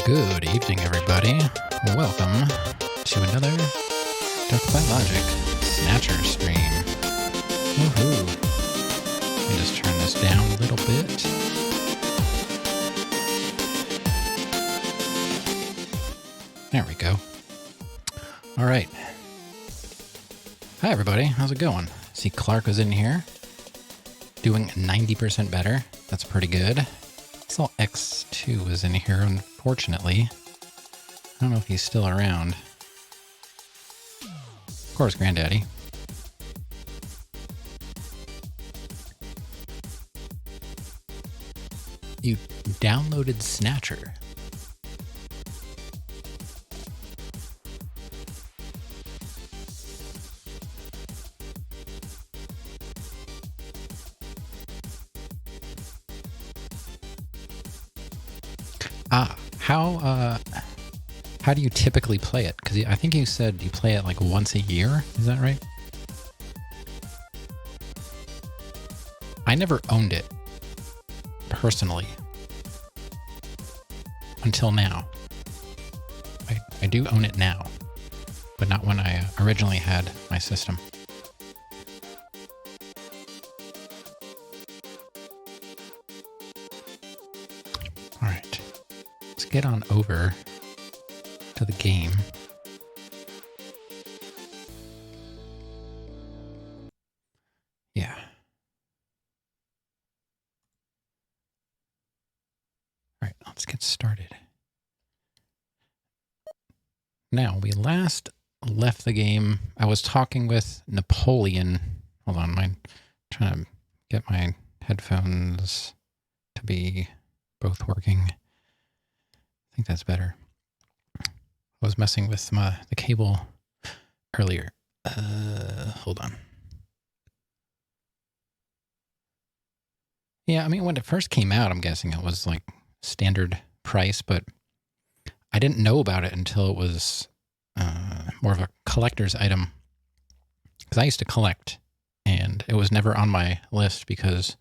Good evening, everybody. Welcome to another Death by Logic Snatcher stream. Woohoo! Let me just turn this down a little bit. There we go. All right. Hi, everybody. How's it going? See, Clark was in here doing 90% better. That's pretty good. I saw X2 was in here, unfortunately. I don't know if he's still around. Of course, Granddaddy. You downloaded Snatcher. How do you typically play it? Because I think you said you play it like once a year. Is that right? I never owned it personally until now. I do own it now, but not when I originally had my system. All right, let's get on over to the game. Yeah. All right, let's get started. Now, we last left the game. I was talking with Napoleon. Hold on, I'm trying to get my headphones to be both working. I think that's better. I was messing with the cable earlier. Hold on. Yeah, I mean, when it first came out, I'm guessing it was like standard price, but I didn't know about it until it was more of a collector's item. Because I used to collect, and it was never on my list because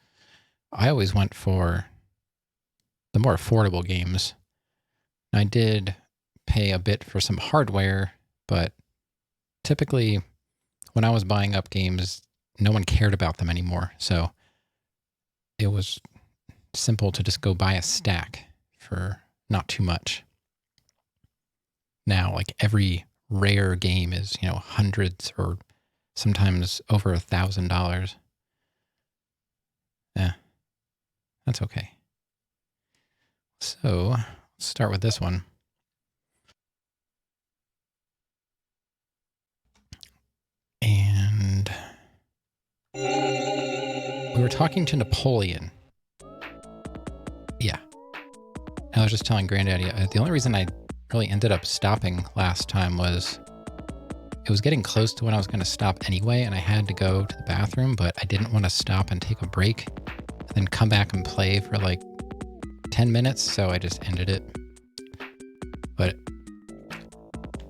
I always went for the more affordable games. I did pay a bit for some hardware, but typically when I was buying up games, no one cared about them anymore. So it was simple to just go buy a stack for not too much. Now, like every rare game is, hundreds or sometimes over $1,000. Yeah, that's okay. So let's start with this one. And we were talking to Napoleon. Yeah. I was just telling Granddaddy, the only reason I really ended up stopping last time was it was getting close to when I was going to stop anyway, and I had to go to the bathroom, but I didn't want to stop and take a break and then come back and play for like 10 minutes, so I just ended it. But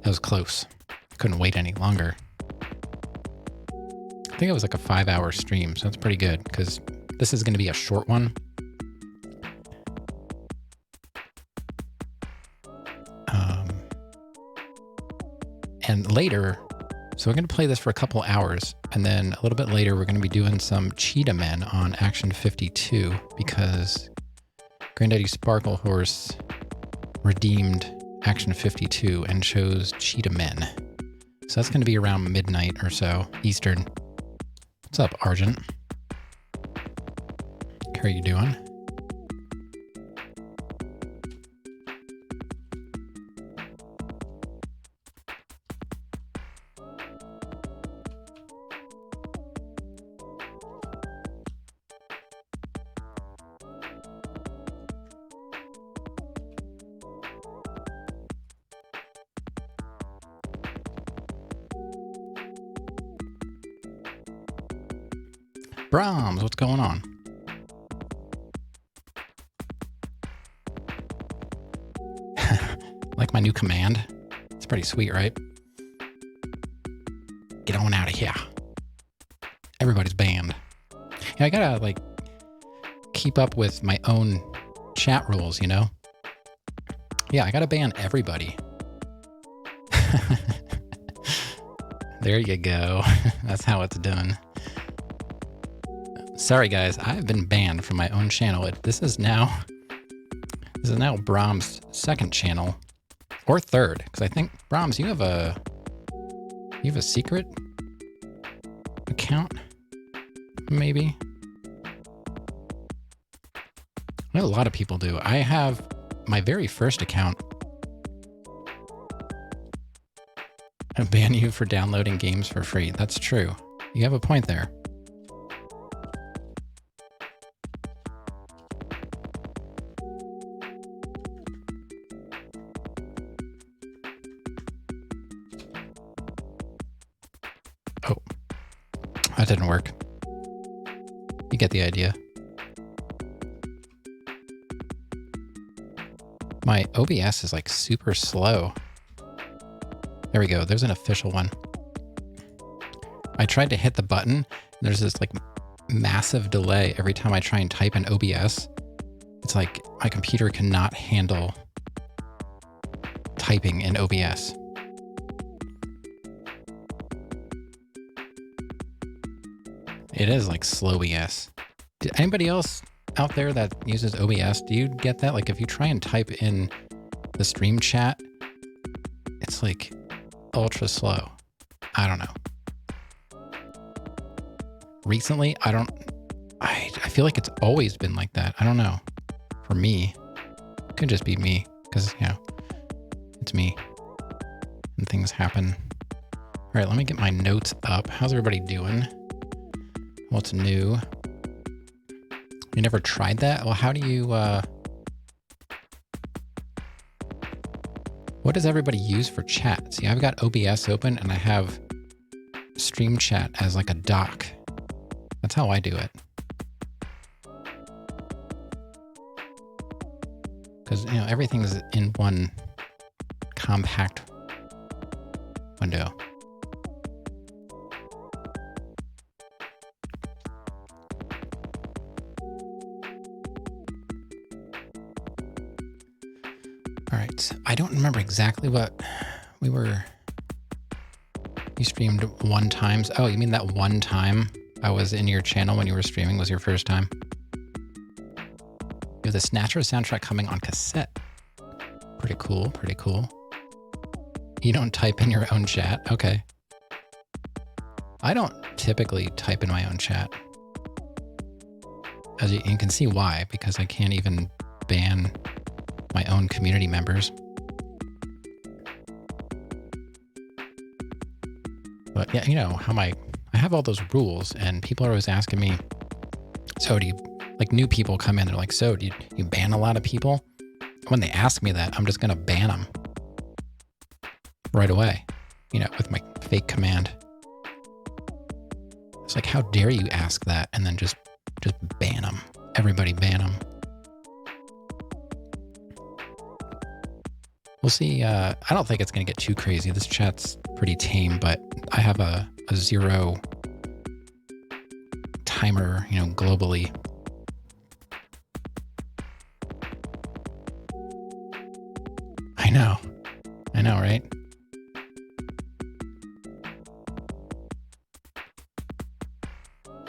it was close. I couldn't wait any longer. I think it was like a 5-hour stream, so that's pretty good, because this is going to be a short one. And later, so we're going to play this for a couple hours, and then a little bit later, we're going to be doing some Cheetah Men on Action 52, because Granddaddy Sparkle Horse redeemed Action 52 and chose Cheetah Men. So that's going to be around midnight or so, Eastern. What's up, Argent? How are you doing? Brahms, what's going on? Like my new command? It's pretty sweet, right? Get on out of here. Everybody's banned. Yeah, I gotta, like, keep up with my own chat rules, Yeah, I gotta ban everybody. There you go. That's how it's done. Sorry, guys. I've been banned from my own channel. This is now Brahms' second channel, or third, because I think Brahms, you have a secret account, maybe. I know a lot of people do. I have my very first account. I ban you for downloading games for free. That's true. You have a point there. Oh, that didn't work. You get the idea. My OBS is like super slow. There we go. There's an official one. I tried to hit the button. And there's this like massive delay every time I try and type in OBS. It's like my computer cannot handle typing in OBS. It is like slow ES. Anybody else out there that uses OBS, do you get that? Like if you try and type in the stream chat, it's like ultra slow. I don't know. Recently, I feel like it's always been like that. I don't know. For me, it could just be me because, it's me and things happen. All right, let me get my notes up. How's everybody doing? What's new? You never tried that? Well, how do you, what does everybody use for chat? See, I've got OBS open and I have Stream Chat as like a dock. That's how I do it. Because, you know, everything's in one compact window. All right, I don't remember exactly what we were... You streamed one time. Oh, you mean that one time I was in your channel when you were streaming was your first time? You have the Snatcher soundtrack coming on cassette. Pretty cool, pretty cool. You don't type in your own chat? Okay. I don't typically type in my own chat. As you can see why, because I can't even ban my own community members. But yeah, you know, I have all those rules and people are always asking me, so do you, like new people come in, they're like, so do you ban a lot of people? When they ask me that, I'm just going to ban them right away, you know, with my fake command. It's like, how dare you ask that and then just ban them. Everybody ban them. We'll see. I don't think it's going to get too crazy. This chat's pretty tame, but I have a 0 timer, you know, globally. I know, right?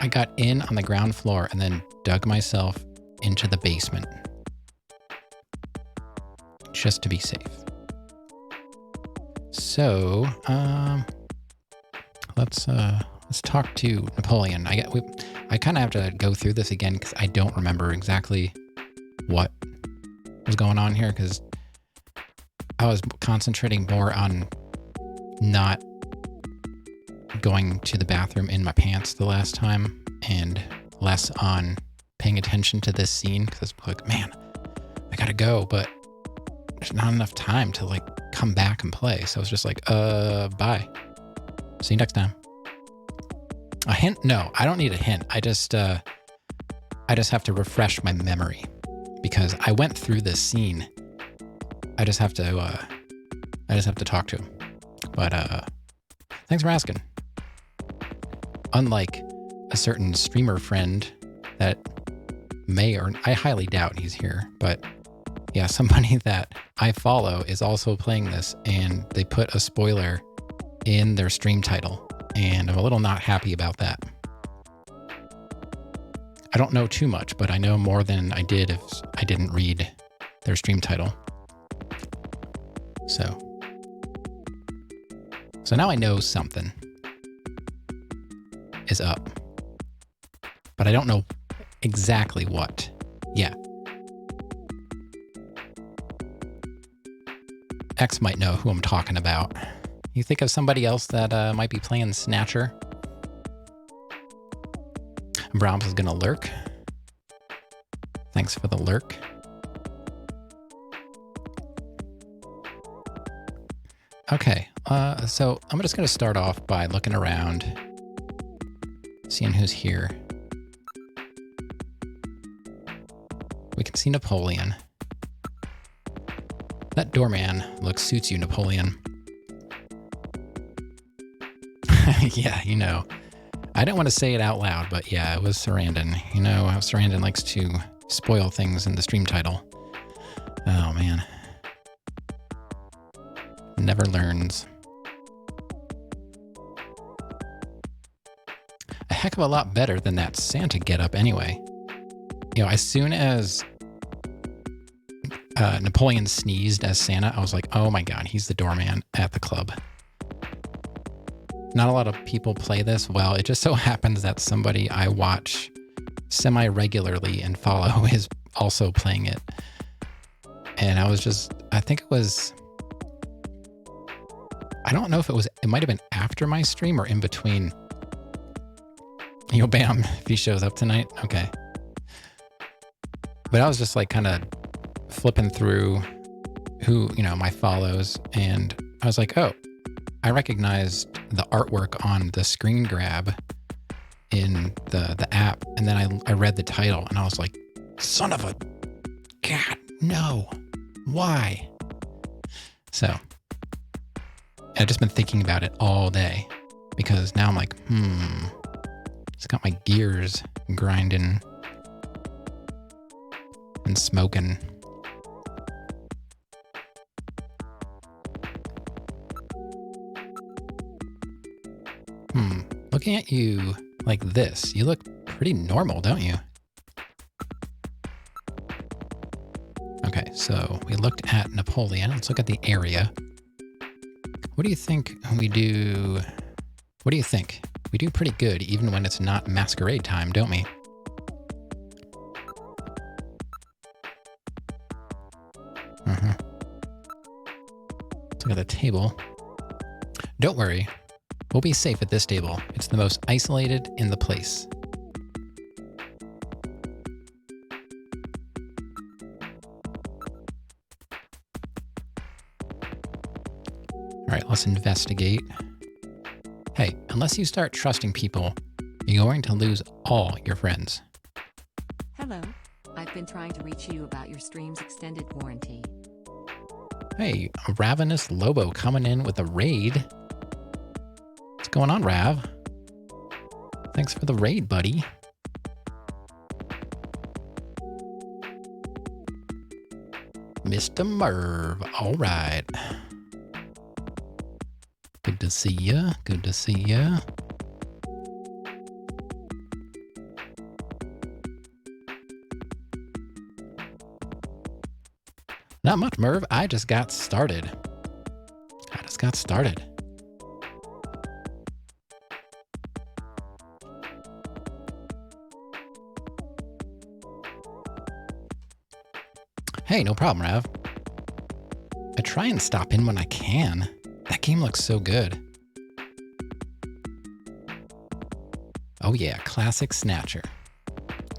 I got in on the ground floor and then dug myself into the basement just to be safe. So, let's talk to Napoleon. I kind of have to go through this again because I don't remember exactly what was going on here because I was concentrating more on not going to the bathroom in my pants the last time and less on paying attention to this scene because it's like, man, I gotta go, but there's not enough time to like come back and play. So it's just like, bye. See you next time. A hint? No, I don't need a hint. I just have to refresh my memory because I went through this scene. I just have to talk to him. But thanks for asking. Unlike a certain streamer friend that I highly doubt he's here, but yeah, somebody that I follow is also playing this and they put a spoiler in their stream title and I'm a little not happy about that. I don't know too much, but I know more than I did if I didn't read their stream title. So now I know something is up, but I don't know exactly what. Yeah. X might know who I'm talking about. You think of somebody else that might be playing Snatcher? Brahms is gonna lurk. Thanks for the lurk. Okay, so I'm just gonna start off by looking around, seeing who's here. We can see Napoleon. That doorman look suits you, Napoleon. Yeah, you know. I didn't want to say it out loud, but yeah, it was Sarandon. You know how Sarandon likes to spoil things in the stream title. Oh, man. Never learns. A heck of a lot better than that Santa getup anyway. You know, as soon as Napoleon sneezed as Santa, I was like, oh my God, he's the doorman at the club. Not a lot of people play this. Well, it just so happens that somebody I watch semi-regularly and follow is also playing it. And I think it was, I don't know if it might have been after my stream or in between. You'll ban him if he shows up tonight? Okay. But I was just like kind of flipping through who, my follows. And I was like, oh, I recognized the artwork on the screen grab in the app. And then I read the title and I was like, son of a God, no. Why? So I've just been thinking about it all day because now I'm like, it's got my gears grinding and smoking. Looking at you like this, you look pretty normal, don't you? Okay, so we looked at Napoleon. Let's look at the area. What do you think we do? What do you think? We do pretty good even when it's not masquerade time, don't we? Let's look at the table. Don't worry. We'll be safe at this table. It's the most isolated in the place. All right, let's investigate. Hey, unless you start trusting people, you're going to lose all your friends. Hello. I've been trying to reach you about your stream's extended warranty. Hey, a ravenous Lobo coming in with a raid. What's going on, Rav? Thanks for the raid, buddy. Mr. Merv. All right. Good to see ya. Good to see ya. Not much, Merv. I just got started. Hey, no problem, Rav. I try and stop in when I can. That game looks so good. Oh yeah, classic Snatcher.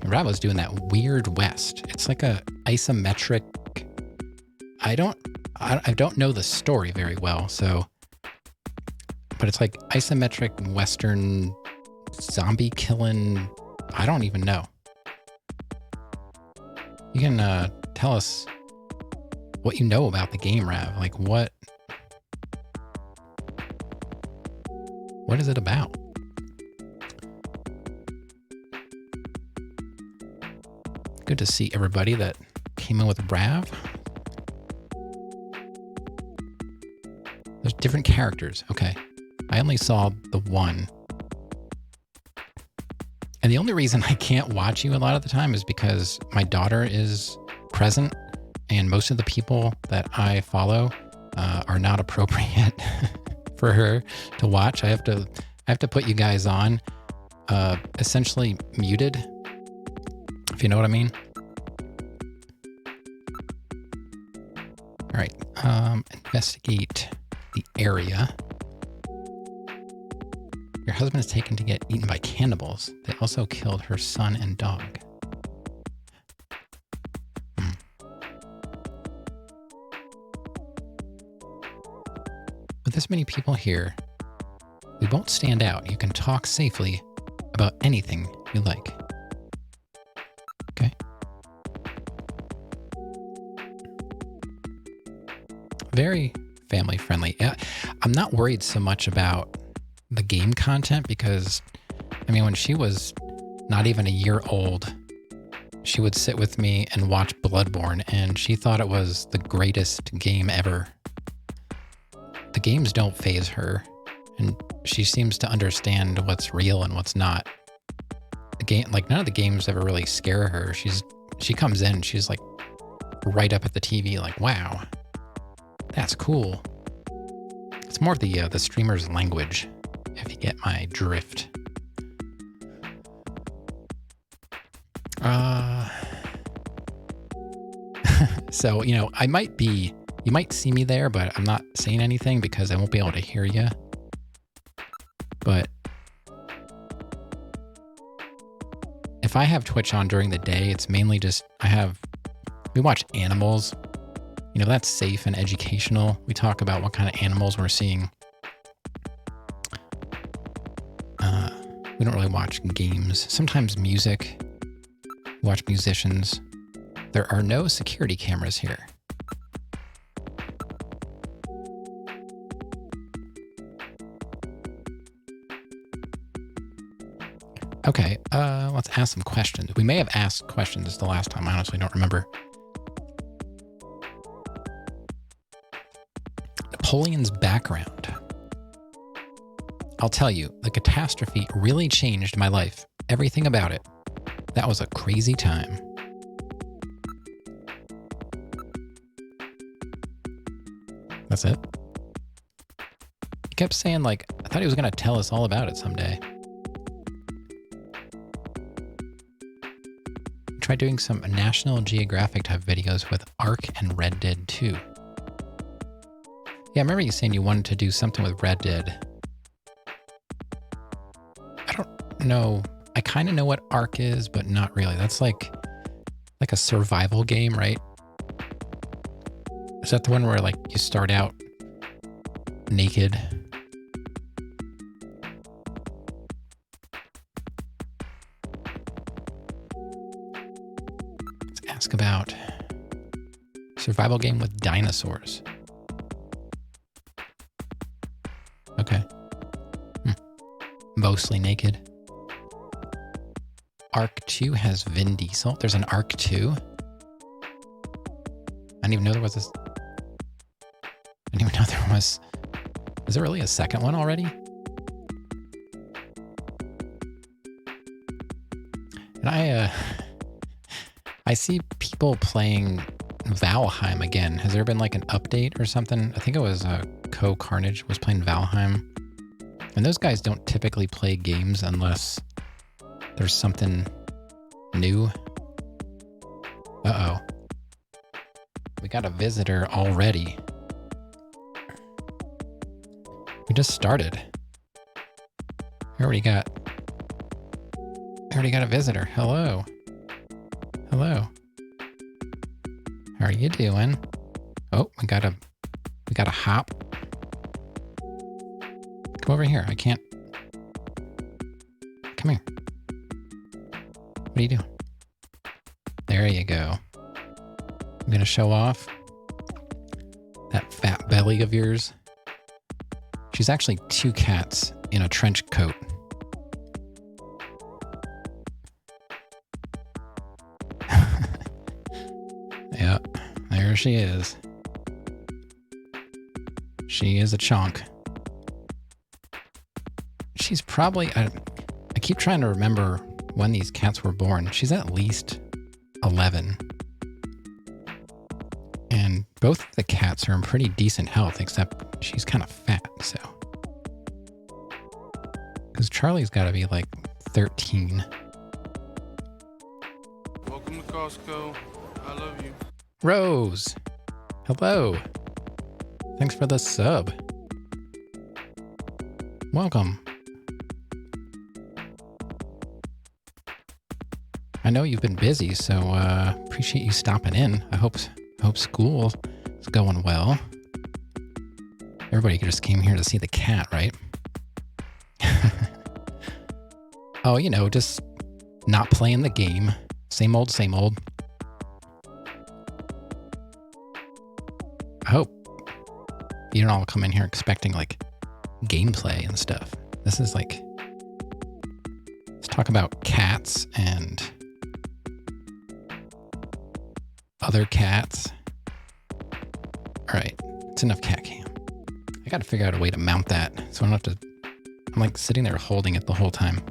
Rav was doing that Weird West. It's like a isometric. I don't know the story very well, so. But it's like isometric Western zombie killing. I don't even know. You can tell us what you know about the game, Rav. Like what is it about? Good to see everybody that came in with Rav. There's different characters. Okay. I only saw the one. And the only reason I can't watch you a lot of the time is because my daughter is present and most of the people that I follow are not appropriate for her to watch. I have to put you guys on essentially muted, if you know what I mean. All right, investigate the area. Your husband is taken to get eaten by cannibals. They also killed her son and dog. With this many people here, we won't stand out. You can talk safely about anything you like. Okay? Very family friendly. I'm not worried so much about the game content because, I mean, when she was not even a year old, she would sit with me and watch Bloodborne, and she thought it was the greatest game ever. The games don't faze her, and she seems to understand what's real and what's not. The game, like none of the games ever really scare her. She comes in, she's like right up at the TV, like, wow, that's cool. It's more of the streamer's language, if you get my drift. So, you might see me there, but I'm not saying anything because I won't be able to hear you. But if I have Twitch on during the day, it's mainly just we watch animals. You know, that's safe and educational. We talk about what kind of animals we're seeing. We don't really watch games. Sometimes music. We watch musicians. There are no security cameras here. Okay, let's ask some questions. We may have asked questions the last time. I honestly don't remember. Napoleon's background. I'll tell you, the catastrophe really changed my life. Everything about it. That was a crazy time. That's it? He kept saying, like, I thought he was going to tell us all about it someday. Try doing some National Geographic type videos with Ark and Red Dead 2. Yeah, I remember you saying you wanted to do something with Red Dead. I don't know. I kind of know what Ark is, but not really. That's like a survival game, right? Is that the one where like you start out naked? Let's ask about survival game with dinosaurs. Okay. Mostly naked. Ark 2 has Vin Diesel. There's an Ark 2. I didn't even know there was this. I didn't even know there was. Is there really a second one already? And I see people playing Valheim again. Has there been like an update or something? I think it was Carnage was playing Valheim. And those guys don't typically play games unless there's something new. Uh-oh. We got a visitor already. We just started. We already got a visitor. Hello. Hello. How are you doing? Oh, we got a hop. Come over here. I can't. Come here. What are you doing? There you go. I'm going to show off that fat belly of yours. She's actually two cats in a trench coat. Yep, there she is. She is a chonk. She's probably, I keep trying to remember when these cats were born. She's at least 11. And both of the cats are in pretty decent health, except she's kind of fat, so. Because Charlie's got to be like 13. Welcome to Costco. I love you. Rose, hello. Thanks for the sub. Welcome. I know you've been busy, so appreciate you stopping in. I hope school is going well. Everybody just came here to see the cat, right? Oh, you know, just not playing the game. Same old, same old. I hope you don't all come in here expecting like gameplay and stuff. This is like, let's talk about cats and other cats. All right, it's enough cat cam. I got to figure out a way to mount that so I don't have to, I'm like sitting there holding it the whole time.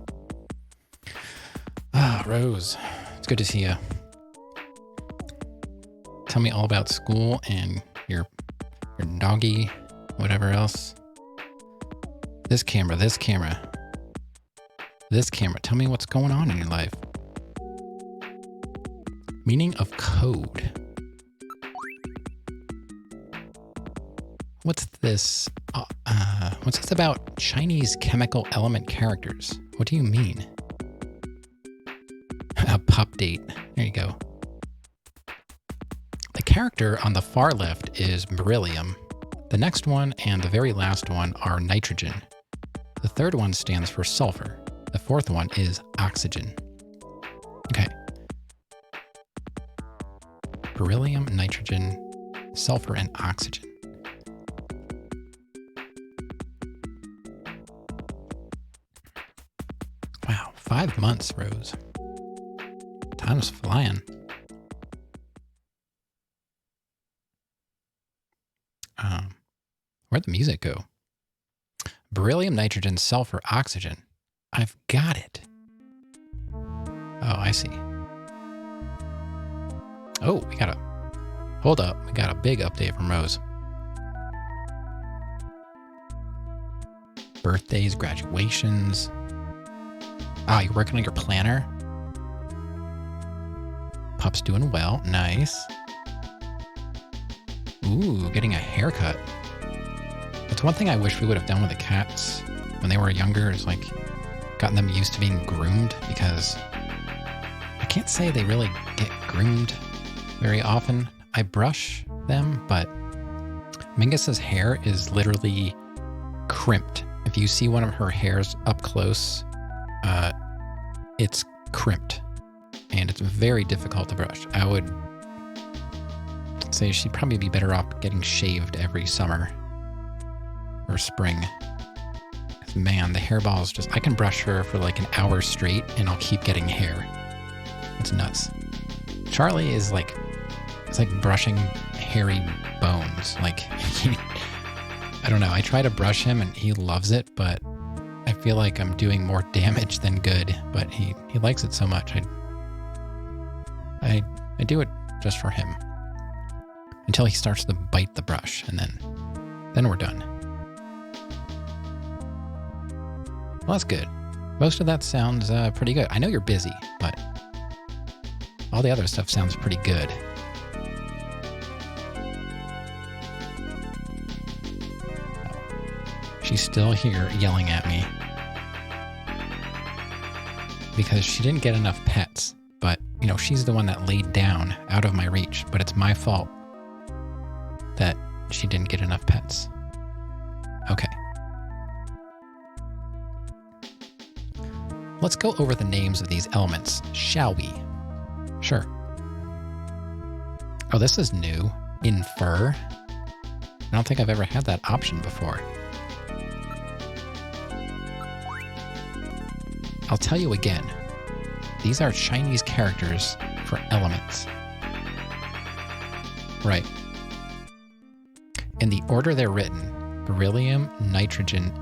Ah, Rose, it's good to see you. Tell me all about school and your doggy, whatever else. This camera. Tell me what's going on in your life. Meaning of code. What's this? What's this about Chinese chemical element characters? What do you mean? pup date. There you go. The character on the far left is beryllium. The next one and the very last one are nitrogen. The third one stands for sulfur. The fourth one is oxygen. Okay. Beryllium, nitrogen, sulfur, and oxygen. Wow, 5 months, Rose. Time's flying. Where'd the music go? Beryllium, nitrogen, sulfur, oxygen. I've got it. Oh, I see. Oh, hold up. We got a big update from Rose. Birthdays, graduations. Ah, you're working on your planner? Pup's doing well. Nice. Ooh, getting a haircut. That's one thing I wish we would have done with the cats when they were younger, is like gotten them used to being groomed, because I can't say they really get groomed very often. I brush them, but Mingus's hair is literally crimped. If you see one of her hairs up close, it's crimped and it's very difficult to brush. I would say she'd probably be better off getting shaved every summer or spring. Man, the hairballs just, I can brush her for like an hour straight and I'll keep getting hair. It's nuts. Charlie is like, it's like brushing hairy bones. Like, I don't know. I try to brush him and he loves it, but I feel like I'm doing more damage than good, but he likes it so much. I do it just for him until he starts to bite the brush, and then we're done. Well, that's good. Most of that sounds pretty good. I know you're busy, but all the other stuff sounds pretty good. She's still here yelling at me because she didn't get enough pets. But, you know, she's the one that laid down out of my reach, but it's my fault that she didn't get enough pets. Okay. Let's go over the names of these elements, shall we? Sure. Oh, this is new. Infer. I don't think I've ever had that option before. I'll tell you again. These are Chinese characters for elements. Right. In the order they're written, beryllium, nitrogen,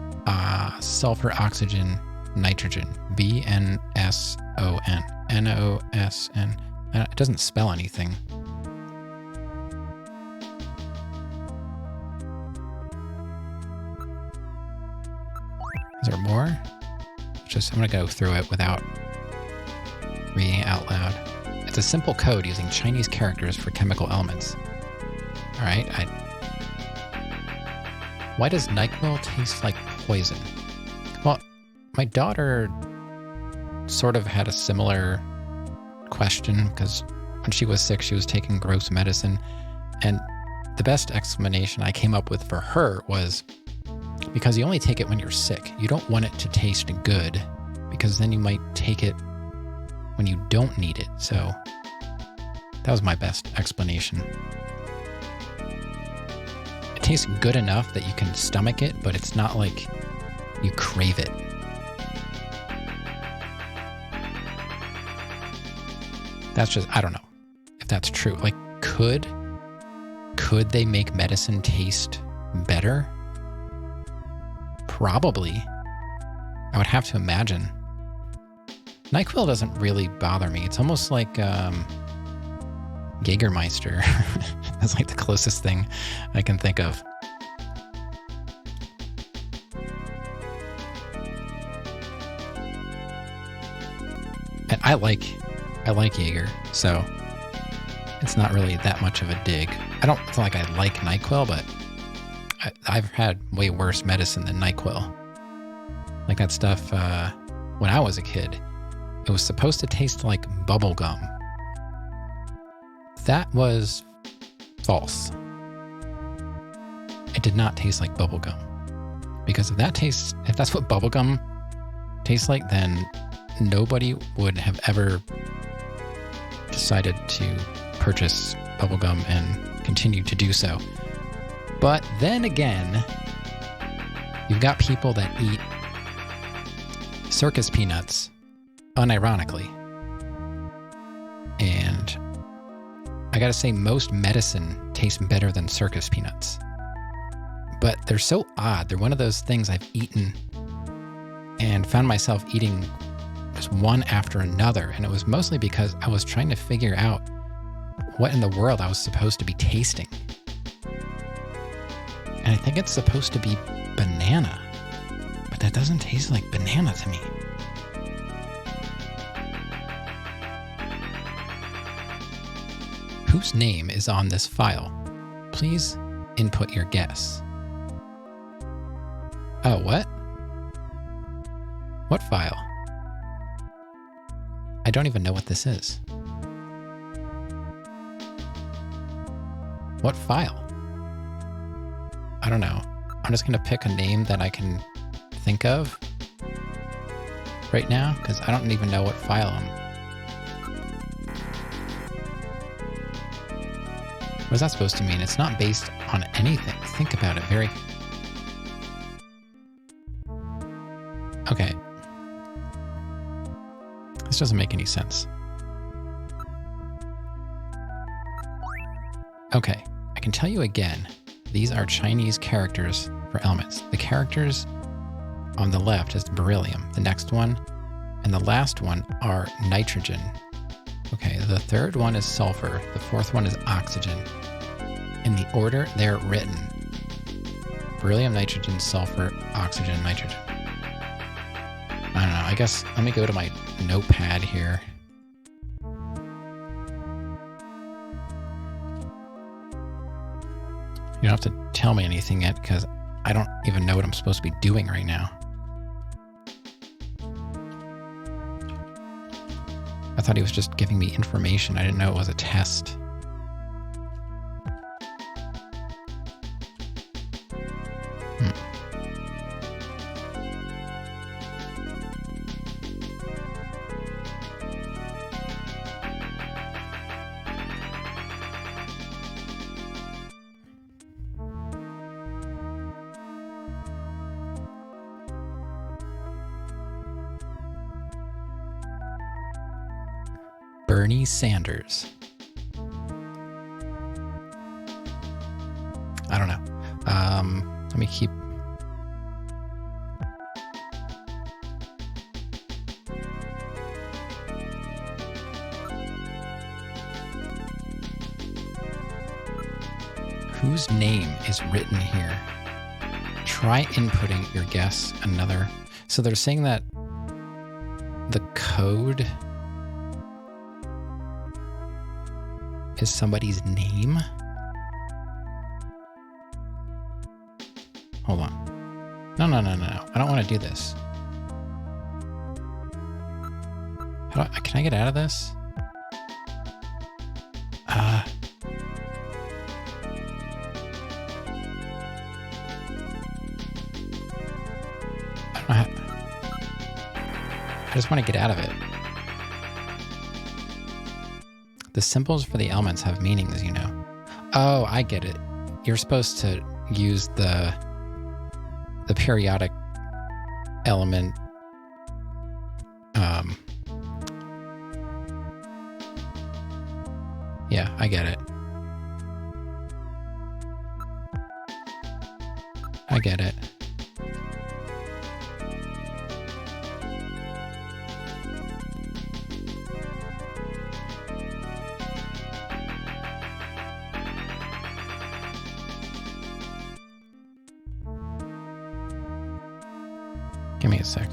sulfur, oxygen, nitrogen, B-N-S-O-N, N-O-S-N. It doesn't spell anything. Is there more? I'm going to go through it without reading it out loud. It's a simple code using Chinese characters for chemical elements. All right. Why does NyQuil taste like poison? Well, my daughter sort of had a similar question because when she was sick, she was taking gross medicine. And the best explanation I came up with for her was because you only take it when you're sick. You don't want it to taste good because then you might take it when you don't need it. So that was my best explanation. It tastes good enough that you can stomach it, but it's not like you crave it. That's just, I don't know if that's true. Like, could they make medicine taste better? Probably. I would have to imagine. NyQuil doesn't really bother me. It's almost like Jägermeister. That's like the closest thing I can think of. And I like Jaeger, so it's not really that much of a dig. It's not like I like NyQuil, but I've had way worse medicine than NyQuil. Like that stuff, when I was a kid, it was supposed to taste like bubble gum. That was false. It did not taste like bubble gum. Because if that's what bubble gum tastes like, then nobody would have ever decided to purchase bubble gum and continue to do so. But then again, you've got people that eat circus peanuts unironically. And I gotta say, most medicine tastes better than circus peanuts. But they're so odd. They're one of those things I've eaten and found myself eating just one after another. And it was mostly because I was trying to figure out what in the world I was supposed to be tasting. And I think it's supposed to be banana. But that doesn't taste like banana to me. Whose name is on this file? Please input your guess. Oh, what? What file? I don't even know what this is. What file? I don't know. I'm just going to pick a name that I can think of right now, because I don't even know what file I'm... What is that supposed to mean? It's not based on anything. Think about it very... Okay. This doesn't make any sense. Okay, I can tell you again, these are Chinese characters for elements. The characters on the left is beryllium, the next one, and the last one are nitrogen. Okay, the third one is sulfur, the fourth one is oxygen. In the order they're written: beryllium, nitrogen, sulfur, oxygen, nitrogen. I don't know, I guess let me go to my notepad here. You don't have to tell me anything yet, because I don't even know what I'm supposed to be doing right now. I thought he was just giving me information. I didn't know it was a test. Bernie Sanders. I don't know. Let me keep... Whose name is written here? Try inputting your guess another... So they're saying that the code is somebody's name? Hold on. No. I don't want to do this. Can I get out of this? I don't know how... I just want to get out of it. The symbols for the elements have meanings, you know. Oh, I get it. You're supposed to use the periodic element. Yeah, I get it. I get it. Give me a sec.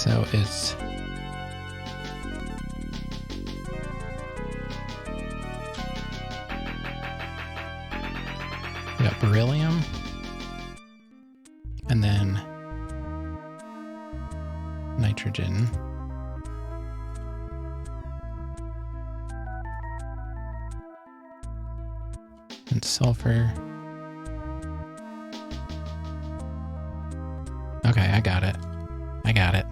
So it's... we got beryllium. And then nitrogen. And sulfur. Okay, I got it. I got it.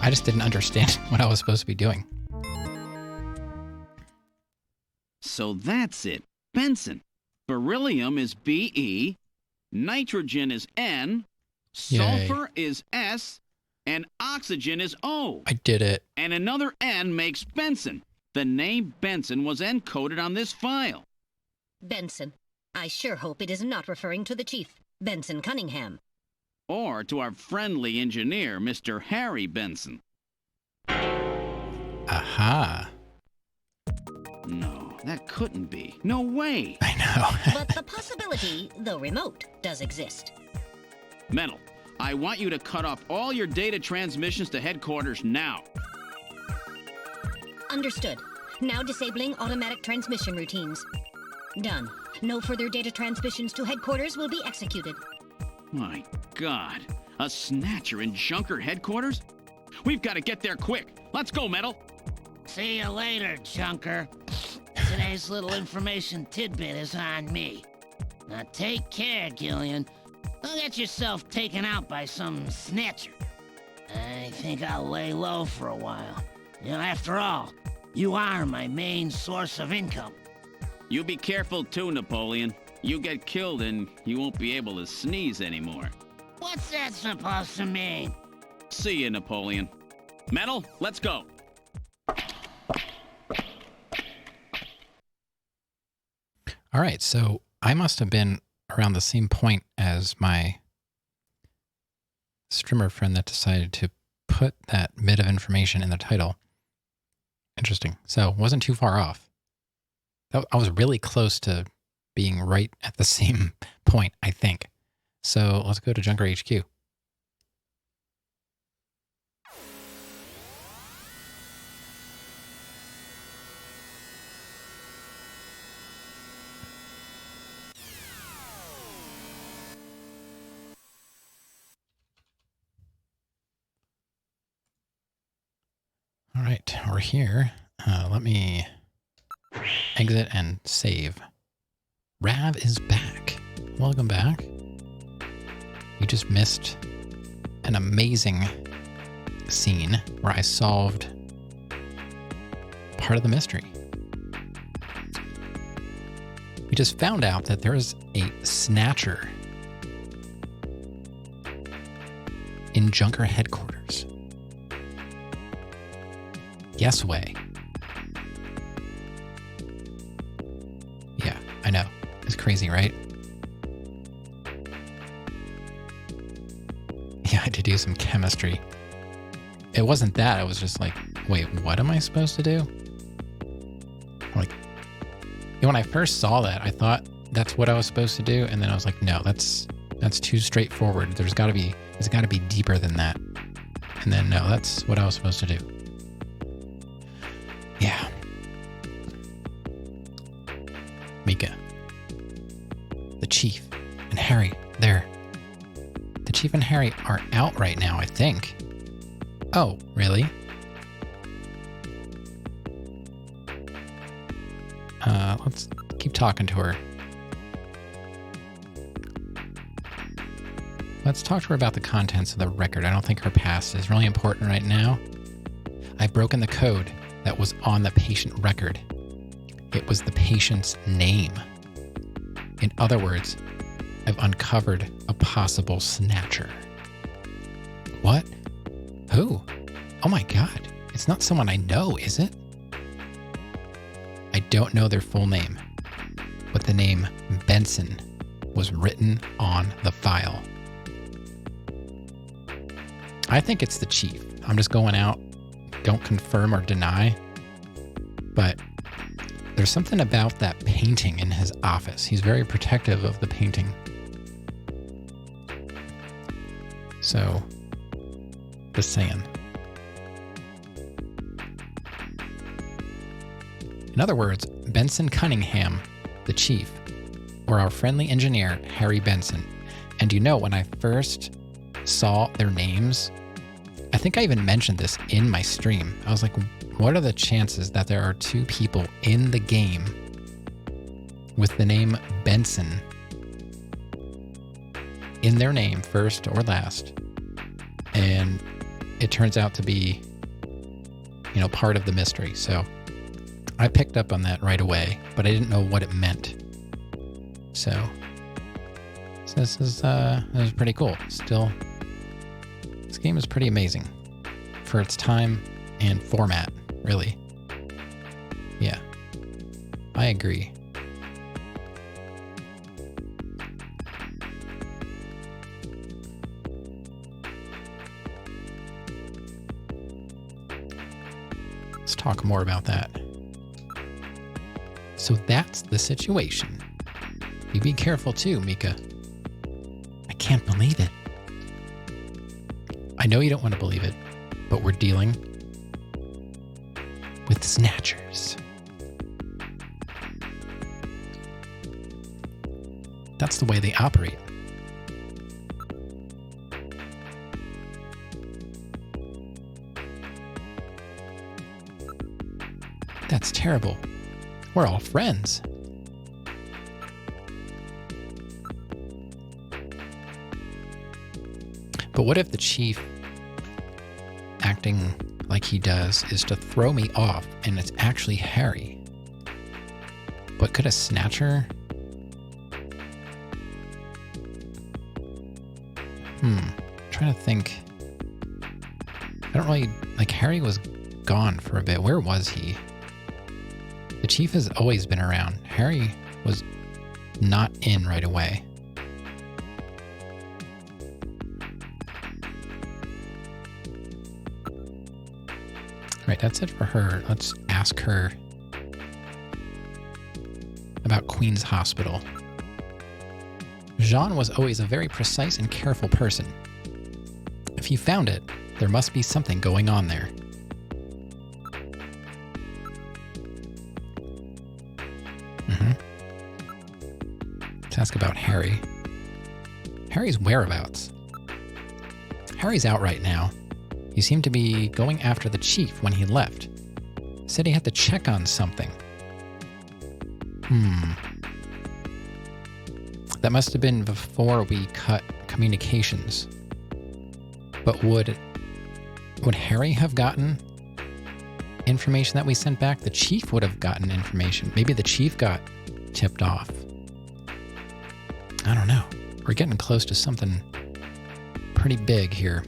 I just didn't understand what I was supposed to be doing. So that's it. Benson. Beryllium is Be, nitrogen is N, sulfur is S, and oxygen is O. I did it. And another N makes Benson. The name Benson was encoded on this file. Benson. I sure hope it is not referring to the chief, Benson Cunningham. Or to our friendly engineer, Mr. Harry Benson. Aha. No, that couldn't be. No way. I know. But the possibility, though remote, does exist. Metal, I want you to cut off all your data transmissions to headquarters now. Understood. Now disabling automatic transmission routines. Done. No further data transmissions to headquarters will be executed. My God. A Snatcher in Junker headquarters? We've got to get there quick. Let's go, Metal. See you later, Junker. Today's little information tidbit is on me. Now take care, Gillian. Don't get yourself taken out by some Snatcher. I think I'll lay low for a while. You know, after all, you are my main source of income. You be careful too, Napoleon. You get killed and you won't be able to sneeze anymore. What's that supposed to mean? See you, Napoleon. Metal, let's go. All right, so I must have been around the same point as my streamer friend that decided to put that bit of information in the title. Interesting. So wasn't too far off. I was really close to being right at the same point, I think. So let's go to Junker HQ. All right, we're here. Let me exit and save. Rav is back. Welcome back. You just missed an amazing scene where I solved part of the mystery. We just found out that there is a Snatcher in Junker headquarters. Guess way. Yeah, I know. It's crazy, right? Yeah, I had to do some chemistry. It wasn't that. I was just like, wait, what am I supposed to do? Like, when I first saw that, I thought that's what I was supposed to do. And then I was like, no, that's too straightforward. It's got to be deeper than that. And then, no, that's what I was supposed to do. Yeah. Mika. The Chief and Harry, the Chief and Harry are out right now, I think. Oh, really? Let's keep talking to her. Let's talk to her about the contents of the record. I don't think her past is really important right now. I've broken the code that was on the patient record. It was the patient's name. In other words, I've uncovered a possible Snatcher. What? Who? Oh my God. It's not someone I know, is it? I don't know their full name, but the name Benson was written on the file. I think it's the chief. I'm just going out. Don't confirm or deny. But there's something about that painting in his office. He's very protective of the painting. So, just saying. In other words, Benson Cunningham, the chief, or our friendly engineer, Harry Benson. And you know, when I first saw their names, I think I even mentioned this in my stream. I was like, what are the chances that there are two people in the game with the name Benson in their name, first or last? And it turns out to be, you know, part of the mystery. So I picked up on that right away, but I didn't know what it meant. So this is pretty cool. Still, this game is pretty amazing for its time and format, really. Yeah, I agree. Let's talk more about that. So that's the situation. You be careful too, Mika. I can't believe it. I know you don't want to believe it, but we're dealing with Snatchers. That's the way they operate. That's terrible. We're all friends. But what if the chief, acting like he does, is to throw me off and it's actually Harry? But could a Snatcher... trying to think. I don't really... Like, Harry was gone for a bit. Where was he? The chief has always been around. Harry was not in right away. Right, that's it for her. Let's ask her about Queen's Hospital. Jean was always a very precise and careful person. If he found it, there must be something going on there. Let's ask about Harry. Harry's whereabouts. Harry's out right now. He seemed to be going after the chief when he left. Said he had to check on something. That must have been before we cut communications. But would Harry have gotten information that we sent back? The chief would have gotten information. Maybe the chief got tipped off. I don't know. We're getting close to something pretty big here.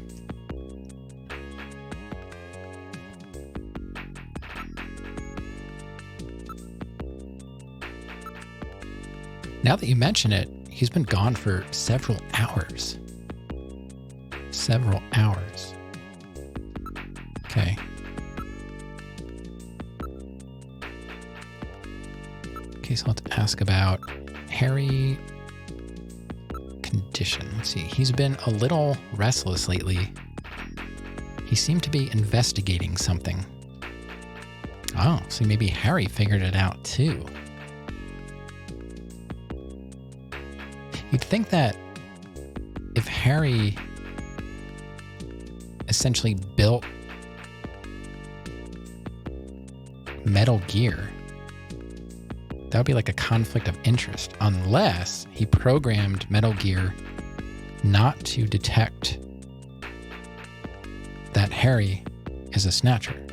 Now that you mention it, he's been gone for several hours. Several hours. Okay. Okay, so let's ask about Harry condition. Let's see. He's been a little restless lately. He seemed to be investigating something. Oh, so maybe Harry figured it out too. You'd think that if Harry essentially built Metal Gear, that would be like a conflict of interest, unless he programmed Metal Gear not to detect that Harry is a Snatcher.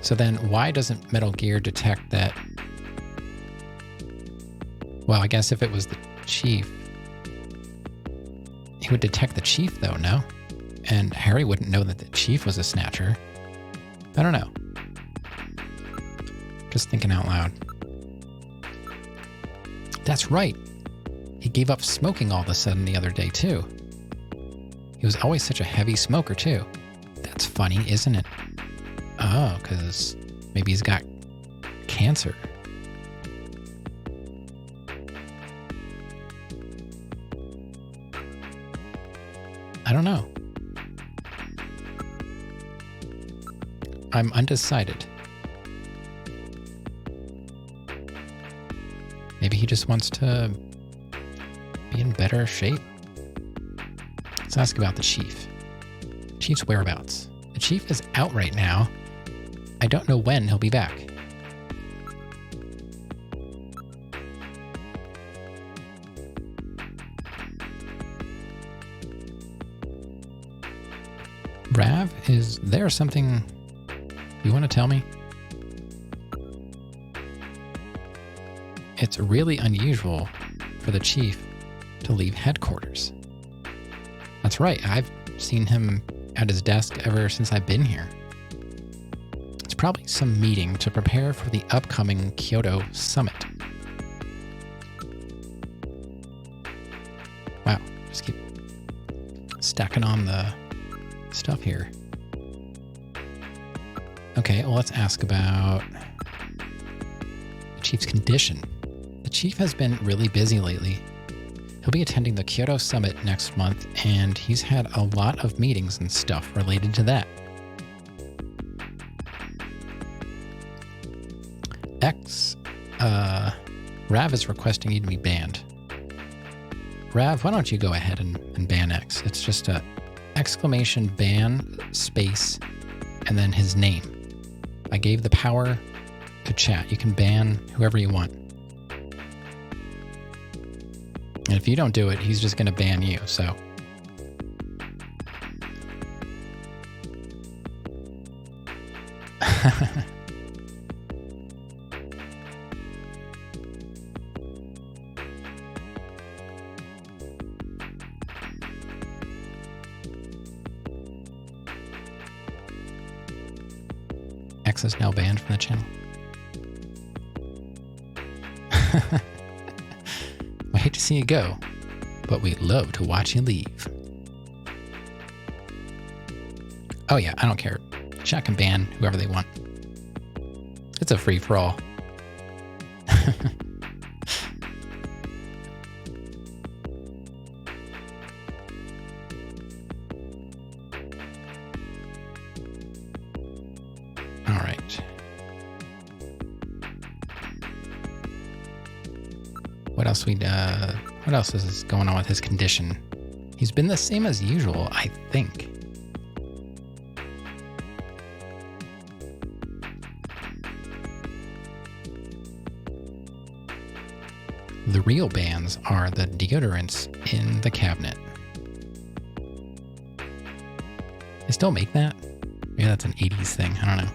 So then why doesn't Metal Gear detect that? Well, I guess if it was the chief, he would detect the chief though, no? And Harry wouldn't know that the chief was a Snatcher. I don't know. Just thinking out loud. That's right. He gave up smoking all of a sudden the other day, too. He was always such a heavy smoker, too. That's funny, isn't it? Oh, because maybe he's got cancer. I don't know. I'm undecided. Maybe he just wants to be in better shape. Let's ask about the chief. Chief's whereabouts. The chief is out right now. I don't know when he'll be back. Rav, is there something you want to tell me? It's really unusual for the chief to leave headquarters. That's right, I've seen him at his desk ever since I've been here. It's probably some meeting to prepare for the upcoming Kyoto summit. Wow, just keep stacking on the stuff here. Okay, well, let's ask about the chief's condition. The chief has been really busy lately. He'll be attending the Kyoto summit next month, and he's had a lot of meetings and stuff related to that. Rav is requesting you to be banned. Rav, why don't you go ahead and ban X? It's just a exclamation ban space and then his name. I gave the power to chat. You can ban whoever you want. And if you don't do it, he's just going to ban you, so. X is now banned from the channel. I hate to see you go, but we'd love to watch you leave. Oh yeah, I don't care. Chat can ban whoever they want. It's a free-for-all. All right. What else is going on with his condition? He's been the same as usual, I think. The real bans are the deodorants in the cabinet. They still make that? Maybe that's an 80s thing, I don't know.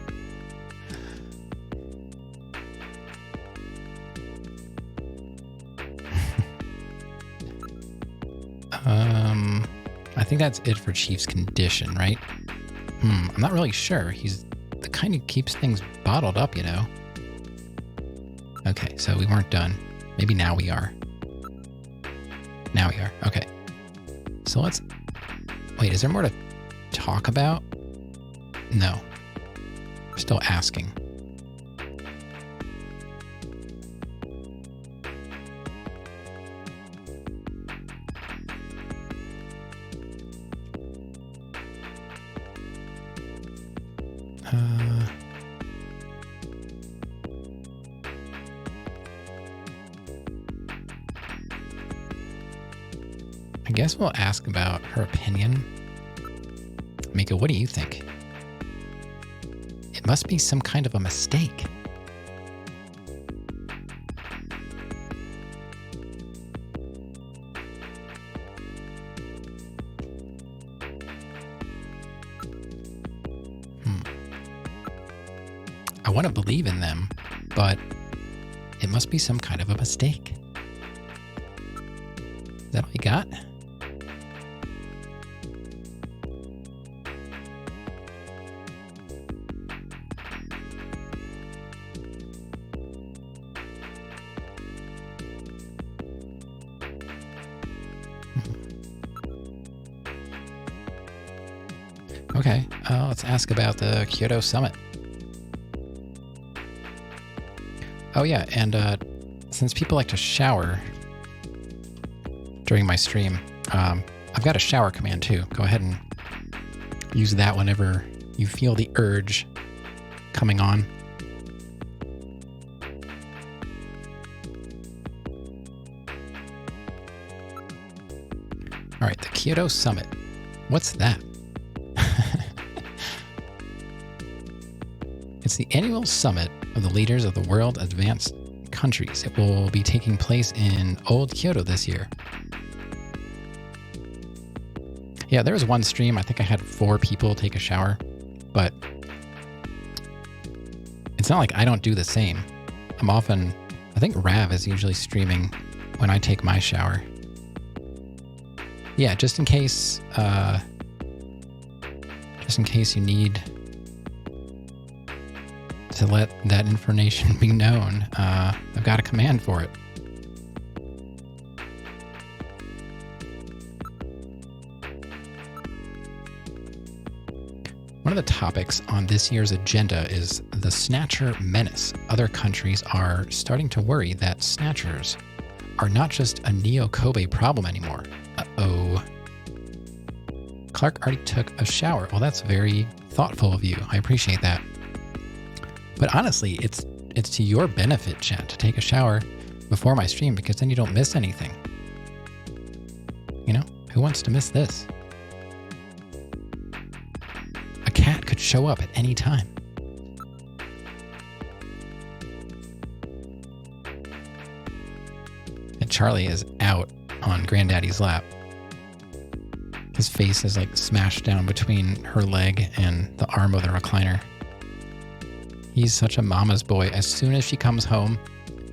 I think that's it for Chief's condition, right? I'm not really sure. He's the kind who keeps things bottled up, you know? Okay, so we weren't done. Maybe now we are. Now we are. Okay. So let's... Wait, is there more to talk about? No. We're still asking. I guess we'll ask about her opinion. Mika, what do you think? It must be some kind of a mistake. I want to believe in them, but it must be some kind of a mistake. Is that all you got? Okay, let's ask about the Kyoto Summit. Oh yeah, and since people like to shower during my stream, I've got a shower command too. Go ahead and use that whenever you feel the urge coming on. All right, the Kyoto Summit. What's that? It's the annual summit of the leaders of the world advanced countries. It will be taking place in Old Kyoto this year. Yeah, there was one stream. I think I had 4 people take a shower, but it's not like I don't do the same. I think Rav is usually streaming when I take my shower. Yeah, just in case you need to let that information be known, I've got a command for it. One of the topics on this year's agenda is the Snatcher menace. Other countries are starting to worry that Snatchers are not just a Neo-Kobe problem anymore. Uh-oh. Clark already took a shower. Well, that's very thoughtful of you. I appreciate that. But honestly, it's to your benefit, chat, to take a shower before my stream, because then you don't miss anything. You know, who wants to miss this? A cat could show up at any time. And Charlie is out on Granddaddy's lap. His face is like smashed down between her leg and the arm of the recliner. He's such a mama's boy. As soon as she comes home,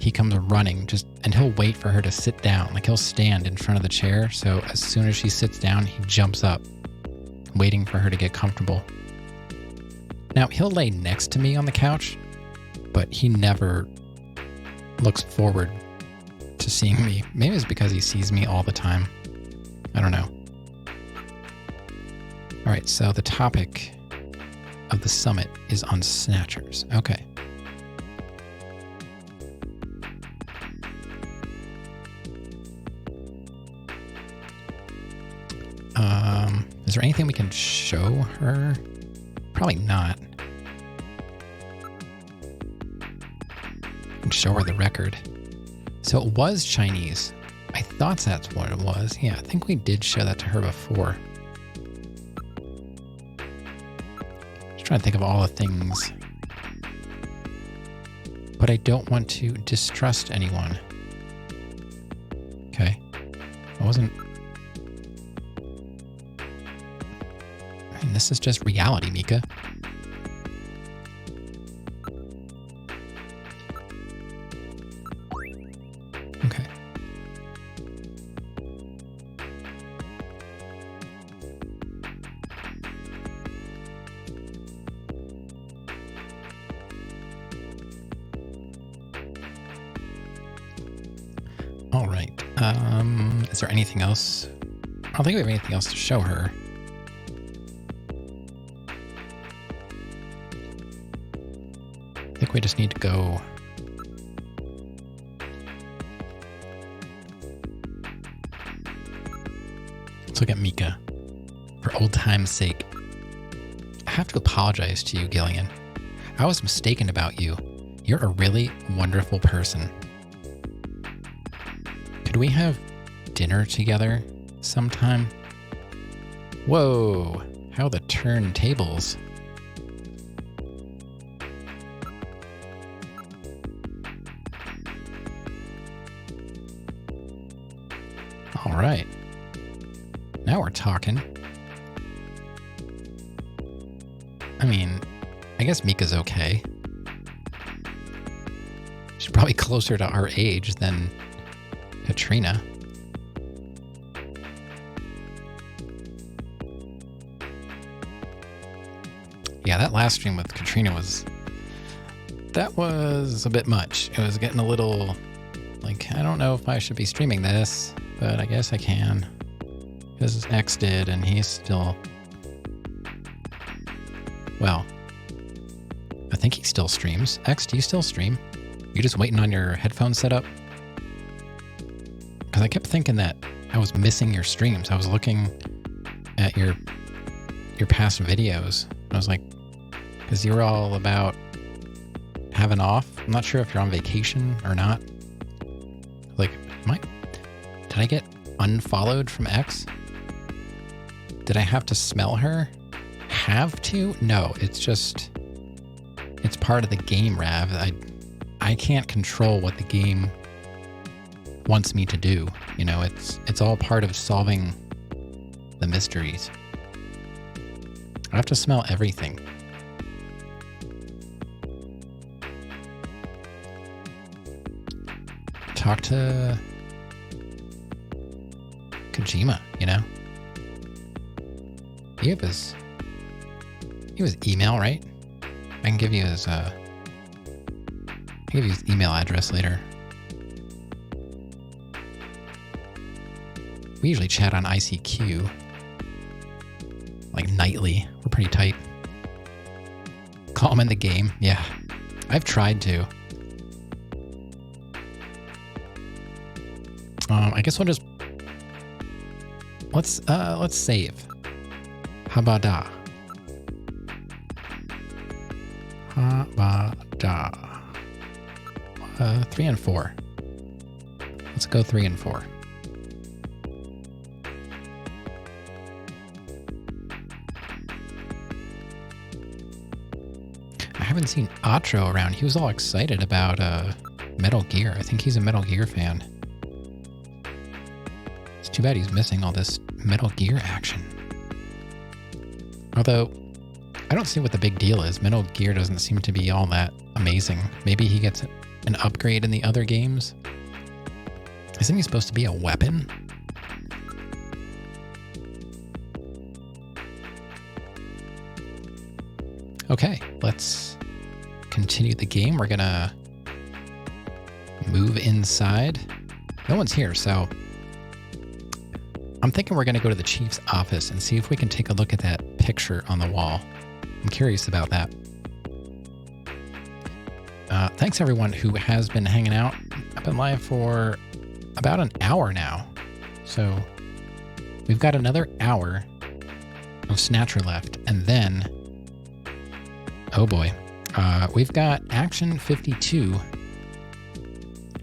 he comes running, and he'll wait for her to sit down. Like, he'll stand in front of the chair, so as soon as she sits down, he jumps up, waiting for her to get comfortable. Now, he'll lay next to me on the couch, but he never looks forward to seeing me. Maybe it's because he sees me all the time. I don't know. All right, so the topic of the summit is on Snatchers. Okay. Is there anything we can show her? Probably not. We can show her the record. So it was Chinese. I thought that's what it was. Yeah, I think we did show that to her before. Trying to think of all the things, but I don't want to distrust anyone. Okay, I wasn't. I mean, this is just reality, Mika. Okay. All right. Is there anything else? I don't think we have anything else to show her. I think we just need to go. Let's look at Mika. For old time's sake. I have to apologize to you, Gillian. I was mistaken about you. You're a really wonderful person. Could we have dinner together sometime? Whoa, how the turntables. All right. Now we're talking. I mean, I guess Mika's okay. She's probably closer to our age than Katrina. Yeah, that last stream with Katrina was a bit much. It was getting a little like, I don't know if I should be streaming this, but I guess I can. Because X did, and he's still Well, I think he still streams. X, do you still stream? You just waiting on your headphones set up? Because I kept thinking that I was missing your streams. I was looking at your past videos. I was like, because you were all about having off. I'm not sure if you're on vacation or not. Like, did I get unfollowed from X? Did I have to smell her? Have to? No, it's just, it's part of the game, Rav. I can't control what the game wants me to do. You know, it's all part of solving the mysteries. I have to smell everything. Talk to Kojima, you know? You have his email, right? I can give you his email address later. We usually chat on ICQ, like nightly. We're pretty tight. Call him in the game. Yeah, I've tried to. I guess we'll just let's save. Habada. 3 and 4. Let's go 3 and 4. I haven't seen Atro around. He was all excited about Metal Gear. I think he's a Metal Gear fan. It's too bad he's missing all this Metal Gear action. Although, I don't see what the big deal is. Metal Gear doesn't seem to be all that amazing. Maybe he gets an upgrade in the other games. Isn't he supposed to be a weapon? Okay, let's continue the game. We're gonna move inside. No one's here, so I'm thinking we're gonna go to the chief's office and see if we can take a look at that picture on the wall. I'm curious about that. Thanks everyone who has been hanging out. I've been live for about an hour now. So we've got another hour of Snatcher left. And then, oh boy, we've got Action 52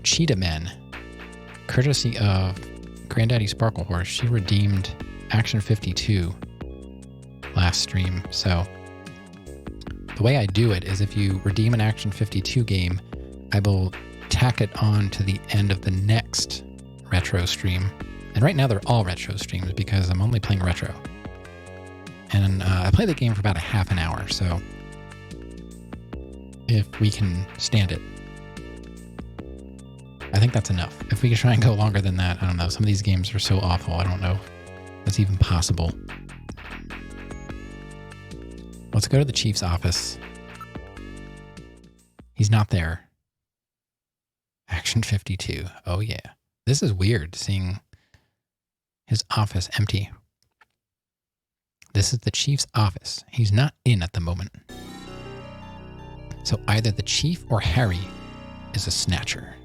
Cheetah Men, courtesy of Granddaddy Sparkle Horse. She redeemed Action 52 last stream. So the way I do it is if you redeem an Action 52 game, I will tack it on to the end of the next retro stream. And right now they're all retro streams because I'm only playing retro. And I play the game for about a half an hour, so if we can stand it. I think that's enough. If we can try and go longer than that, I don't know. Some of these games are so awful, I don't know if that's even possible. Let's go to the chief's office. He's not there. Action 52. Oh yeah. This is weird, seeing his office empty. This is the chief's office. He's not in at the moment. So either the chief or Harry is a snatcher.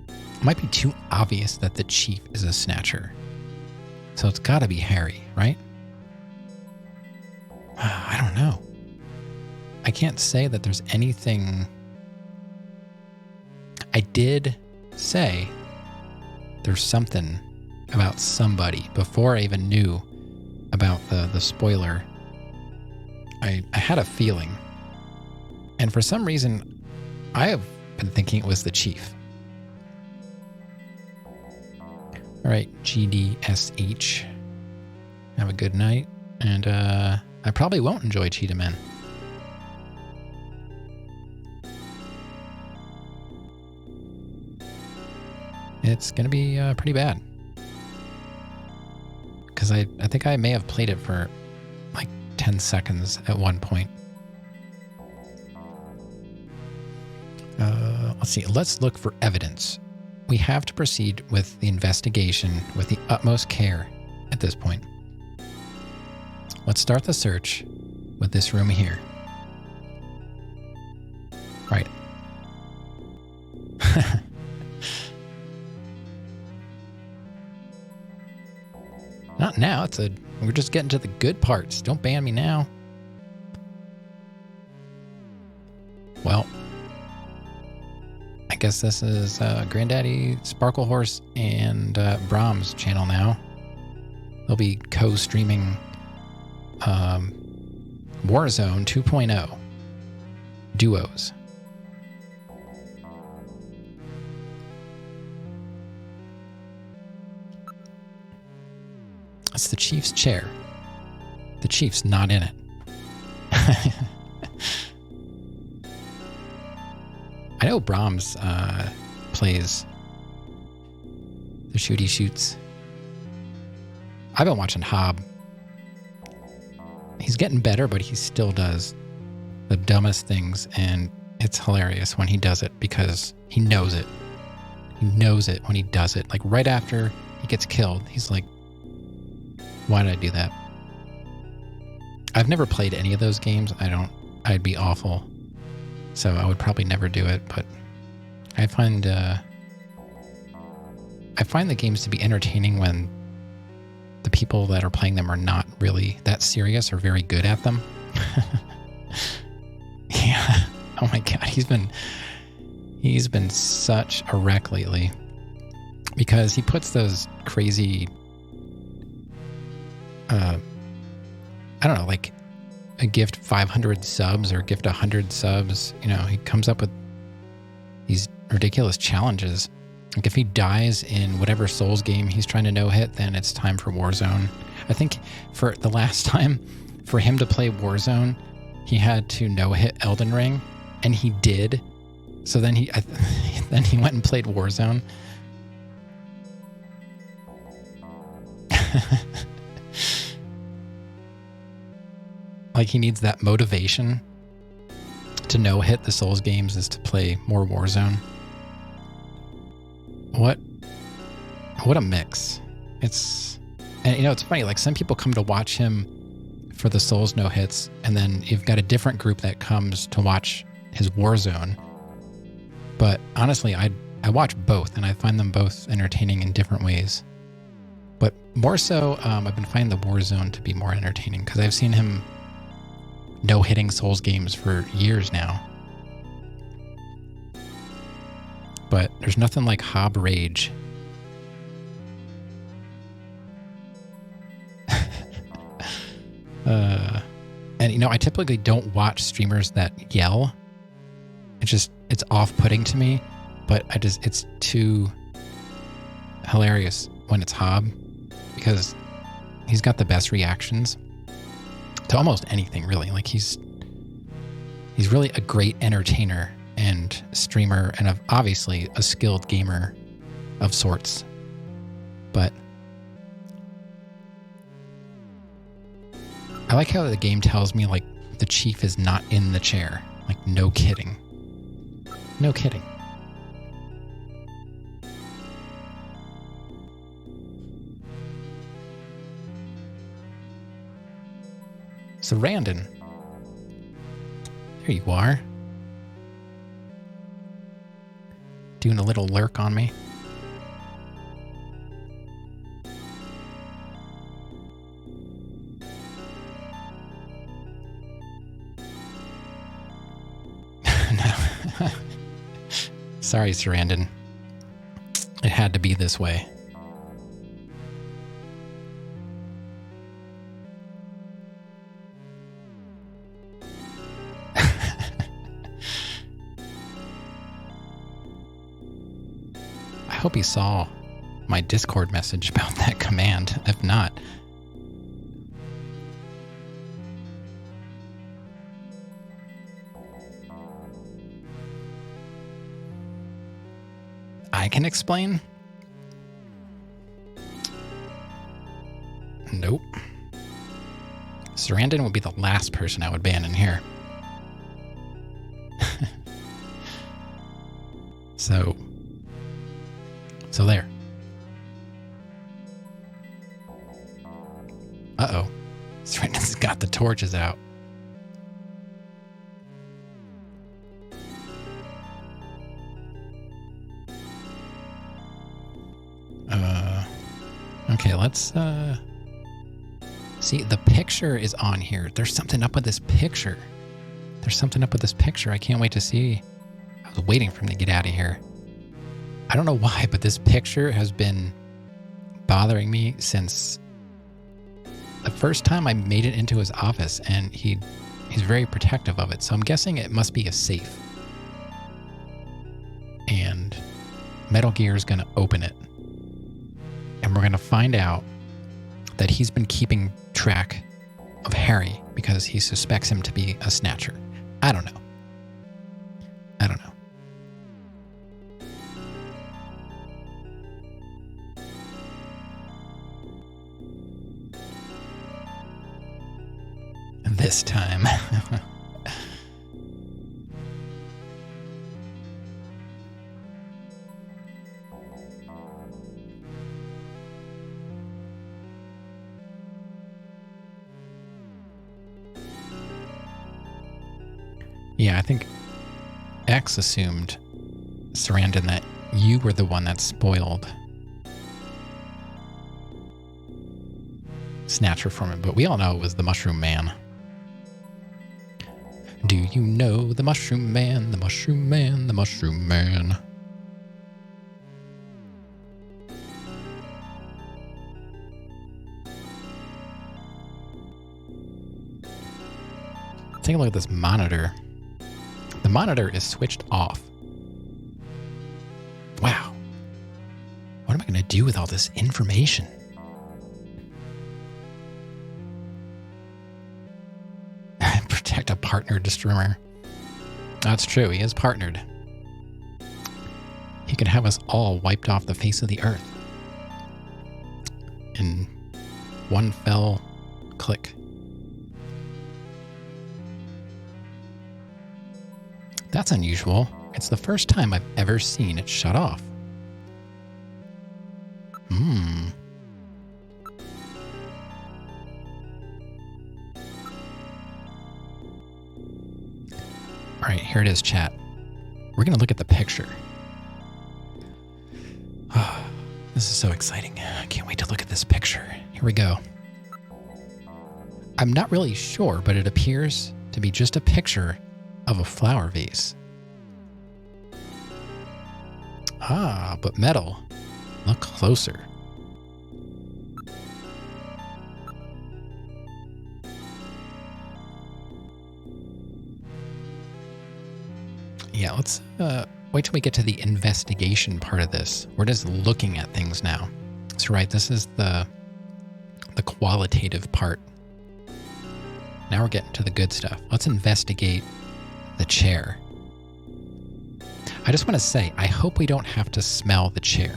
It might be too obvious that the chief is a snatcher. So it's gotta be Harry, right? I don't know. I can't say that there's anything. I did say there's something about somebody before I even knew about the spoiler. I had a feeling. And for some reason, I have been thinking it was the chief. All right, GDSH. Have a good night. And I probably won't enjoy Cheetah Men. It's going to be pretty bad. Because I think I may have played it for like 10 seconds at one point. Let's see. Let's look for evidence. We have to proceed with the investigation with the utmost care at this point. let's start the search with this room here. Right. Not now. We're just getting to the good parts. Don't ban me now. Well, I guess this is Granddaddy Sparkle Horse and Brahms channel now. They'll be co-streaming Warzone 2.0 duos. It's the Chief's chair. The Chief's not in it. I know Brahms plays the shooty shoots. I've been watching Hob. He's getting better, but he still does the dumbest things, and it's hilarious when he does it because he knows it. He knows it when he does it. Like right after he gets killed, he's like, why did I do that? I've never played any of those games. I'd be awful. So I would probably never do it, but I find the games to be entertaining when the people that are playing them are not really that serious or very good at them. Yeah. Oh my God. He's been such a wreck lately because he puts those crazy, I don't know, like a gift 500 subs or gift 100 subs. You know, he comes up with these ridiculous challenges. Like if he dies in whatever Souls game he's trying to no-hit, then it's time for Warzone. I think for the last time for him to play Warzone, he had to no-hit Elden Ring, and he did. So then he went and played Warzone. Like he needs that motivation to no-hit the Souls games is to play more Warzone. What a mix. And you know, it's funny, like some people come to watch him for the Souls no-hits, and then you've got a different group that comes to watch his Warzone. But honestly, I watch both, and I find them both entertaining in different ways. But more so, I've been finding the Warzone to be more entertaining, because I've seen him no-hitting Souls games for years now. But there's nothing like Hob Rage. And you know, I typically don't watch streamers that yell. It's off-putting to me, but it's too hilarious when it's Hob because he's got the best reactions to almost anything, really. Like he's really a great entertainer and streamer, and obviously a skilled gamer of sorts. But I like how the game tells me, like, the Chief is not in the chair. Like, no kidding. No kidding. So, Randon. There you are. Doing a little lurk on me. No. Sorry, Sarandon. It had to be this way. I hope he saw my Discord message about that command. If not, I can explain. Nope. Sarandon would be the last person I would ban in here. So there. Uh-oh. Sarandon's got the torches out. Okay, let's see, the picture is on here. There's something up with this picture. I can't wait to see. I was waiting for him to get out of here. I don't know why, but this picture has been bothering me since the first time I made it into his office, and he's very protective of it. So I'm guessing it must be a safe. And Metal Gear is going to open it. And we're going to find out that he's been keeping track of Harry because he suspects him to be a Snatcher. I don't know. This time. Yeah, I think X assumed, Sarandon, that you were the one that spoiled Snatcher from him, but we all know it was the Mushroom Man. Do you know the Mushroom Man, the Mushroom Man, the Mushroom Man? Take a look at this monitor. The monitor is switched off. Wow. What am I going to do with all this information? Protect a partnered streamer. That's true, he is partnered. He could have us all wiped off the face of the earth in one fell click. That's unusual. It's the first time I've ever seen it shut off. All right, here it is, chat. We're going to look at the picture. Oh, this is so exciting. I can't wait to look at this picture. Here we go. I'm not really sure, but it appears to be just a picture of a flower vase. Ah, but metal. Look closer. Yeah, let's wait till we get to the investigation part of this. We're just looking at things now. That's right, this is the qualitative part. Now we're getting to the good stuff. Let's investigate the chair. I just want to say, I hope we don't have to smell the chair.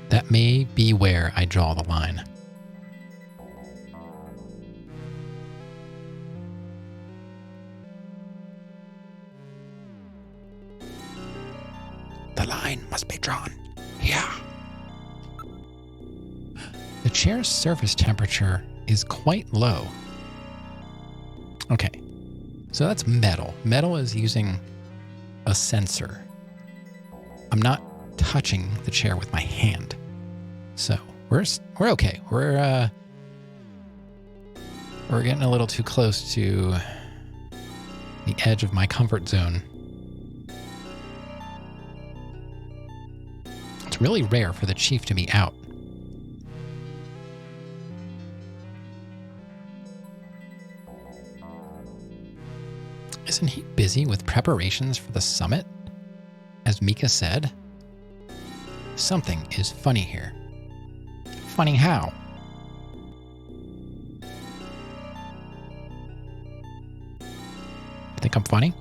That may be where I draw the line. The line must be drawn here. The chair's surface temperature is quite low. Okay, so that's metal. Metal is using a sensor. I'm not touching the chair with my hand. So we're okay. We're getting a little too close to the edge of my comfort zone. It's really rare for the chief to be out. Isn't he busy with preparations for the summit? As Mika said, something is funny here. Funny how? Think I'm funny?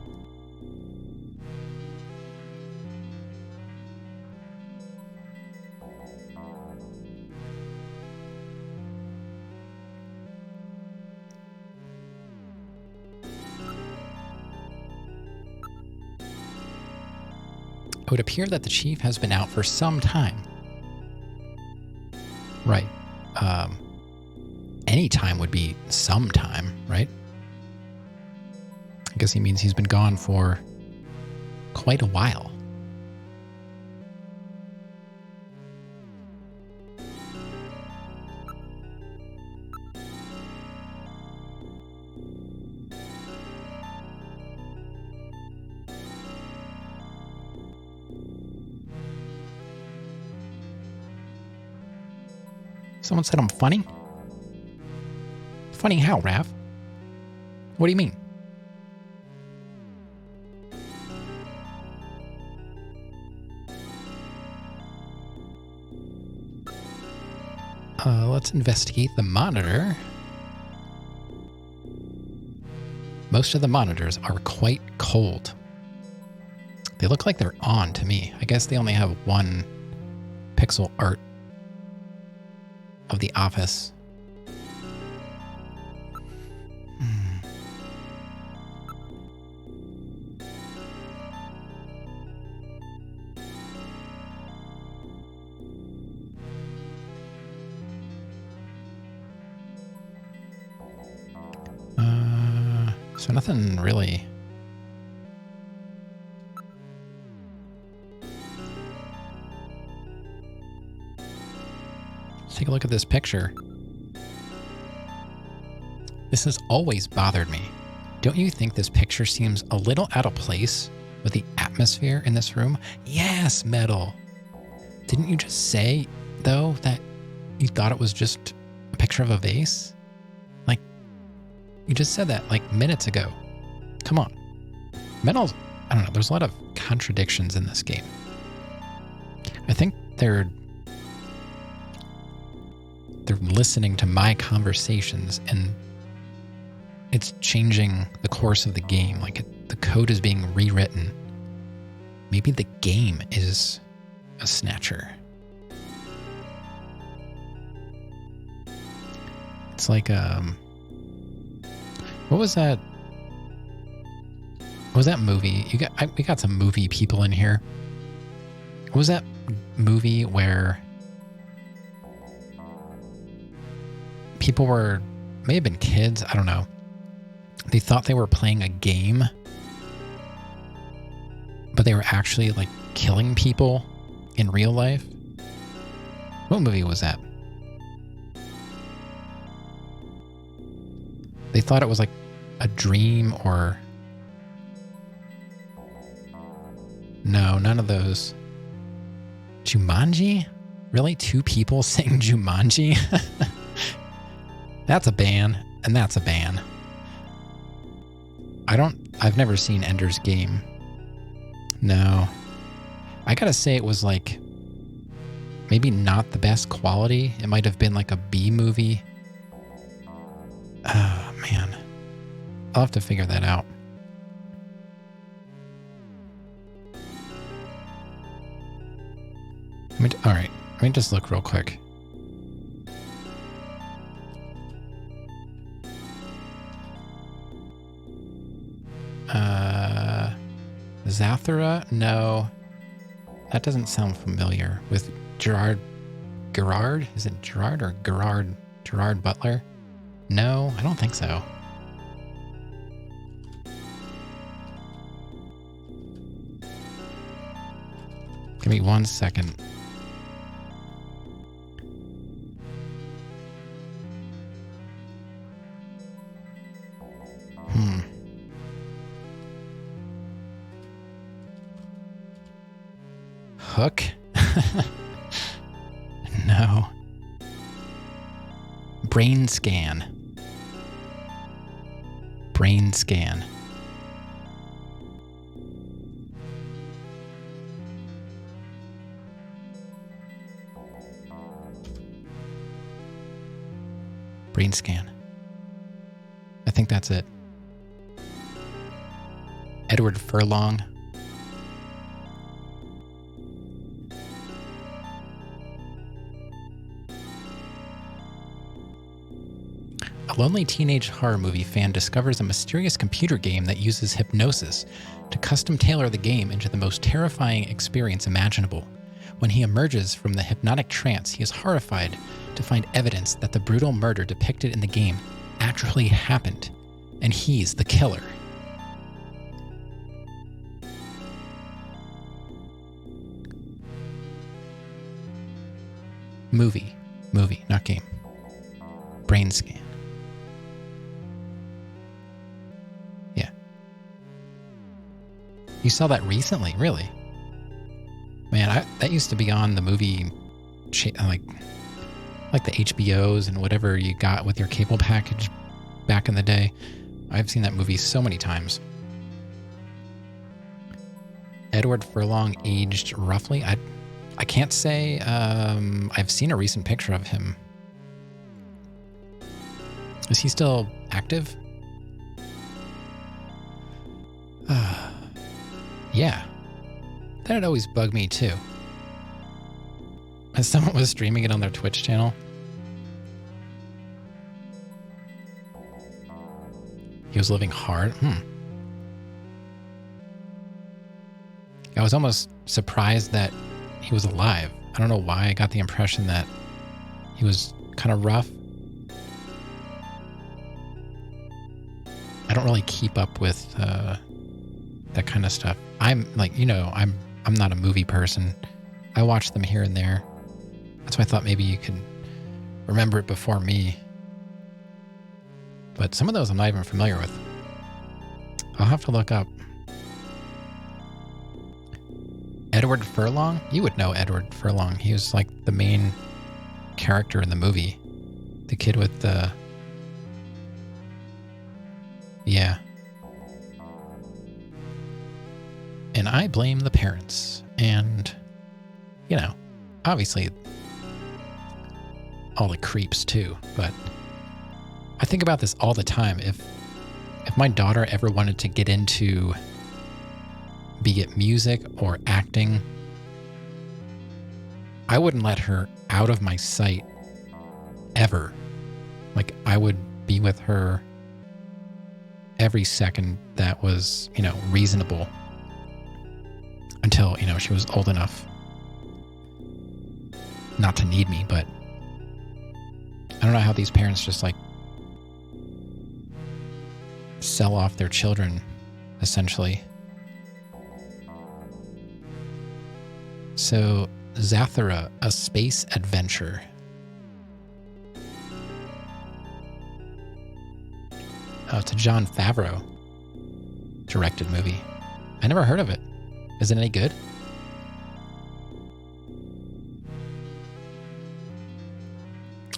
It would appear that the chief has been out for some time. Right. any time would be some time, right? I guess he means he's been gone for quite a while. Someone said I'm funny? Funny how, Rav? What do you mean? Let's investigate the monitor. Most of the monitors are quite cold. They look like they're on to me. I guess they only have one pixel art of the office. So nothing really. Let's take a look at this picture. This has always bothered me. Don't you think this picture seems a little out of place with the atmosphere in this room? Yes, Metal. Didn't you just say, though, that you thought it was just a picture of a vase? Like, you just said that like minutes ago. Come on. Metal's, I don't know, there's a lot of contradictions in this game. I think they're listening to my conversations and it's changing the course of the game. Like the code is being rewritten. Maybe the game is a Snatcher. It's like, what was that? What was that movie? We got some movie people in here. What was that movie where people may have been kids, I don't know. They thought they were playing a game, but they were actually like killing people in real life. What movie was that? They thought it was like a dream or... No, none of those. Jumanji? Really? 2 people saying Jumanji? That's a ban, and that's a ban. I've never seen Ender's Game. No. I gotta say it was like, maybe not the best quality. It might have been like a B movie. Oh, man. I'll have to figure that out. All right, let me just look real quick. Zathura? No. That doesn't sound familiar. With Gerard? Is it Gerard or Gerard? Gerard Butler? No, I don't think so. Give me 1 second. Hook? No. Brain scan. Brain scan. Brain scan. I think that's it. Edward Furlong. A lonely teenage horror movie fan discovers a mysterious computer game that uses hypnosis to custom tailor the game into the most terrifying experience imaginable. When he emerges from the hypnotic trance, he is horrified to find evidence that the brutal murder depicted in the game actually happened, and he's the killer. Movie, not game. Brain scan. Yeah. You saw that recently, really? Man, that used to be on the movie, like the HBOs and whatever you got with your cable package back in the day. I've seen that movie so many times. Edward Furlong aged roughly. I can't say. I've seen a recent picture of him. Is he still active? Yeah. That'd always bug me too. As someone was streaming it on their Twitch channel. He was living hard? I was almost surprised that he was alive. I don't know why I got the impression that he was kind of rough. I don't really keep up with that kind of stuff. I'm like, I'm not a movie person. I watch them here and there. That's why I thought maybe you could remember it before me. But some of those I'm not even familiar with. I'll have to look up. Edward Furlong? You would know Edward Furlong. He was like the main character in the movie. The kid with the... Yeah. And I blame the parents. And, obviously all the creeps too. But I think about this all the time. If my daughter ever wanted to get into, be it music or acting, I wouldn't let her out of my sight ever. Like, I would be with her every second that was, reasonable until, she was old enough not to need me. But I don't know how these parents just sell off their children, essentially. So, Zathura, A Space Adventure. Oh, it's a Jon Favreau directed movie. I never heard of it. Is it any good?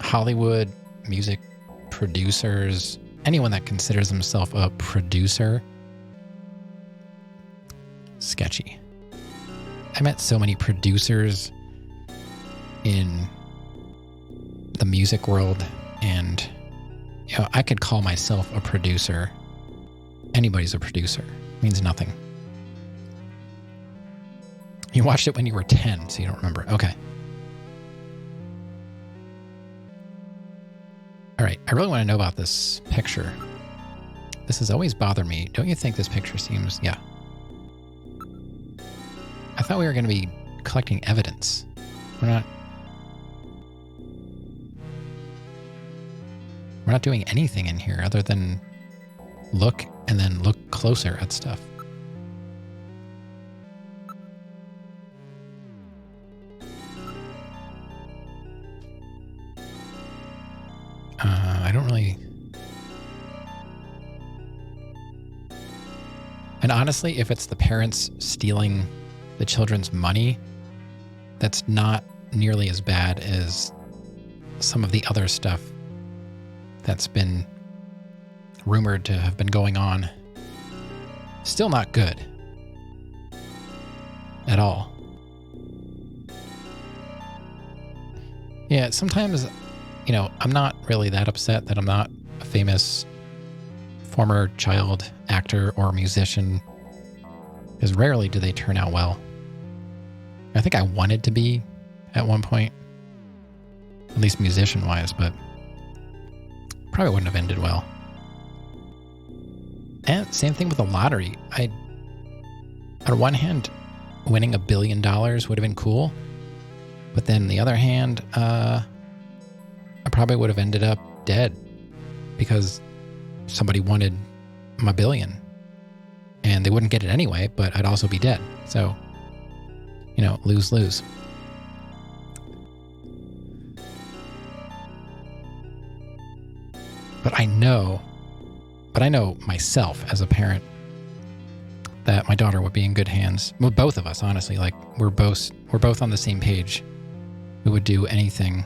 Hollywood music producers, anyone that considers himself a producer, sketchy. I met so many producers in the music world, and I could call myself a producer. Anybody's a producer. It means nothing. You watched it when you were 10, so you don't remember. Okay. All right. I really want to know about this picture. This has always bothered me. Don't you think this picture seems... Yeah. I thought we were going to be collecting evidence. We're not doing anything in here other than look and then look closer at stuff. I don't really... And honestly, if it's the parents stealing the children's money, that's not nearly as bad as some of the other stuff that's been rumored to have been going on. Still not good. At all. Yeah, sometimes, I'm not really that upset that I'm not a famous former child actor or musician, because rarely do they turn out well. I think I wanted to be at one point, at least musician-wise, but probably wouldn't have ended well. And same thing with the lottery. On one hand, winning $1 billion would have been cool, But then on the other hand, I probably would have ended up dead because somebody wanted my billion. And they wouldn't get it anyway, but I'd also be dead. So, you know, lose-lose. But I know myself as a parent that my daughter would be in good hands. Well, both of us, honestly. Like, we're both on the same page. We would do anything,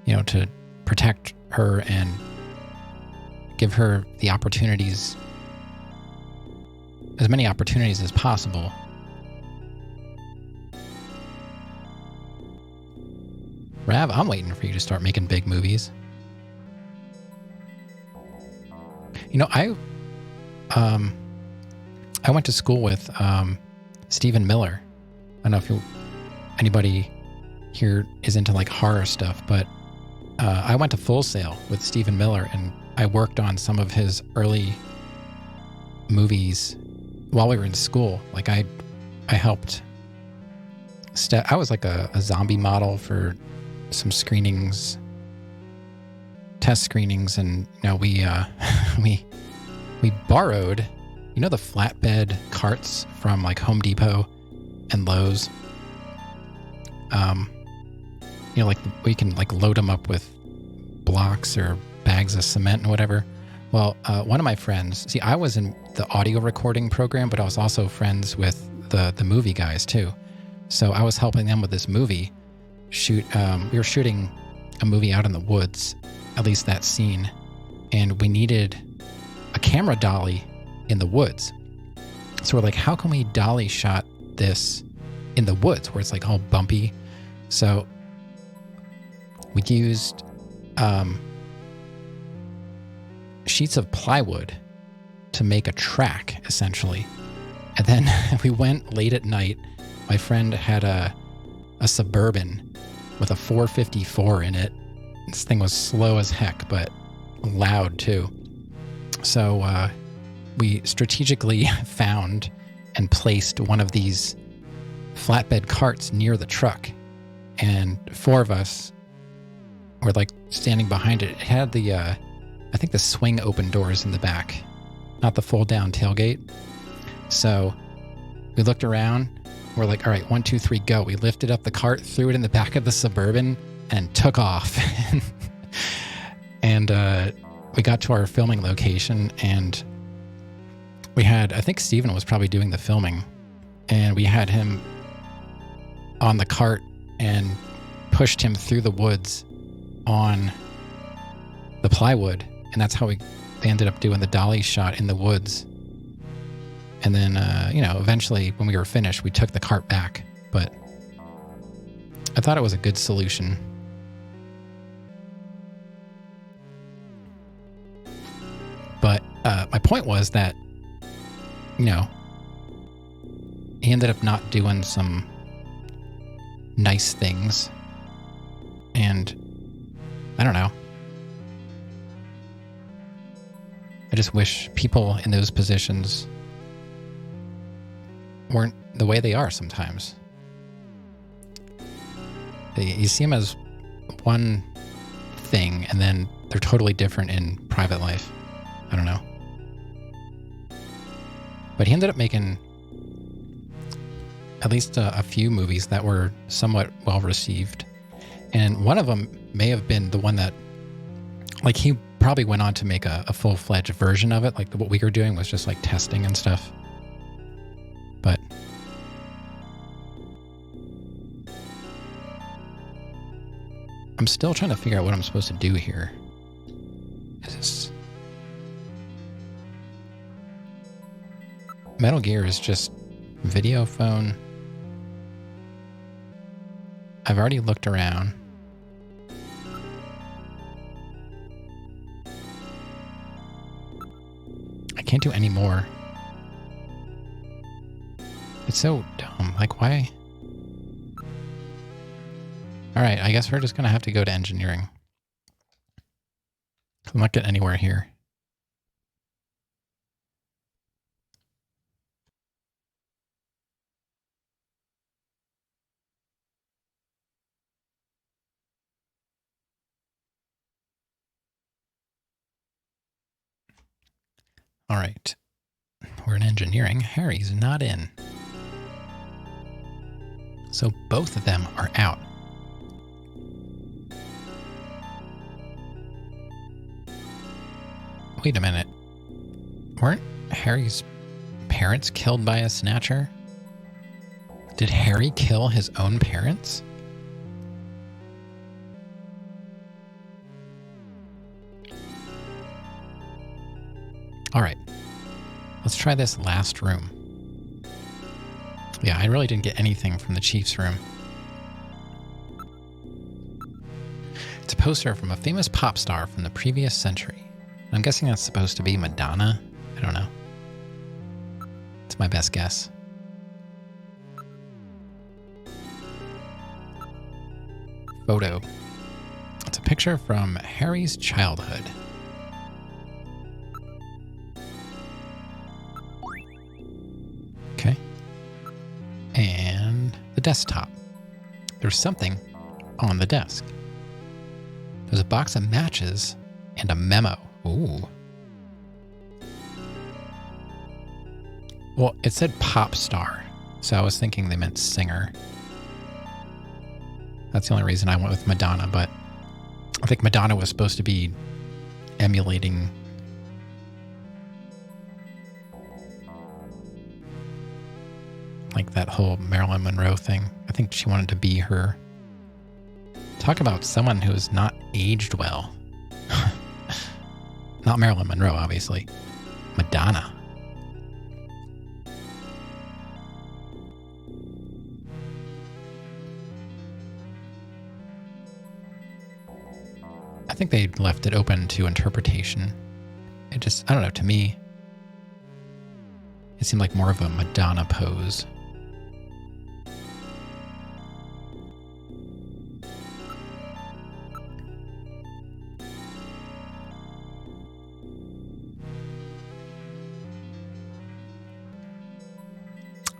you know, to protect her and give her the opportunities, as many opportunities as possible. Rav, I'm waiting for you to start making big movies. You know, I went to school with Stephen Miller. I don't know if anybody here is into like horror stuff, but I went to Full Sail with Stephen Miller, and I worked on some of his early movies while we were in school. Like I helped. I was like a zombie model for some screenings, test screenings, and you know we borrowed, you know, the flatbed carts from like Home Depot and Lowe's. You know, like we can like load them up with blocks or bags of cement and whatever. Well, one of my friends, see, I was in the audio recording program, but I was also friends with the movie guys too. So I was helping them with this movie shoot. We were shooting a movie out in the woods, at least that scene, and we needed a camera dolly in the woods. So we're like, how can we dolly shot this in the woods where it's like all bumpy? So we used sheets of plywood to make a track, essentially. And then we went late at night. My friend had a Suburban with a 454 in it. This thing was slow as heck, but loud too. So we strategically found and placed one of these flatbed carts near the truck. And four of us were like standing behind it. It had the, I think the swing open doors in the back, not the fold down tailgate. So we looked around. We're like, all right, 1, 2, 3, go. We lifted up the cart, threw it in the back of the Suburban, and took off. And we got to our filming location, and we had, I think Steven was probably doing the filming, and we had him on the cart and pushed him through the woods on the plywood. And that's how they ended up doing the dolly shot in the woods. And then, you know, eventually when we were finished, we took the cart back. But I thought it was a good solution. But my point was that, you know, he ended up not doing some nice things. And I don't know. I just wish people in those positions weren't the way they are sometimes. You see them as one thing, and then they're totally different in private life. I don't know. But he ended up making at least a few movies that were somewhat well received. And one of them may have been the one that, like, he probably went on to make a full-fledged version of it. Like, what we were doing was just like testing and stuff. But I'm still trying to figure out what I'm supposed to do here. Is this... Metal Gear is just video phone. I've already looked around. I can't do any more. It's so dumb. Like, why? Alright, I guess we're just going to have to go to engineering. I'm not getting anywhere here. All right. We're in engineering. Harry's not in. So both of them are out. Wait a minute. Weren't Harry's parents killed by a Snatcher? Did Harry kill his own parents? All right. Let's try this last room. Yeah, I really didn't get anything from the Chief's room. It's a poster from a famous pop star from the previous century. I'm guessing that's supposed to be Madonna. I don't know. It's my best guess. Photo. It's a picture from Harry's childhood. Okay. And the desktop. There's something on the desk. There's a box of matches and a memo. Ooh. Well, it said pop star, so I was thinking they meant singer. That's the only reason I went with Madonna, but I think Madonna was supposed to be emulating like that whole Marilyn Monroe thing. I think she wanted to be her. Talk about someone who is not aged well. Not Marilyn Monroe, obviously. Madonna. I think they left it open to interpretation. It just, I don't know, to me, it seemed like more of a Madonna pose.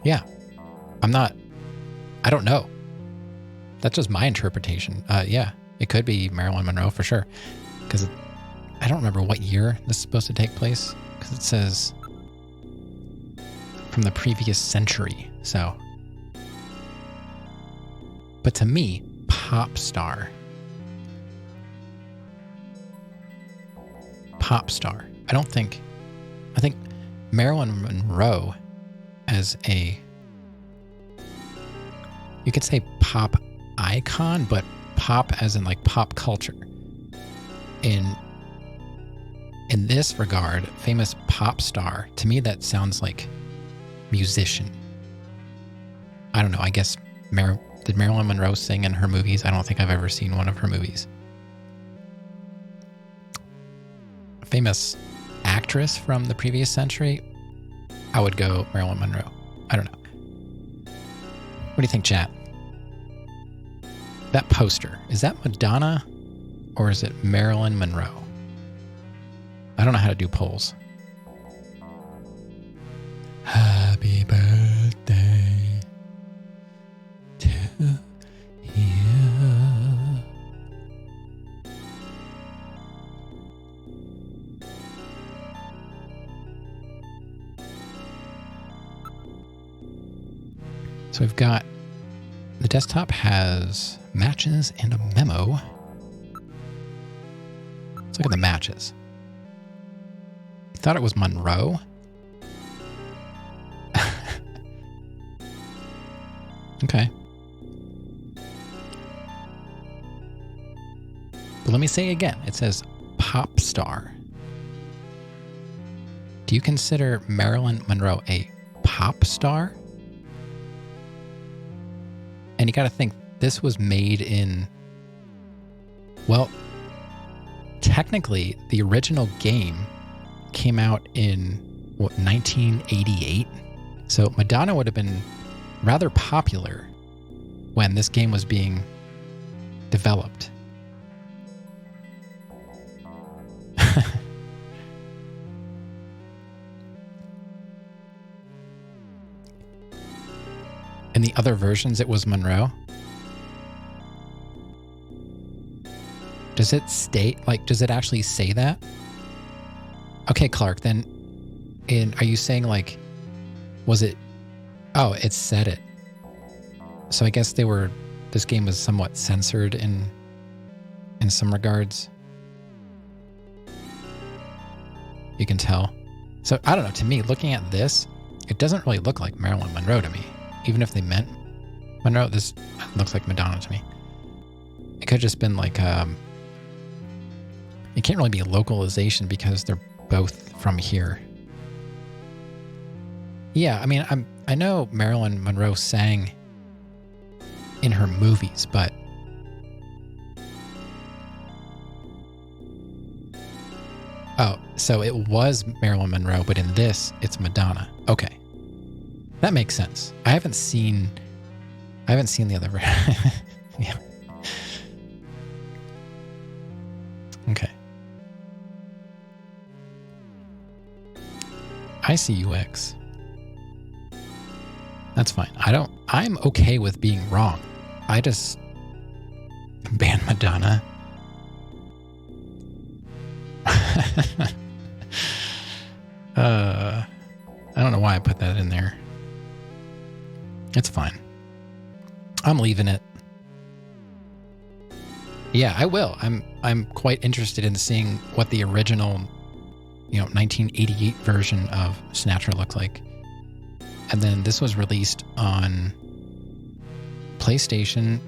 Yeah, I don't know. That's just my interpretation. Yeah, it could be Marilyn Monroe for sure. Because I don't remember what year this is supposed to take place. Because it says from the previous century. So, but to me, pop star. Pop star. I think Marilyn Monroe as a, you could say pop icon, but pop as in like pop culture. In this regard, famous pop star, to me that sounds like musician. I don't know, I guess, did Marilyn Monroe sing in her movies? I don't think I've ever seen one of her movies. A famous actress from the previous century, I would go Marilyn Monroe. I don't know. What do you think, chat? That poster, is that Madonna or is it Marilyn Monroe? I don't know how to do polls. Happy birthday to you. So we've got, the desktop has matches and a memo. Let's look at the matches. You thought it was Monroe? Okay. But let me say again, it says pop star. Do you consider Marilyn Monroe a pop star? And you got to think, this was made in, well, technically, the original game came out in, what, 1988? So Madonna would have been rather popular when this game was being developed. In the other versions, it was Monroe. Does it state, like, does it actually say that? Okay, Clark, then are you saying like, was it, oh, it said it. So I guess this game was somewhat censored in some regards. You can tell. So I don't know, to me, looking at this, it doesn't really look like Marilyn Monroe to me. Even if they meant Monroe, this looks like Madonna to me. It could have just been like, it can't really be a localization because they're both from here. Yeah, I mean, I know Marilyn Monroe sang in her movies, but oh, so it was Marilyn Monroe, but in this, it's Madonna. Okay, that makes sense. I haven't seen the other. Yeah. Okay. I see UX. That's fine. I'm okay with being wrong. I just ban Madonna. I don't know why I put that in there. It's fine. I'm leaving it. Yeah, I will. I'm quite interested in seeing what the original, 1988 version of Snatcher looked like. And then this was released on PlayStation,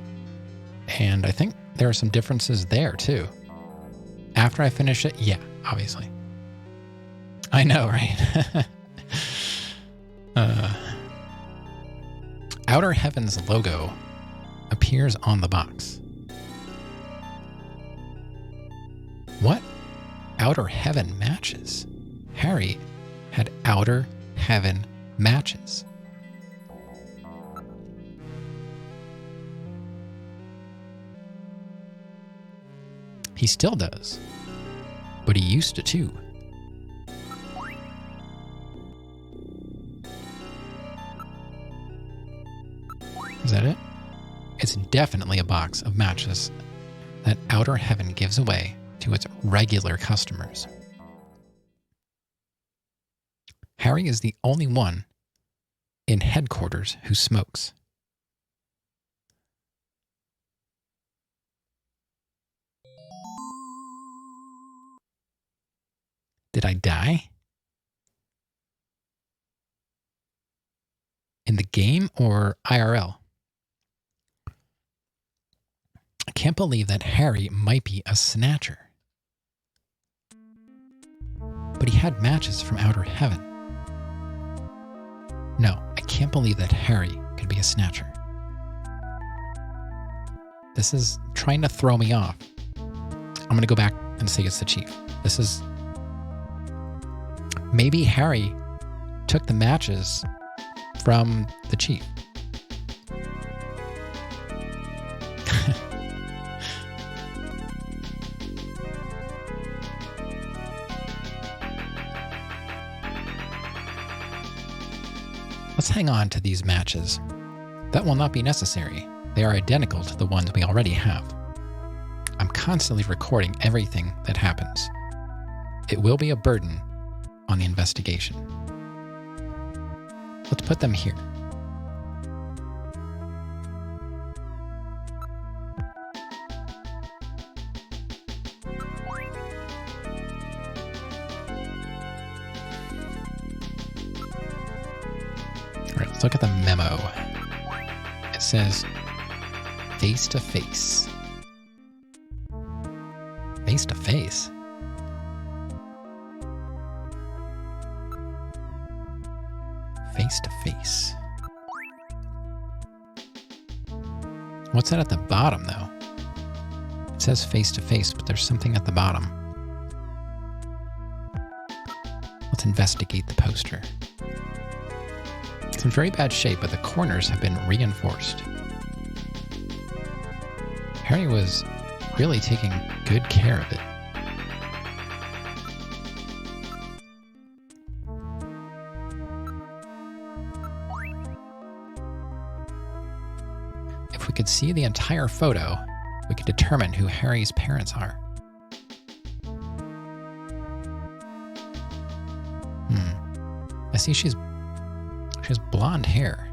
and I think there are some differences there too. After I finish it, yeah, obviously. I know, right? Outer Heaven's logo appears on the box. What? Outer Heaven matches? Harry had Outer Heaven matches. He still does, but he used to too. Is that it? It's definitely a box of matches that Outer Heaven gives away to its regular customers. Harry is the only one in headquarters who smokes. Did I die? In the game or IRL? I can't believe that Harry might be a snatcher. But he had matches from Outer Heaven. No, I can't believe that Harry could be a snatcher. This is trying to throw me off. I'm going to go back and say it's the chief. This is... Maybe Harry took the matches from the chief. Let's hang on to these matches. That will not be necessary. They are identical to the ones we already have. I'm constantly recording everything that happens. It will be a burden on the investigation. Let's put them here. All right, let's look at the memo. It says face to face. Face to face? Face to face. What's that at the bottom, though? It says face to face, but there's something at the bottom. Let's investigate the poster. It's in very bad shape, but the corners have been reinforced. Harry was really taking good care of it. If we could see the entire photo, we could determine who Harry's parents are. see she has blonde hair.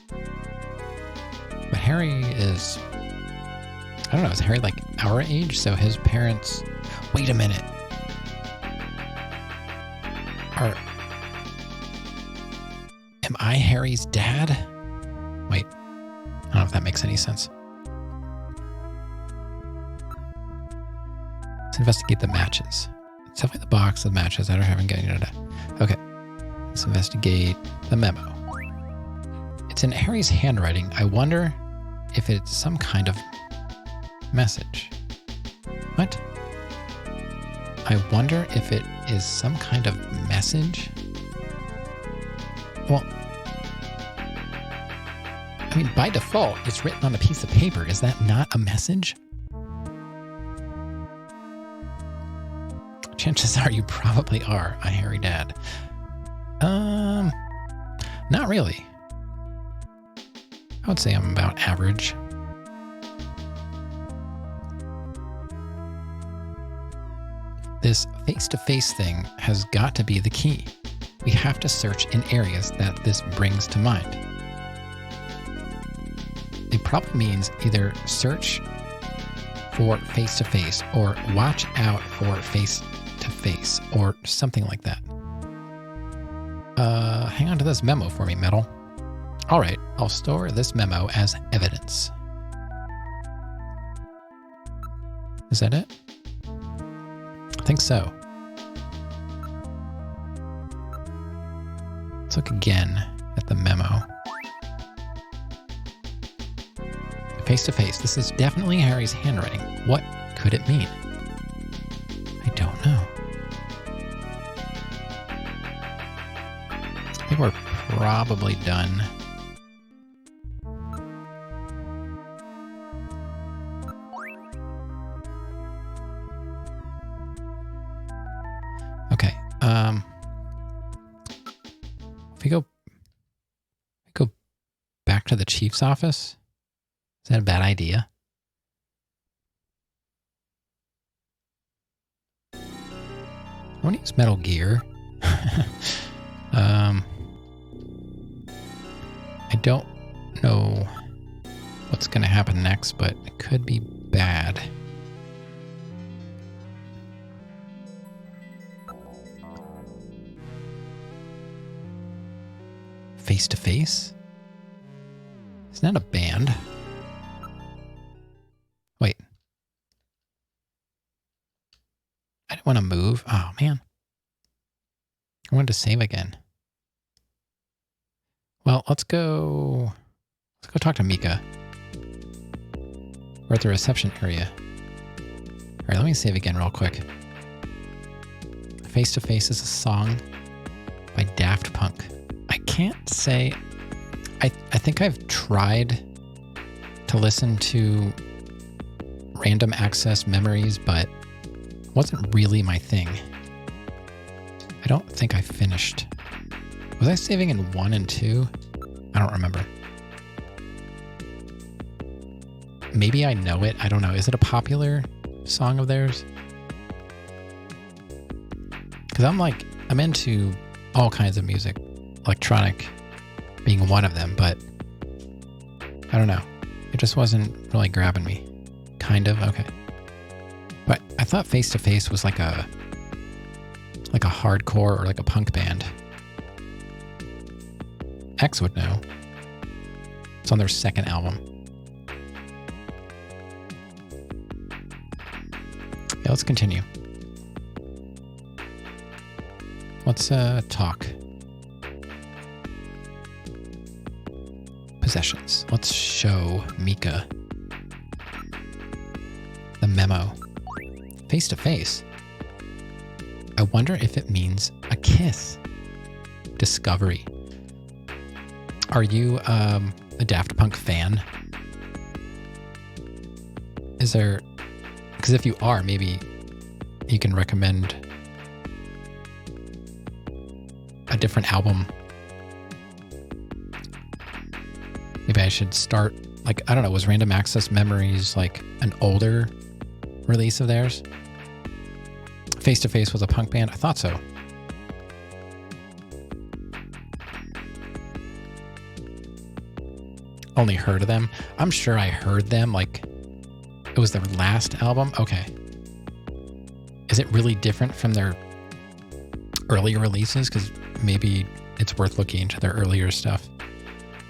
But Harry is, I don't know, is Harry like our age? So his parents, wait a minute. Am I Harry's dad? Wait, I don't know if that makes any sense. Let's investigate the matches. It's definitely the box of matches. I don't have getting it. Okay, let's investigate the memo. It's in Harry's handwriting. I wonder if it's some kind of message. What? I wonder if it is some kind of message. Well, I mean, by default, it's written on a piece of paper. Is that not a message? Chances are you probably are a Harry dad. Not really. I would say I'm about average. This face-to-face thing has got to be the key. We have to search in areas that this brings to mind. It probably means either search for face-to-face or watch out for face-to-face or something like that. Hang on to this memo for me, Metal. All right, I'll store this memo as evidence. Is that it? I think so. Let's look again at the memo. Face to face. This is definitely Harry's handwriting. What could it mean? I don't know. I think we're probably done. Okay. If we go back to the chief's office, is that a bad idea? I want to use Metal Gear. I don't know what's going to happen next, but it could be bad. Face to face? Isn't that a band? Wait. I didn't want to move. Oh, man. I wanted to save again. Well, let's go talk to Mika. We're at the reception area. All right, let me save again real quick. Face to Face is a song by Daft Punk. I can't say... I think I've tried to listen to Random Access Memories, but it wasn't really my thing. I don't think I finished. Was I saving in 1 and 2? I don't remember. Maybe I know it. I don't know. Is it a popular song of theirs? Because I'm into all kinds of music. Electronic being one of them, but I don't know. It just wasn't really grabbing me. Kind of, okay. But I thought Face to Face was like a hardcore or like a punk band. X would know. It's on their second album. Yeah, let's continue. Let's talk. Possessions. Let's show Mika the memo. Face to face. I wonder if it means a kiss. Discovery. Are you a Daft Punk fan? Is there... Because if you are, maybe you can recommend a different album. Maybe I should start, like, I don't know, was Random Access Memories like an older release of theirs? Face to Face was a punk band? I thought so. only heard of them. I'm sure I heard them, like, it was their last album. Okay. Is it really different from their earlier releases? Because maybe it's worth looking into their earlier stuff.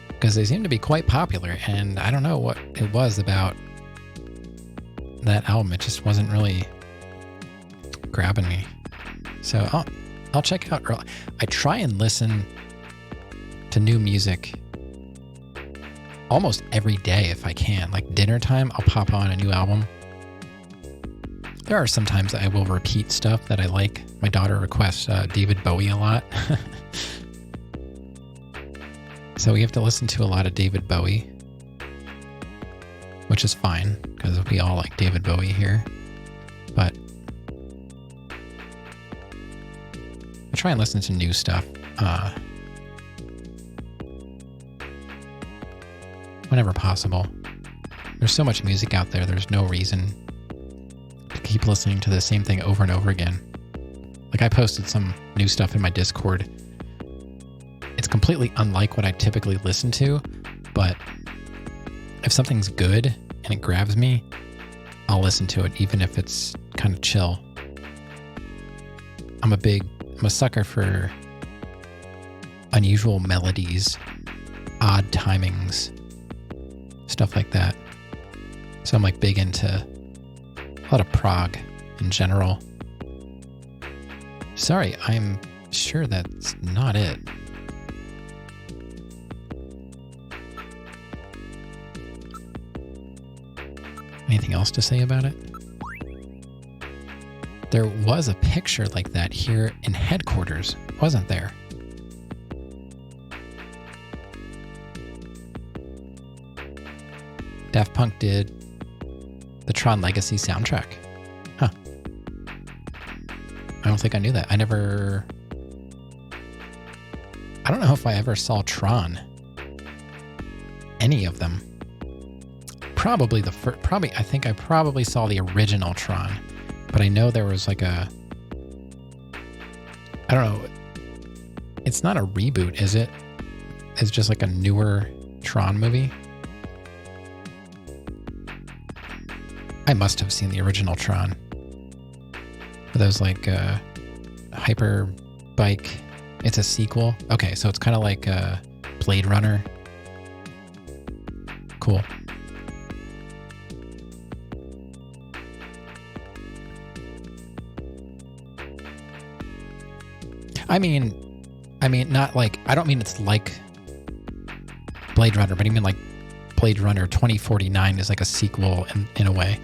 Because they seem to be quite popular, and I don't know what it was about that album. It just wasn't really grabbing me. So I'll check out. I try and listen to new music almost every day if I can. Like dinner time, I'll pop on a new album. There are some times that I will repeat stuff that I like. My daughter requests David Bowie a lot. So we have to listen to a lot of David Bowie, which is fine because we all like David Bowie here. But I try and listen to new stuff whenever possible. There's so much music out there, there's no reason to keep listening to the same thing over and over again. Like I posted some new stuff in my Discord. It's completely unlike what I typically listen to, but if something's good and it grabs me, I'll listen to it even if it's kind of chill. I'm a sucker for unusual melodies, odd timings, stuff like that. So I'm like big into a lot of prog in general. Sorry, I'm sure that's not it. Anything else to say about it? There was a picture like that here in headquarters, wasn't there? Daft Punk did the Tron Legacy soundtrack. Huh. I don't think I knew that. I don't know if I ever saw Tron. Any of them. Probably I think I probably saw the original Tron, but I know there was like I don't know. It's not a reboot, is it? It's just like a newer Tron movie. I must have seen the original Tron. There's like a hyper bike. It's a sequel. Okay, so it's kind of like Blade Runner. Cool. I mean, not like, I don't mean it's like Blade Runner, but I mean like Blade Runner 2049 is like a sequel in a way.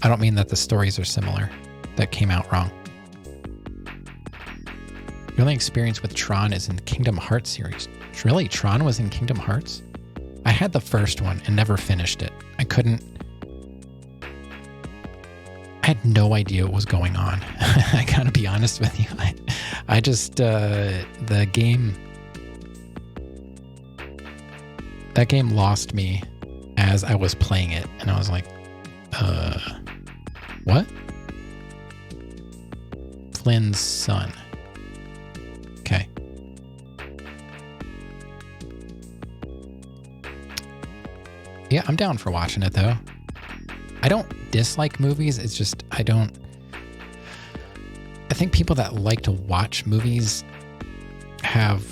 I don't mean that the stories are similar. That came out wrong. Your only experience with Tron is in the Kingdom Hearts series. Really? Tron was in Kingdom Hearts? I had the first one and never finished it. I had no idea what was going on. I gotta be honest with you. I just, that game lost me as I was playing it. And I was like, what? Flynn's son. Okay. Yeah, I'm down for watching it though. I don't dislike movies. It's just, I think people that like to watch movies have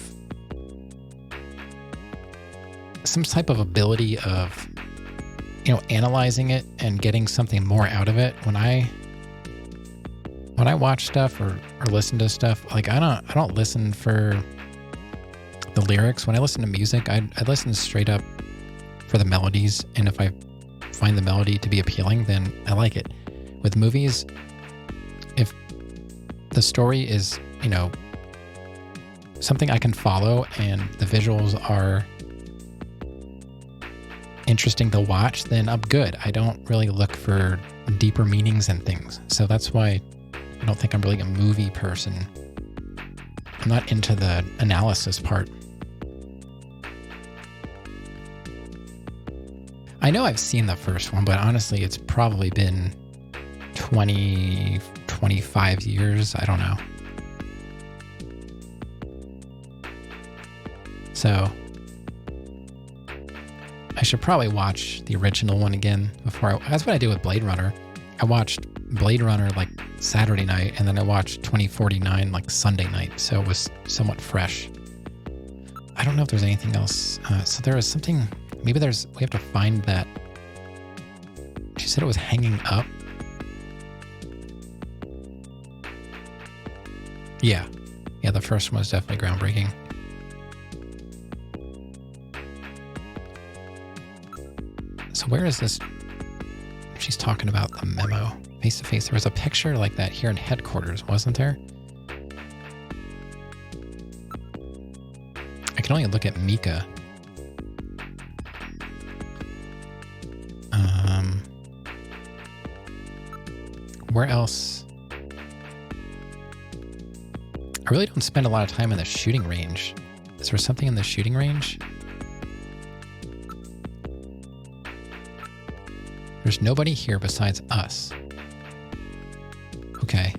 some type of ability of, analyzing it and getting something more out of it. When I watch stuff or listen to stuff, like I don't listen for the lyrics. When I listen to music, I listen straight up for the melodies. And if I find the melody to be appealing, then I like it. With movies, if the story is, something I can follow and the visuals are interesting to watch, then I'm good. I don't really look for deeper meanings and things. So that's why I don't think I'm really a movie person. I'm not into the analysis part. I know I've seen the first one, but honestly, it's probably been 20, 25 years. I don't know. So I should probably watch the original one again before that's what I do with Blade Runner. I watched Blade Runner like Saturday night, and then I watched 2049 like Sunday night, so it was somewhat fresh. I don't know if there's anything else. So there is something, we have to find that. She said it was hanging up. Yeah, the first one was definitely groundbreaking. So where is this? She's talking about the memo. Face to face. There was a picture like that here in headquarters, wasn't there? I can only look at Mika. Where else? I really don't spend a lot of time in the shooting range. Is there something in the shooting range? There's nobody here besides us. Okay.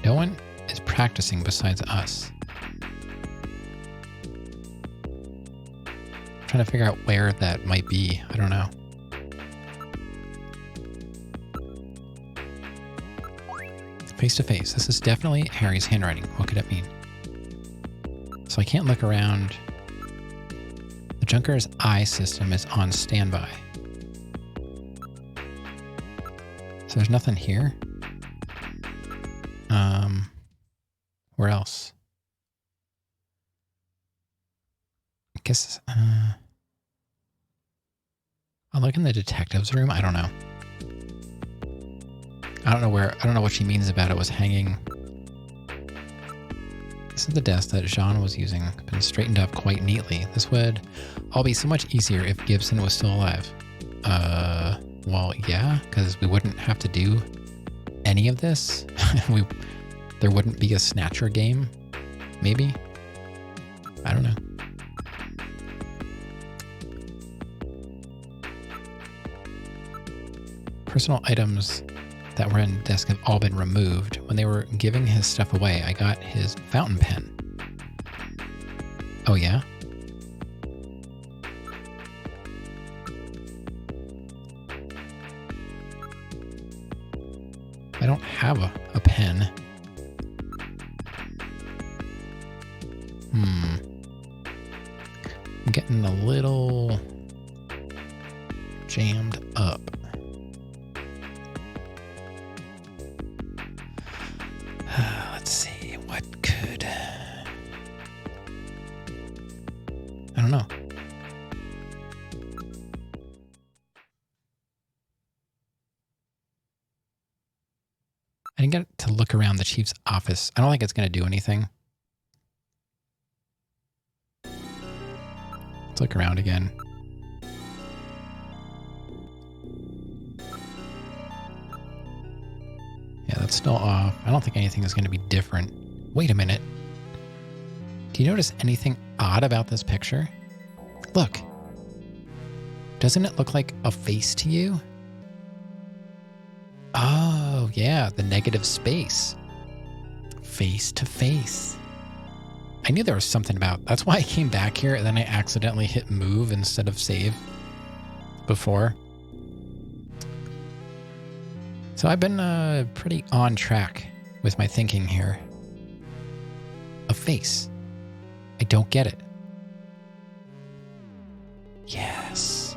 No one is practicing besides us. I'm trying to figure out where that might be. I don't know. Face to face. This is definitely Harry's handwriting. What could it mean? So I can't look around. The Junker's eye system is on standby. So there's nothing here. Where else? I guess, I'll look in the detective's room. I don't know. I don't know what she means about it was hanging. This is the desk that Jean was using. Been straightened up quite neatly. This would all be so much easier if Gibson was still alive. Well, yeah, because we wouldn't have to do any of this. There wouldn't be a Snatcher game, maybe? I don't know. Personal items that were in the desk have all been removed. When they were giving his stuff away, I got his fountain pen. Oh, yeah? I don't have a pen. I'm getting a little jammed up. Let's see, what could... I don't know. I didn't get to look around the chief's office. I don't think it's going to do anything. Let's look around again. Yeah, that's still off. I don't think anything is going to be different. Wait a minute. Do you notice anything odd about this picture? Look. Doesn't it look like a face to you? Oh, yeah, the negative space. Face to face. I knew there was something about... That's why I came back here and then I accidentally hit move instead of save before. So I've been pretty on track with my thinking here. A face. I don't get it. Yes.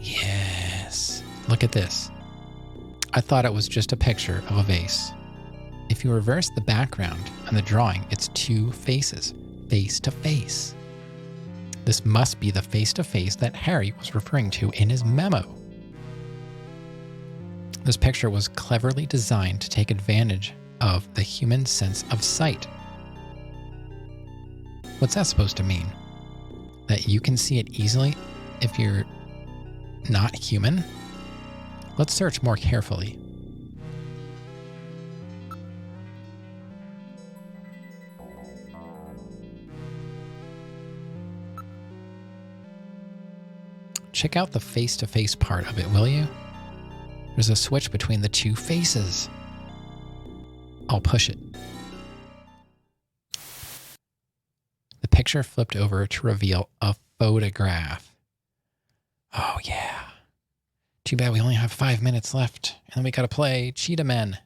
Yes. Look at this. I thought it was just a picture of a vase. If you reverse the background on the drawing, it's two faces, face to face. This must be the face-to-face that Harry was referring to in his memo. This picture was cleverly designed to take advantage of the human sense of sight. What's that supposed to mean? That you can see it easily if you're not human? Let's search more carefully. Check out the face-to-face part of it, will you? There's a switch between the two faces. I'll push it. The picture flipped over to reveal a photograph. Oh, yeah. Too bad we only have 5 minutes left, and then we gotta play Cheetah Men.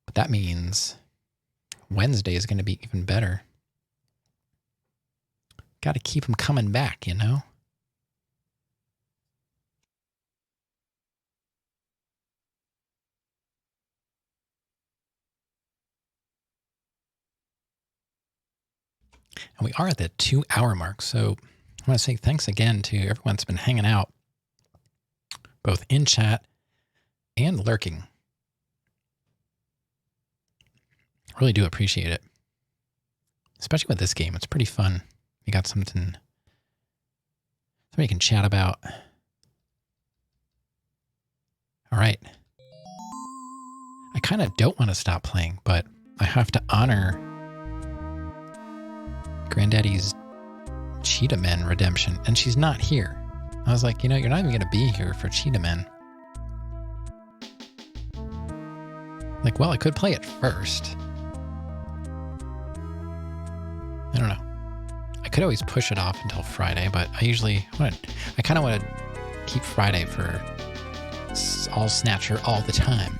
But that means Wednesday is gonna be even better. Gotta keep them coming back, you know? And we are at the 2-hour mark, so I want to say thanks again to everyone that's been hanging out, both in chat and lurking. Really do appreciate it. Especially with this game. It's pretty fun. You got something you can chat about. All right. I kind of don't want to stop playing, but I have to honor Granddaddy's Cheetah Men redemption, and she's not here. I was like, you know, you're not even going to be here for Cheetah Men. Like, well, I could play it first. I don't know. I could always push it off until Friday, but I kind of want to keep Friday for all Snatcher all the time.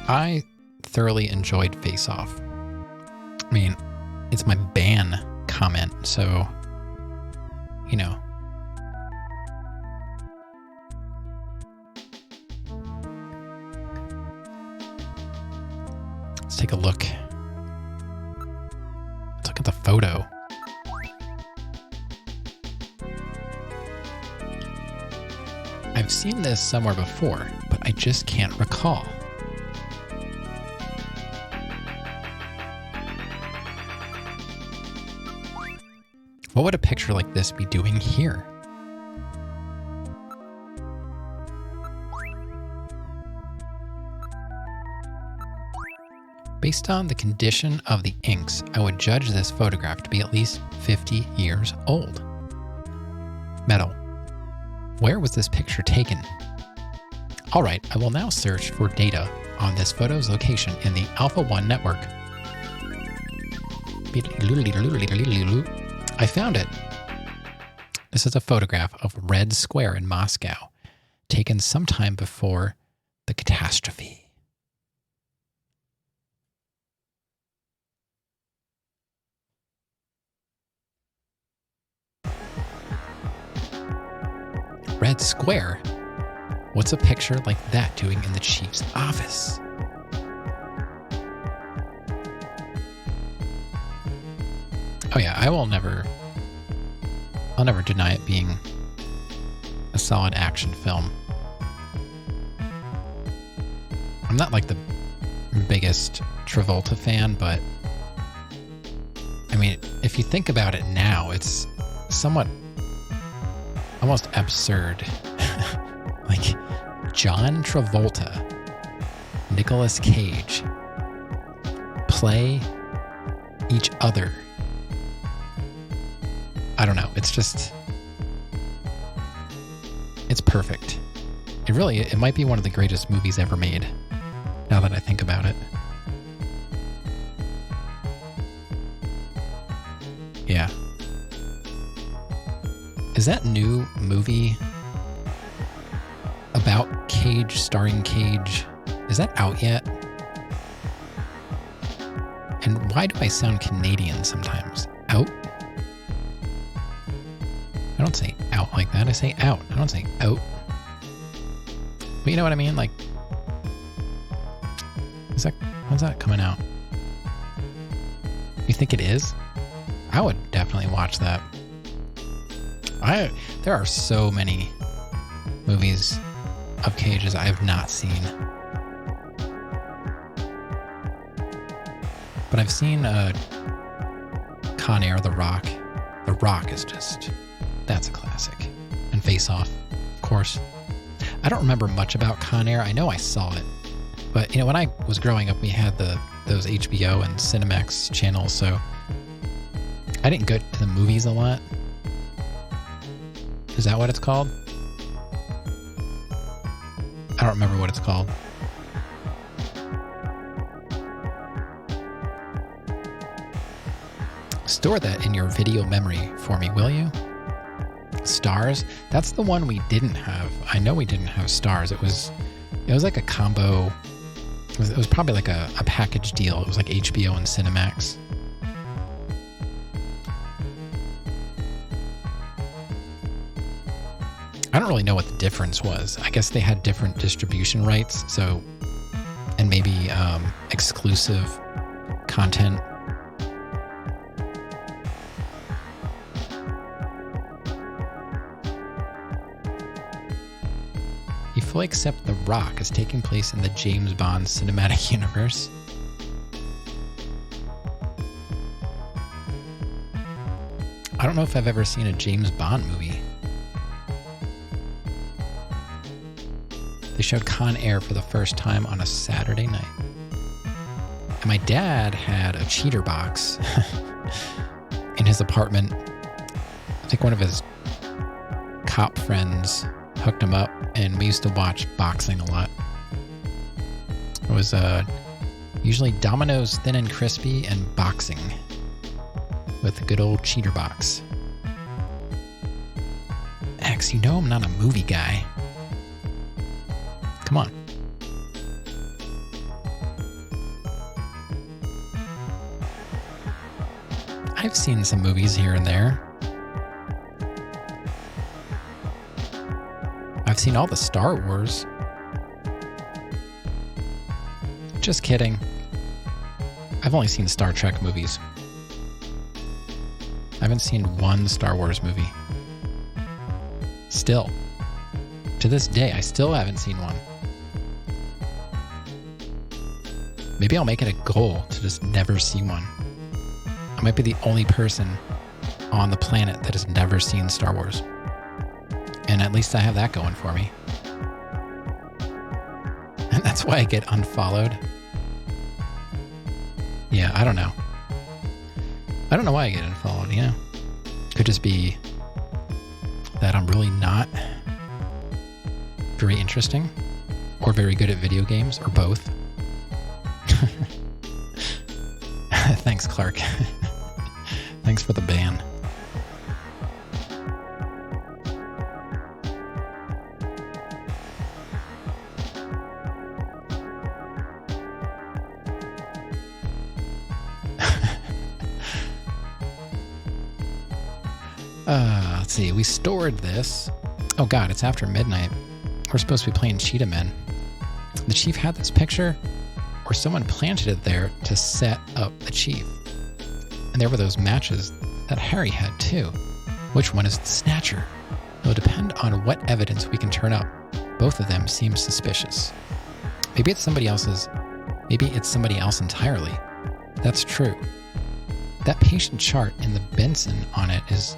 I thoroughly enjoyed Face Off. I mean, it's my ban comment, so, you know. Let's take a look. Let's look at the photo. I've seen this somewhere before, but I just can't recall. What would a picture like this be doing here? Based on the condition of the inks, I would judge this photograph to be at least 50 years old. Metal. Where was this picture taken? All right, I will now search for data on this photo's location in the Alpha 1 network. I found it. This is a photograph of Red Square in Moscow, taken sometime before the catastrophe. Red Square? What's a picture like that doing in the chief's office? Oh yeah, I'll never deny it being a solid action film. I'm not like the biggest Travolta fan, but I mean, if you think about it now, it's somewhat almost absurd. Like John Travolta, Nicolas Cage play each other. I don't know. It's perfect. It might be one of the greatest movies ever made, now that I think about it. Yeah. Is that new movie about Cage, starring Cage, is that out yet? And why do I sound Canadian sometimes? Out? I don't say out like that. I say out. I don't say out. But you know what I mean? Like, when's that coming out? You think it is? I would definitely watch that. There are so many movies of Cage's I have not seen. But I've seen Con Air, The Rock. The Rock is that's a classic. And Face Off, of course. I don't remember much about Con Air. I know I saw it. But, you know, when I was growing up, we had those HBO and Cinemax channels, so I didn't go to the movies a lot. Is that what it's called? I don't remember what it's called. Store that in your video memory for me, will you? Stars? That's the one we didn't have. I know we didn't have stars. It was like a combo. It was probably like a package deal. It was like HBO and Cinemax. I don't really know what the difference was. I guess they had different distribution rights, so, and maybe exclusive content. You fully accept The Rock as taking place in the James Bond cinematic universe. I don't know if I've ever seen a James Bond movie. They showed Con Air for the first time on a Saturday night. And my dad had a cheater box in his apartment. I think one of his cop friends hooked him up, and we used to watch boxing a lot. It was usually Domino's Thin and Crispy and boxing with a good old cheater box. X, you know I'm not a movie guy. Come on. I've seen some movies here and there. I've seen all the Star Wars. Just kidding. I've only seen Star Trek movies. I haven't seen one Star Wars movie. Still. To this day, I still haven't seen one. Maybe I'll make it a goal to just never see one. I might be the only person on the planet that has never seen Star Wars. And at least I have that going for me. And that's why I get unfollowed. Yeah, I don't know. I don't know why I get unfollowed, you know? Could just be that I'm really not very interesting or very good at video games, or both. Thanks, Clark. Thanks for the ban. Let's see. We stored this. Oh God, it's after midnight. We're supposed to be playing Cheetah Men. The chief had this picture, or someone planted it there to set up the chief. And there were those matches that Harry had too. Which one is the Snatcher? It'll depend on what evidence we can turn up. Both of them seem suspicious. Maybe it's somebody else's. Maybe it's somebody else entirely. That's true. That patient chart in the Benson on it is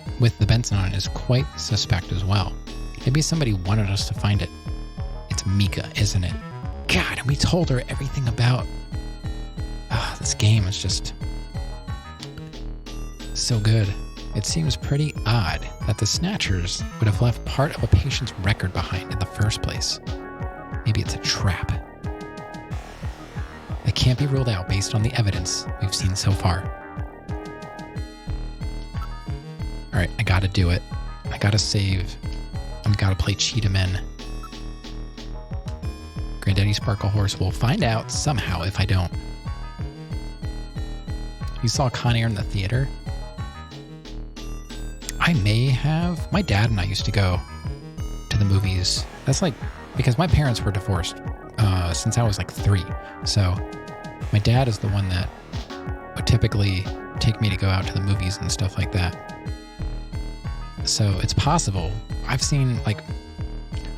quite suspect as well. Maybe somebody wanted us to find it. It's Mika, isn't it? God, and we told her everything about... this game is just so good. It seems pretty odd that the Snatchers would have left part of a patient's record behind in the first place. Maybe it's a trap. It can't be ruled out based on the evidence we've seen so far. Alright, I gotta do it. I gotta save. I've gotta play Cheetah Men. Granddaddy Sparkle Horse will find out somehow if I don't. You saw Con Air in the theater? I may have. My dad and I used to go to the movies. That's like, because my parents were divorced since I was like 3. So my dad is the one that would typically take me to go out to the movies and stuff like that. So it's possible. I've seen, like,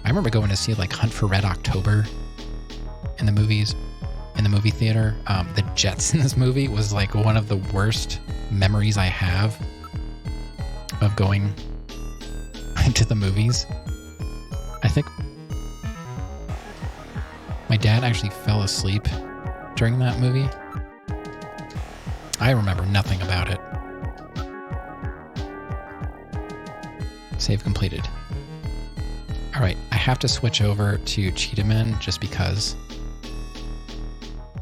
I remember going to see like Hunt for Red October in the movies, in the movie theater. The Jetsons movie was like one of the worst memories I have of going to the movies. I think my dad actually fell asleep during that movie. I remember nothing about it. Save completed. All right, I have to switch over to Cheetahman just because.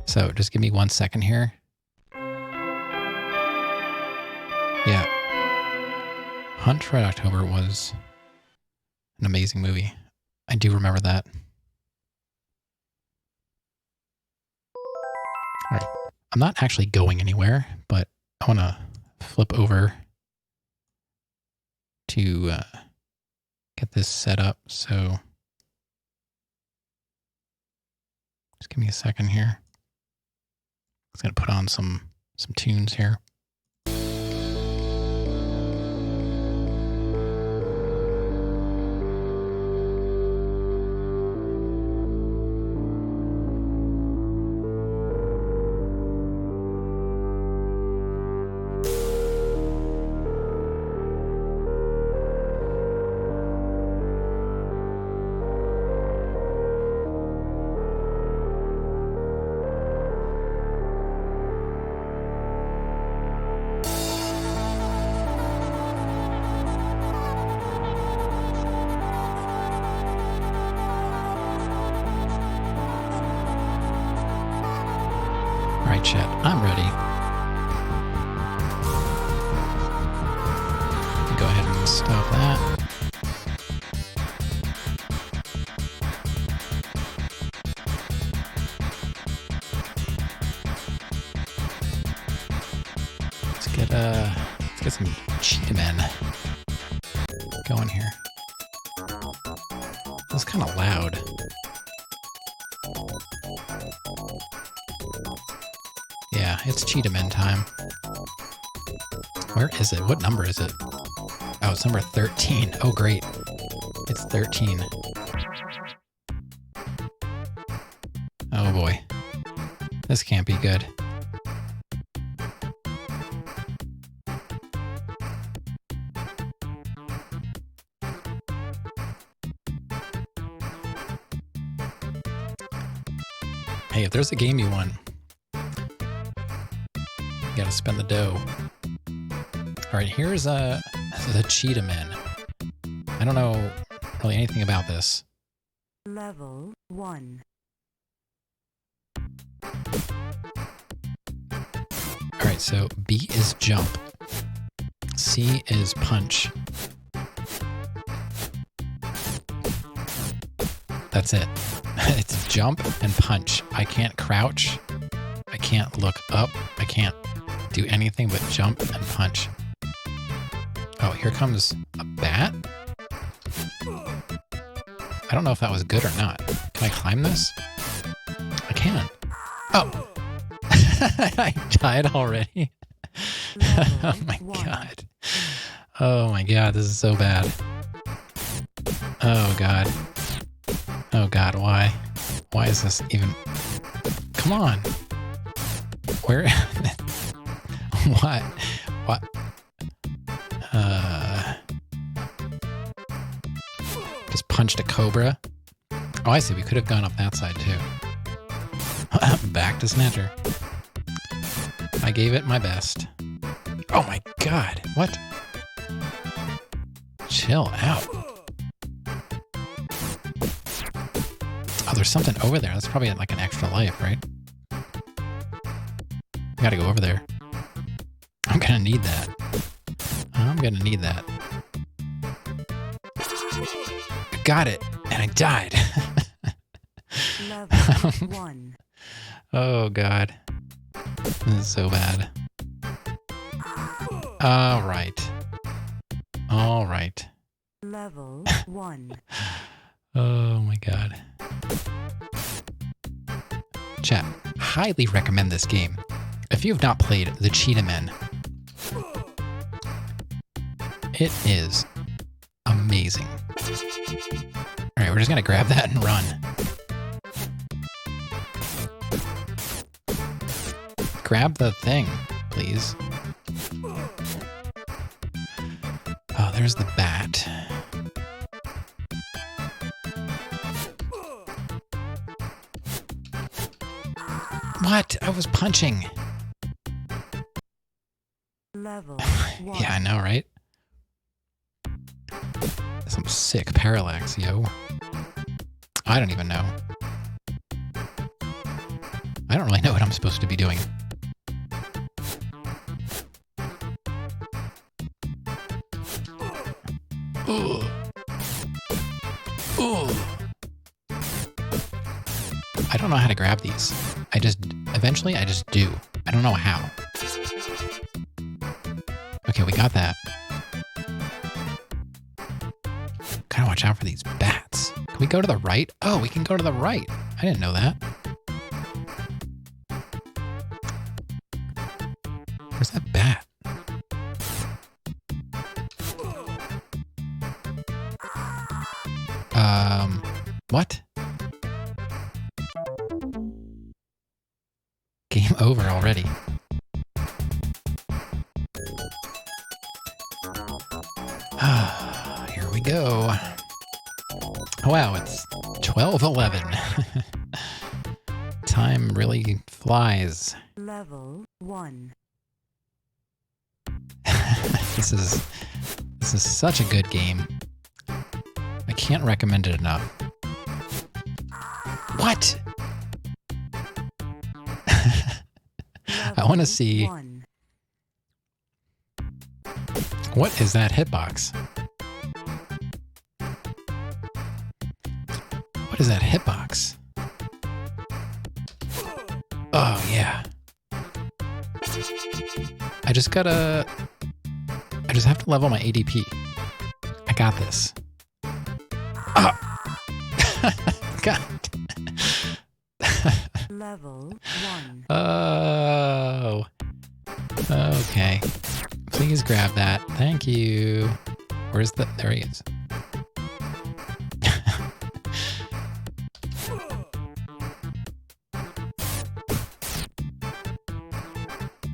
So just give me 1 second here. Yeah. Hunt for Red October was an amazing movie. I do remember that. All right. I'm not actually going anywhere, but I want to flip over to get this set up. So just give me a second here. I'm just going to put on some tunes here. Right, chat, I'm ready. Go ahead and stop that. Let's get some Cheetahman going here. That's kind of loud. Yeah, it's Cheetahman time. Where is it? What number is it? Oh, it's number 13. Oh, great. It's 13. Oh, boy. This can't be good. Hey, if there's a game you want, you gotta spend the dough. All right, here's the Cheetahman. I don't know really anything about this. Level 1. All right, so B is jump. C is punch. That's it. It's jump and punch. I can't crouch. I can't look up. I can't do anything but jump and punch. Oh, here comes a bat? I don't know if that was good or not. Can I climb this? I can. Oh! I died already? Oh my god. Oh my god, this is so bad. Oh god. Oh god, why? Why is this even... Come on! Where... What? What? Just punched a cobra? Oh, I see, we could have gone up that side too. Back to Snatcher. I gave it my best. Oh my god, what? Chill out. Oh, there's something over there. That's probably like an extra life, right? Gotta go over there. I'm gonna need that. I'm gonna need that. Got it, and I died. Level 1. Oh god. This is so bad. Alright. Alright. Level 1. Oh my god. Chat, highly recommend this game. If you have not played the Cheetahman, it is amazing. Alright, we're just gonna grab that and run. Grab the thing, please. Oh, there's the bat. What? I was punching. Level 1. Yeah, I know, right? Some sick parallax, yo. I don't even know. I don't really know what I'm supposed to be doing. Ugh. Ugh. I don't know how to grab these. Eventually I just do. I don't know how. Okay, we got that. Gotta watch out for these bats. Can we go to the right? Oh, we can go to the right. I didn't know that. Where's that bat? What? Game over already. Here we go. Oh, wow, it's 12:11. Time really flies. Level 1. This is such a good game. I can't recommend it enough. What? I want to see. 1. What is that hitbox? What is that hitbox? Oh, yeah. I just have to level my ADP. I got this. Oh. God. Level 1. Oh. Okay. Please grab that. Thank you. There he is.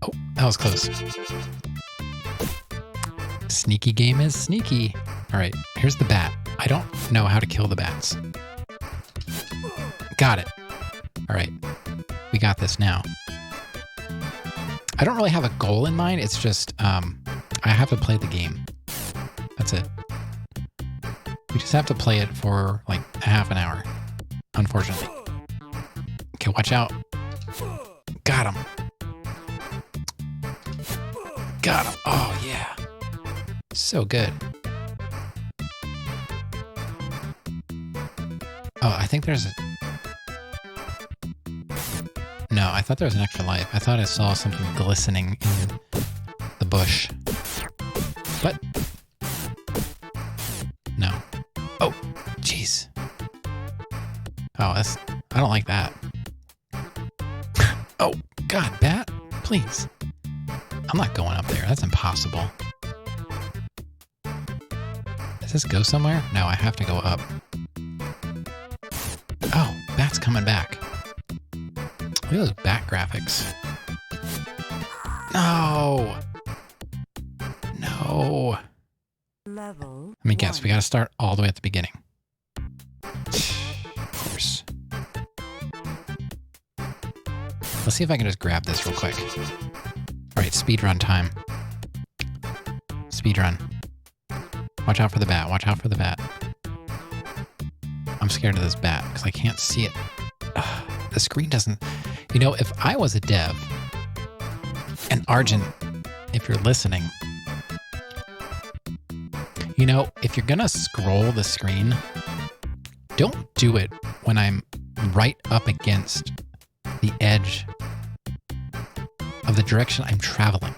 Oh, that was close. Sneaky game is sneaky. All right, here's the bat. I don't know how to kill the bats. Got it. All right, we got this now. I don't really have a goal in mind. It's just I have to play the game. That's it. We just have to play it for like a half an hour, unfortunately. Okay, watch out. Got him. Got him. Oh, yeah. So good. Oh, I think there's a... No, I thought there was an extra life. I thought I saw something glistening in the bush. But... No. Oh, jeez. Oh, I don't like that. Oh, God, bat, please. I'm not going up there. That's impossible. Does this go somewhere? No, I have to go up. Oh, bat's coming back. Look at those bat graphics. No. No. Level. Let me guess. 1. We got to start all the way at the beginning. Of course. Let's see if I can just grab this real quick. All right, speedrun time. Speedrun. Watch out for the bat. Watch out for the bat. I'm scared of this bat because I can't see it. The screen doesn't... You know, if I was a dev, and Argent, if you're listening, you know, if you're going to scroll the screen, don't do it when I'm right up against the edge of the direction I'm traveling.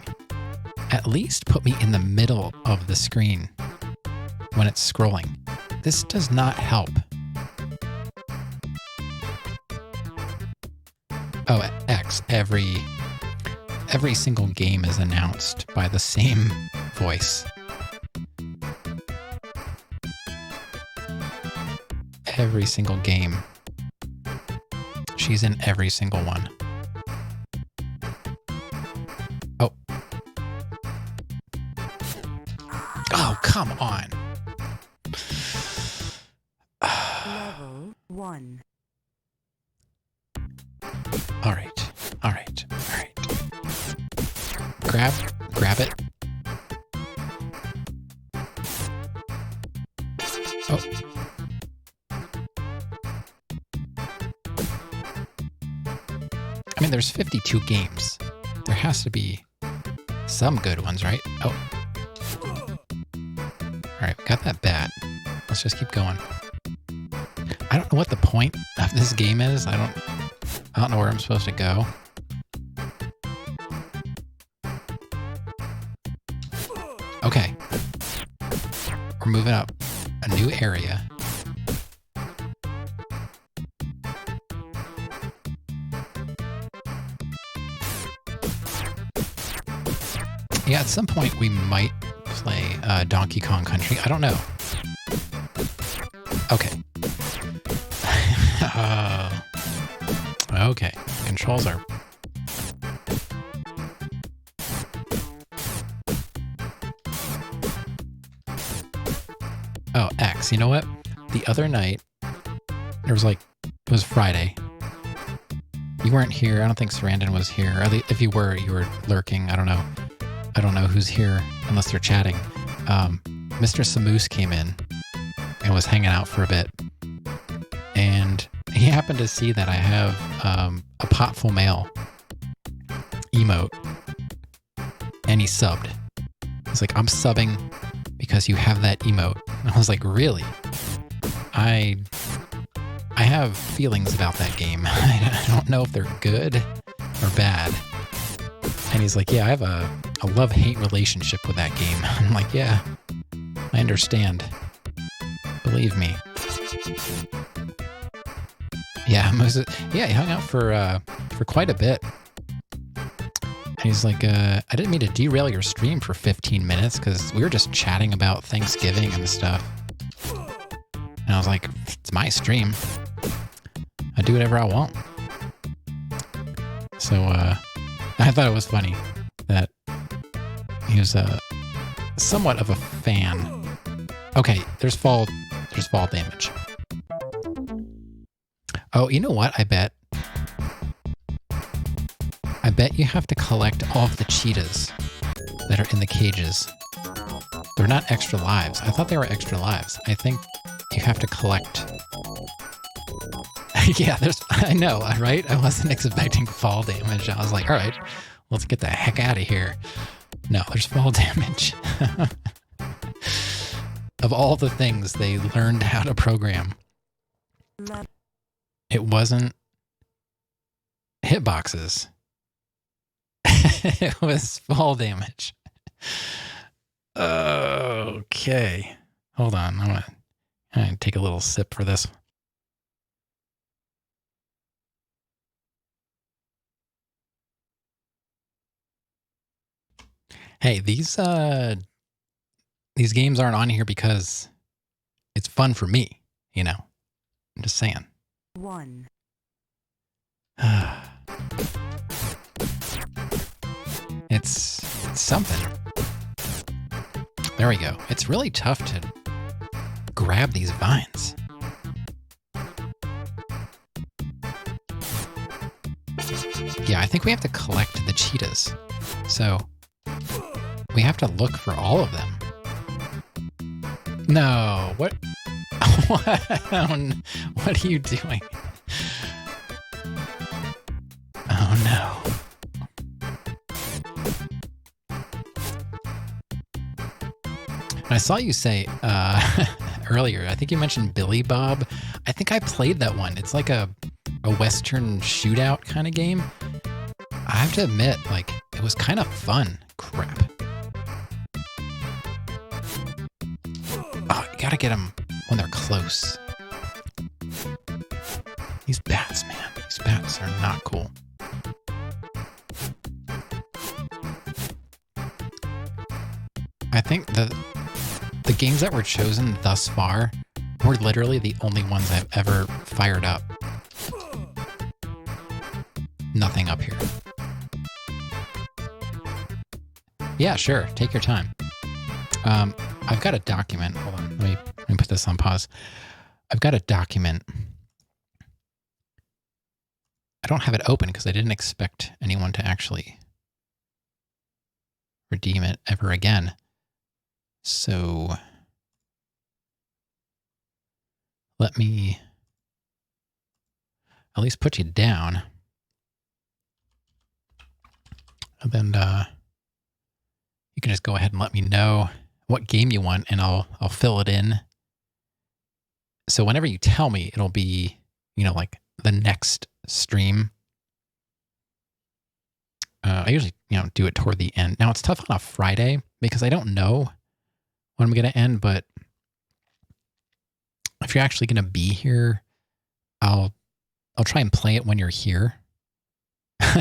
At least put me in the middle of the screen when it's scrolling. This does not help. Oh, X, every single game is announced by the same voice. Every single game. She's in every single one. Oh. Oh, come on. Level 1. All right. All right. All right. Grab it. Oh. I mean, there's 52 games. There has to be some good ones, right? Oh. Alright, we got that bat. Let's just keep going. I don't know what the point of this game is. I don't know where I'm supposed to go. Okay. We're moving up a new area. Yeah, at some point we might play Donkey Kong Country. I don't know. Okay. Okay. Controls are... Oh, X. You know what? The other night, there was like... It was Friday. You weren't here. I don't think Sarandon was here. Or if you were lurking. I don't know. I don't know who's here unless they're chatting. Mr. Samoose came in and was hanging out for a bit. And he happened to see that I have a Potful Mail emote. And he subbed. He's like, I'm subbing because you have that emote. And I was like, really? I have feelings about that game. I don't know if they're good or bad. And he's like, yeah, I have a love-hate relationship with that game. I'm like, yeah, I understand. Believe me. Yeah, he hung out for quite a bit. And he's like, I didn't mean to derail your stream for 15 minutes because we were just chatting about Thanksgiving and stuff. And I was like, it's my stream. I do whatever I want. So, I thought it was funny that he was somewhat of a fan. Okay, there's fall damage. Oh, you know what? I bet you have to collect all of the cheetahs that are in the cages. They're not extra lives. I thought they were extra lives. I think you have to collect. Yeah, I know, right? I wasn't expecting fall damage. I was like, all right, let's get the heck out of here. No, there's fall damage. Of all the things they learned how to program, it wasn't hitboxes. It was fall damage. Okay. Hold on. I'm gonna take a little sip for this. Hey, these games aren't on here because it's fun for me, you know. I'm just saying. 1. It's something. There we go. It's really tough to grab these vines. Yeah, I think we have to collect the cheetahs. So we have to look for all of them. No, what? What are you doing? Oh no. I saw you say earlier, I think you mentioned Billy Bob. I think I played that one. It's like a Western shootout kind of game. I have to admit, like, it was kind of fun. Crap. Oh, you gotta get them when they're close. These bats, man. These bats are not cool. I think the games that were chosen thus far were literally the only ones I've ever fired up. Nothing up here. Yeah, sure. Take your time. I've got a document. Hold on. Let me put this on pause. I've got a document. I don't have it open because I didn't expect anyone to actually redeem it ever again. So let me at least put you down. And then you can just go ahead and let me know what game you want, and I'll fill it in. So whenever you tell me, it'll be, like the next stream. I usually, do it toward the end. Now, it's tough on a Friday because I don't know when I'm going to end, but if you're actually going to be here, I'll try and play it when you're here.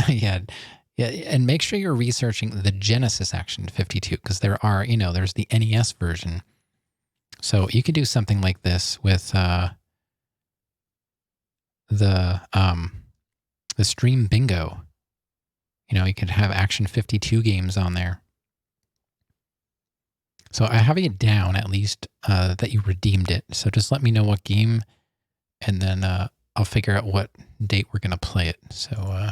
Yeah, and make sure you're researching the Genesis Action 52 because there are, there's the NES version. So you could do something like this with the Stream Bingo. You could have Action 52 games on there. So I have it down at least that you redeemed it. So just let me know what game, and then I'll figure out what date we're going to play it. So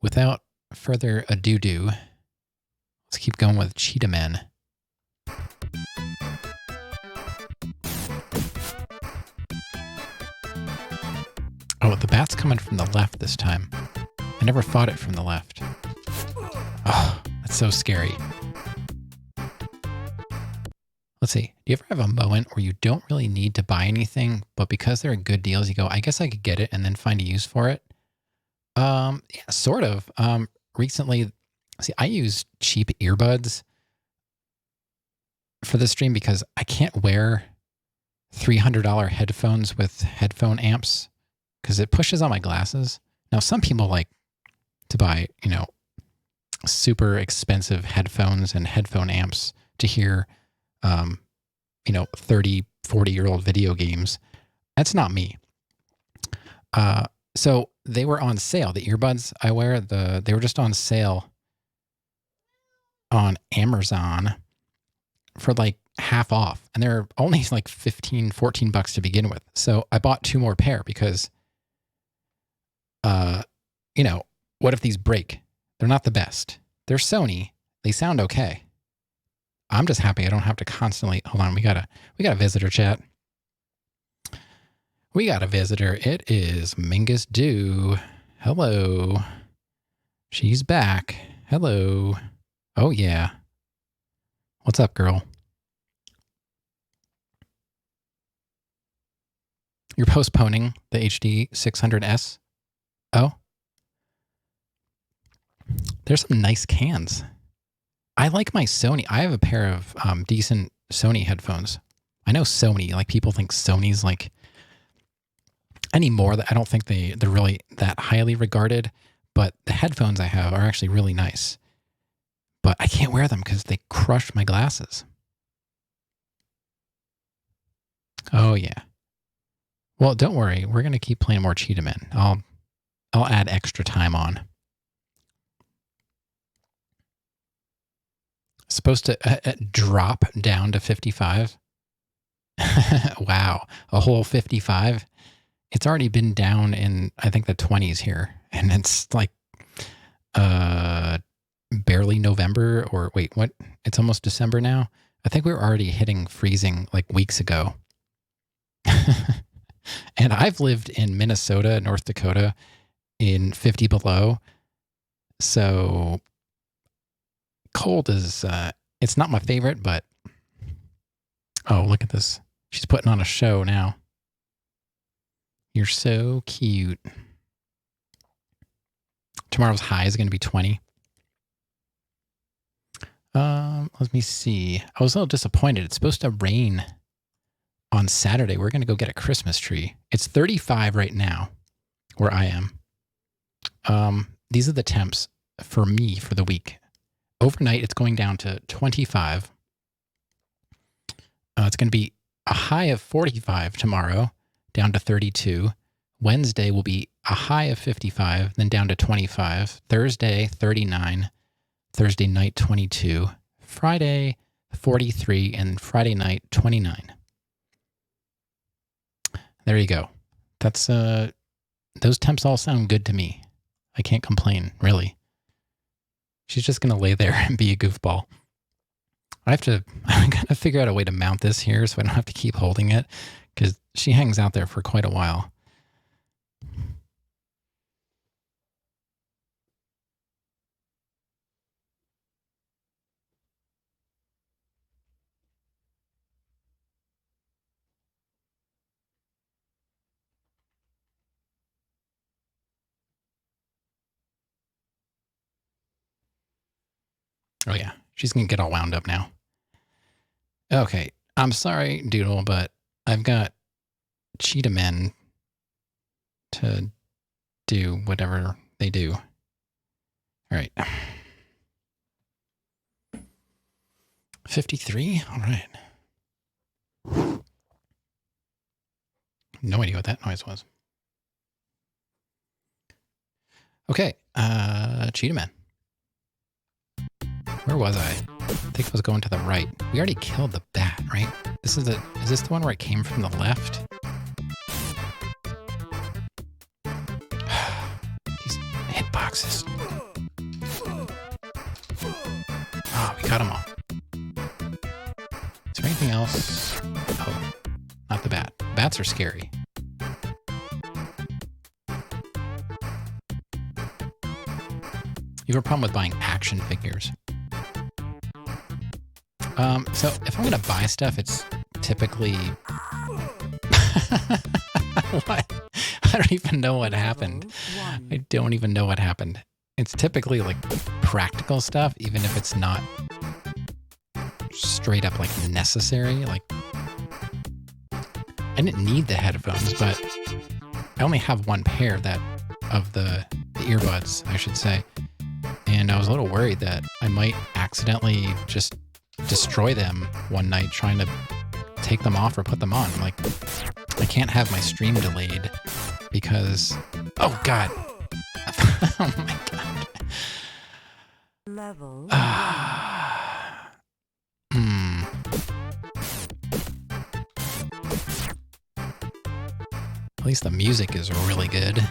without further ado, let's keep going with Cheetah Men. Oh, the bat's coming from the left this time. I never fought it from the left. Oh, that's so scary. Let's see. Do you ever have a moment where you don't really need to buy anything, but because they're good deals, you go, I guess I could get it and then find a use for it? Yeah, sort of. Recently, I use cheap earbuds for this stream because I can't wear $300 headphones with headphone amps because it pushes on my glasses. Now, some people like to buy, super expensive headphones and headphone amps to hear, 30, 40-year-old video games. That's not me. So they were on sale. The earbuds I wear, they were just on sale on Amazon for like half off. And they're only like $15, $14 to begin with. So I bought 2 more pair because, what if these break? They're not the best. They're Sony. They sound okay. I'm just happy I don't have to constantly, hold on, we got a visitor, chat. We got a visitor. It is Mingus Dew. Hello. She's back. Hello. Oh, yeah. What's up, girl? You're postponing the HD 600S? Oh. There's some nice cans. I like my Sony. I have a pair of decent Sony headphones. I know Sony, like people think Sony's like anymore. I don't think they're really that highly regarded, but the headphones I have are actually really nice. But I can't wear them because they crush my glasses. Oh yeah. Well, don't worry. We're gonna keep playing more Cheetah Men. I'll add extra time on. Supposed to drop down to 55. Wow, a whole 55. It's already been down in, I think, the 20s here, and it's like barely November, or wait, what? It's almost December now. I think we were already hitting freezing like weeks ago. And I've lived in Minnesota, North Dakota, in 50 below, so cold is, it's not my favorite, but, oh, look at this. She's putting on a show now. You're so cute. Tomorrow's high is going to be 20. Let me see. I was a little disappointed. It's supposed to rain on Saturday. We're going to go get a Christmas tree. It's 35 right now where I am. These are the temps for me for the week. Overnight, it's going down to 25. It's going to be a high of 45 tomorrow, down to 32. Wednesday will be a high of 55, then down to 25. Thursday, 39. Thursday night, 22. Friday, 43. And Friday night, 29. There you go. That's, those temps all sound good to me. I can't complain, really. She's just going to lay there and be a goofball. I'm going to figure out a way to mount this here so I don't have to keep holding it, Because she hangs out there for quite a while. Oh yeah, she's going to get all wound up now. Okay, I'm sorry, Doodle, but I've got cheetah men to do whatever they do. All right. 53? All right. No idea what that noise was. Okay, cheetah men. Where was I? I think I was going to the right. We already killed the bat, right? Is this the one where it came from the left? These hitboxes. Oh, we got them all. Is there anything else? Oh, not the bat. Bats are scary. You have a problem with buying action figures. So if I'm going to buy stuff, it's typically... What? I don't even know what happened. I don't even know what happened. It's typically like practical stuff, even if it's not straight up like necessary. Like, I didn't need the headphones, but I only have one pair of the earbuds, I should say. And I was a little worried that I might accidentally just destroy them one night trying to take them off or put them on. I'm like, I can't have my stream delayed because, oh God. Oh my God. Level. At least the music is really good.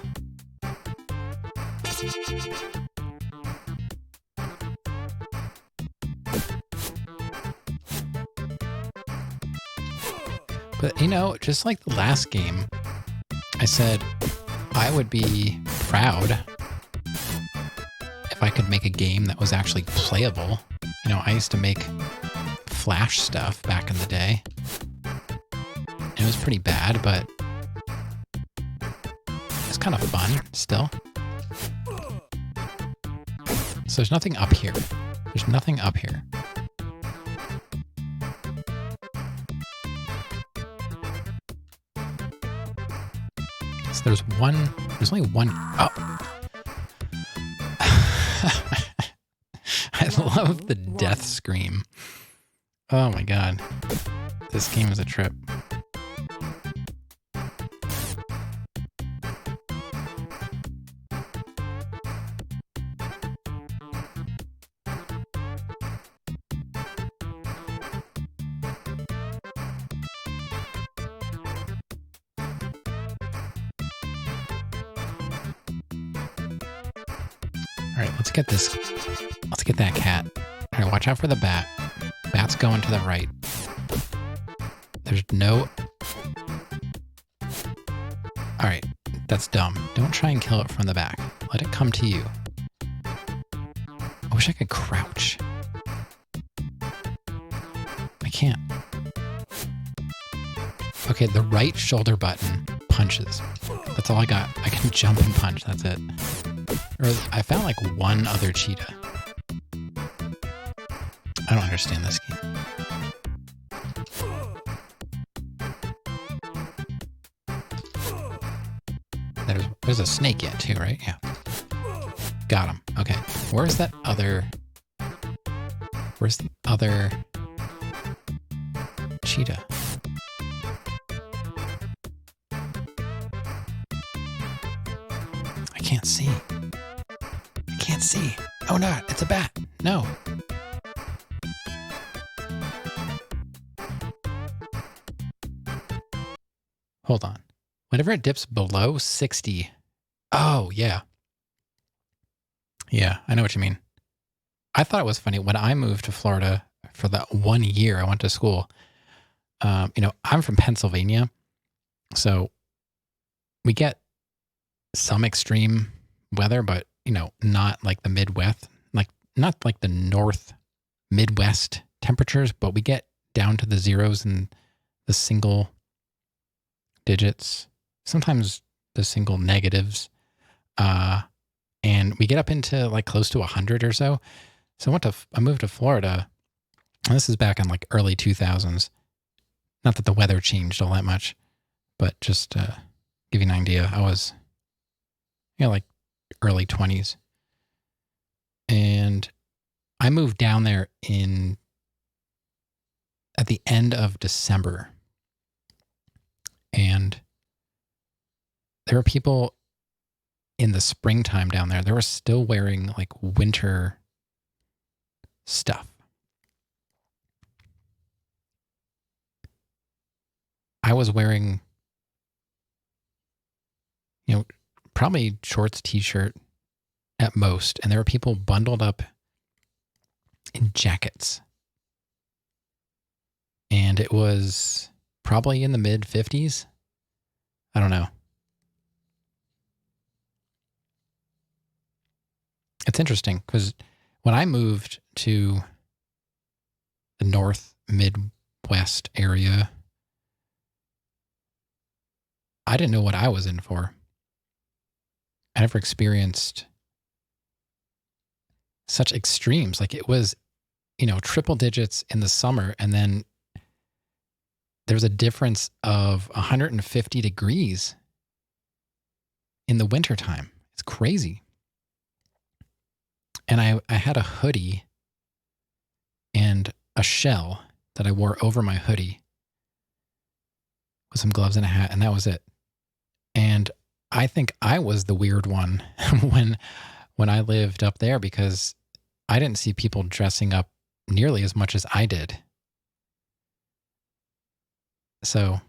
But, you know, just like the last game, I said I would be proud if I could make a game that was actually playable. You know, I used to make Flash stuff back in the day. It was pretty bad, but it's kind of fun still. So there's nothing up here. There's nothing up here. So there's only one up. I love the death scream. Oh my God. This game is a trip. All right, let's get that cat. All right, watch out for the bat. Bat's going to the right. There's no... All right, that's dumb. Don't try and kill it from the back. Let it come to you. I wish I could crouch. I can't. Okay, the right shoulder button punches. That's all I got. I can jump and punch, that's it. Or I found like one other cheetah. I don't understand this game. There's a snake yet too, right? Yeah. Got him. Okay. Where's the other cheetah? I can't see. Can't see. Oh no, it's a bat. No. Hold on. Whenever it dips below 60. Oh, yeah. Yeah, I know what you mean. I thought it was funny when I moved to Florida for that 1 year I went to school. You know, I'm from Pennsylvania, So we get some extreme weather, but, not like the Midwest, not like the North Midwest temperatures, but we get down to the zeros and the single digits, sometimes the single negatives. And we get up into like close to 100 or so. So I moved to Florida, and this is back in like early 2000s. Not that the weather changed all that much, but just give you an idea, I was, like early 20s. And I moved down there at the end of December. And there were people in the springtime down there. They were still wearing like winter stuff. I was wearing, probably shorts, t-shirt at most. And there were people bundled up in jackets. And it was probably in the mid 50s. I don't know. It's interesting because when I moved to the North Midwest area, I didn't know what I was in for. I never experienced such extremes. Like it was, triple digits in the summer, and then there's a difference of 150 degrees in the wintertime. It's crazy. And I had a hoodie and a shell that I wore over my hoodie with some gloves and a hat, and that was it. And I think I was the weird one when I lived up there, because I didn't see people dressing up nearly as much as I did. So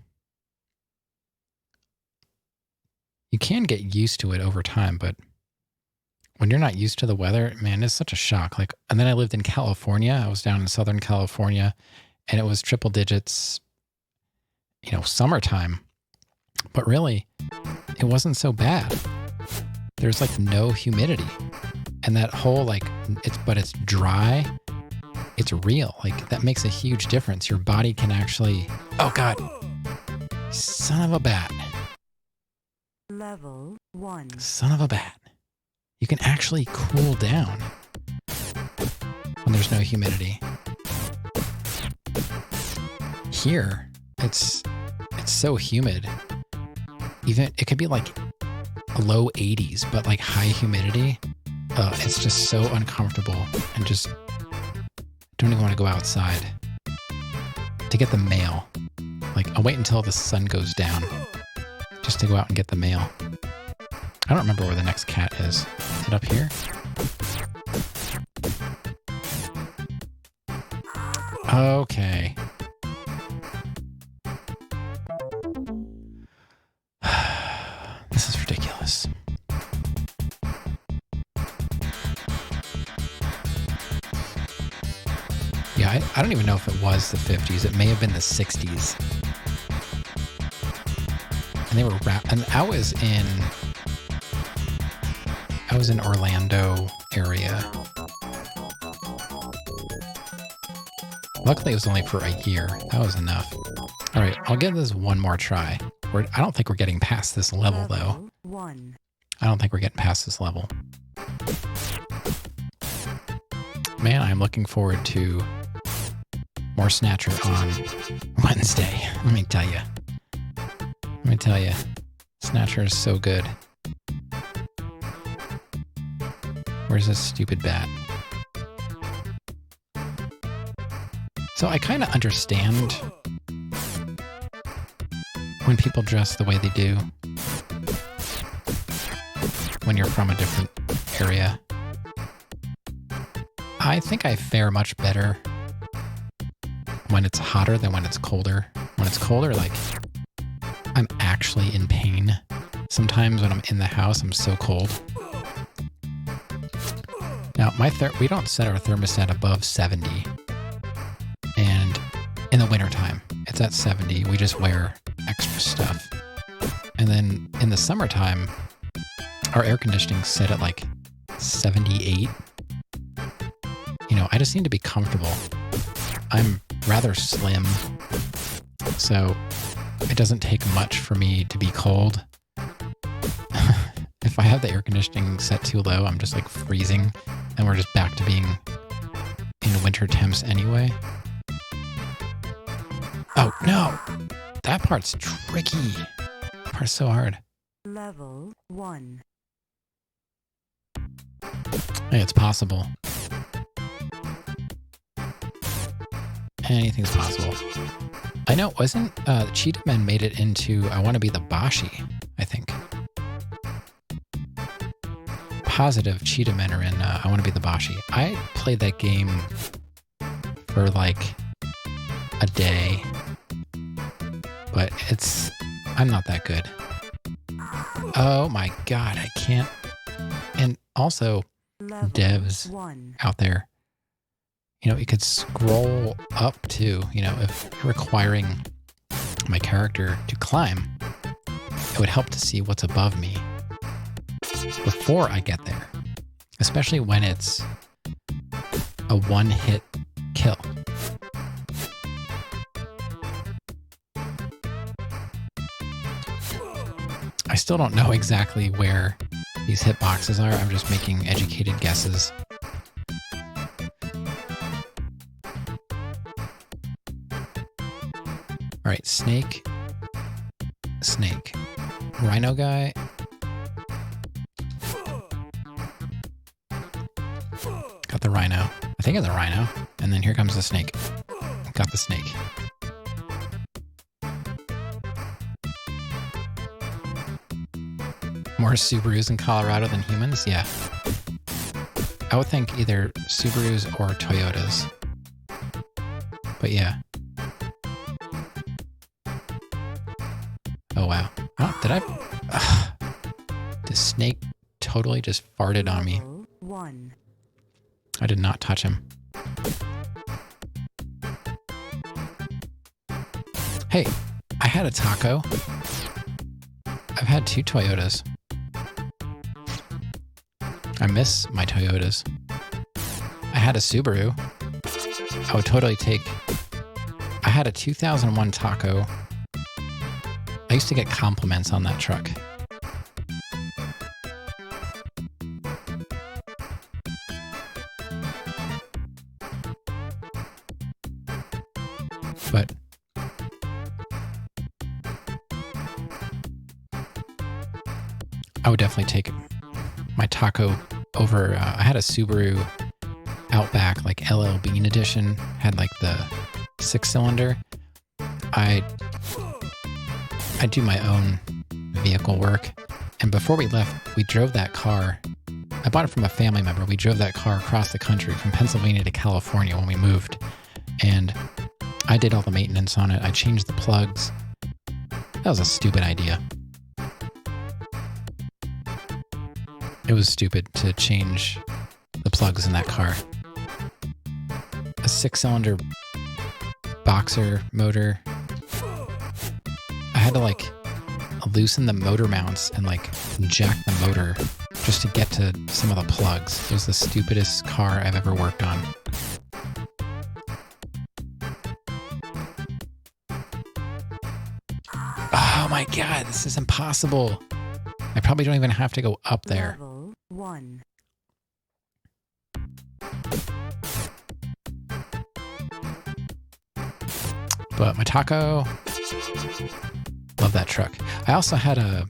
you can get used to it over time, but when you're not used to the weather, man, it's such a shock. And then I lived in California. I was down in Southern California, and it was triple digits, summertime. But really, it wasn't so bad. There's like no humidity. And that whole it's dry. It's real. Like that makes a huge difference. Your body can actually, oh God, son of a bat. Level 1. Son of a bat. You can actually cool down when there's no humidity. Here, it's so humid. Even it could be like low 80s, but like high humidity. It's just so uncomfortable, and just don't even want to go outside to get the mail. Like I'll wait until the sun goes down just to go out and get the mail. I don't remember where the next cat is. Is it up here? Okay. This is ridiculous. Yeah, I don't even know if it was the 50s. It may have been the 60s. And they were and I was in Orlando area. Luckily, it was only for a year. That was enough. All right, I'll give this one more try. I don't think we're getting past this level, though. 1. I don't think we're getting past this level. Man, I'm looking forward to more Snatcher on Wednesday. Let me tell you. Snatcher is so good. Where's this stupid bat? So I kind of understand when people dress the way they do when you're from a different area. I think I fare much better when it's hotter than when it's colder. When it's colder, like, I'm actually in pain. Sometimes when I'm in the house, I'm so cold. Now, we don't set our thermostat above 70. And in the wintertime, it's at 70. We just wear extra stuff. summertime, our air conditioning's set at like 78. You know, I just need to be comfortable. I'm rather slim, so it doesn't take much for me to be cold. If I have the air conditioning set too low, I'm just like freezing, and we're just back to being in winter temps anyway. Oh, no! That part's tricky. That part's so hard. Level 1. Hey, it's possible. Anything's possible. I know, wasn't Cheetah Men made it into I Want to Be the Bashi, I think. Positive Cheetah Men are in I Want to Be the Bashi. I played that game for like a day, but I'm not that good. Oh my god, I can't. And also, Level devs 1. out there, you know, you could scroll up too, you know, if you're requiring my character to climb, it would help to see what's above me before I get there, especially when it's a one-hit kill. I still don't know exactly where these hitboxes are. I'm just making educated guesses. All right, snake. Rhino guy. Got the rhino. I think it's a rhino. And then here comes the snake. Got the snake. More Subarus in Colorado than humans? Yeah. I would think either Subarus or Toyotas. But yeah. Oh wow. Oh, did I? The snake totally just farted on me. Level 1. I did not touch him. Hey, I had a taco. I've had 2 Toyotas. I miss my Toyotas. I had a Subaru. I would totally take... I had a 2001 Taco. I used to get compliments on that truck. But I would definitely take my Taco over. I had a Subaru Outback, like LL Bean edition, had like the 6-cylinder. I do my own vehicle work, and before we left, we drove that car. I bought it from a family member. We drove that car across the country from Pennsylvania to California when we moved, and I did all the maintenance on it. I changed the plugs. That was a stupid idea. It was stupid to change the plugs in that car. A 6-cylinder boxer motor. I had to like loosen the motor mounts and like jack the motor just to get to some of the plugs. It was the stupidest car I've ever worked on. Oh my god, this is impossible. I probably don't even have to go up there. Level 1. But my Taco, love that truck. I also had a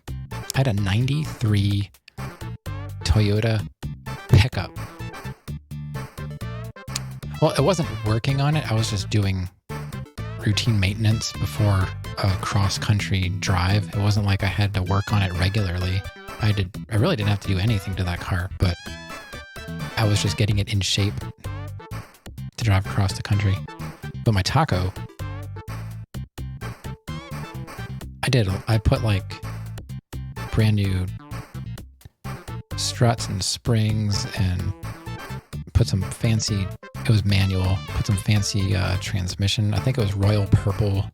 93 Toyota pickup. Well, it wasn't working on it. I was just doing routine maintenance before a cross-country drive. It wasn't like I had to work on it regularly. I really didn't have to do anything to that car, but I was just getting it in shape to drive across the country. But my Taco, I put like brand new struts and springs and put some fancy, it was manual, put some fancy transmission. I think it was royal purple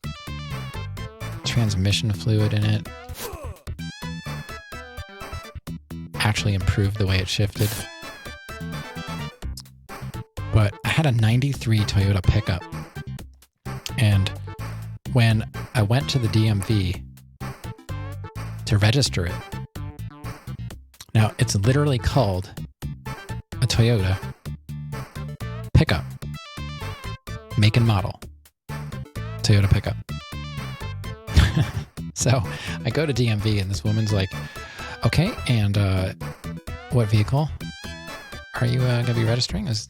transmission fluid in it. actually improved the way it shifted. But I had a 93 Toyota pickup. And when I went to the DMV to register it, now it's literally called a Toyota pickup, make and model, Toyota pickup. So I go to DMV and this woman's like, okay, and what vehicle are you going to be registering? It's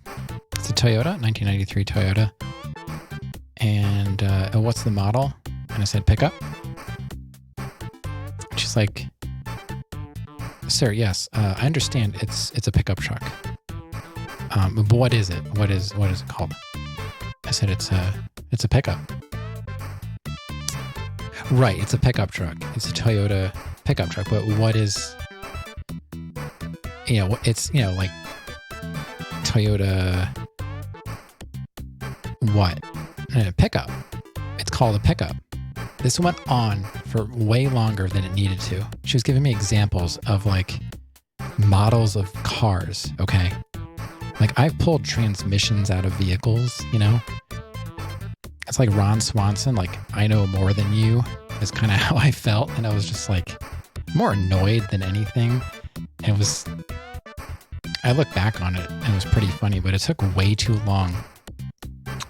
a Toyota, 1993 Toyota. And what's the model? And I said, pickup. She's like, sir, yes, I understand it's a pickup truck. But what is it? What is it called? I said, it's a pickup. Right, it's a pickup truck. It's a Toyota pickup truck. But what is, it's, like Toyota what? Pickup. It's called a pickup. This went on for way longer than it needed to. She was giving me examples of like models of cars, okay? Like I've pulled transmissions out of vehicles, It's like Ron Swanson, like I know more than you is kind of how I felt. And I was just like more annoyed than anything. I look back on it and it was pretty funny, but it took way too long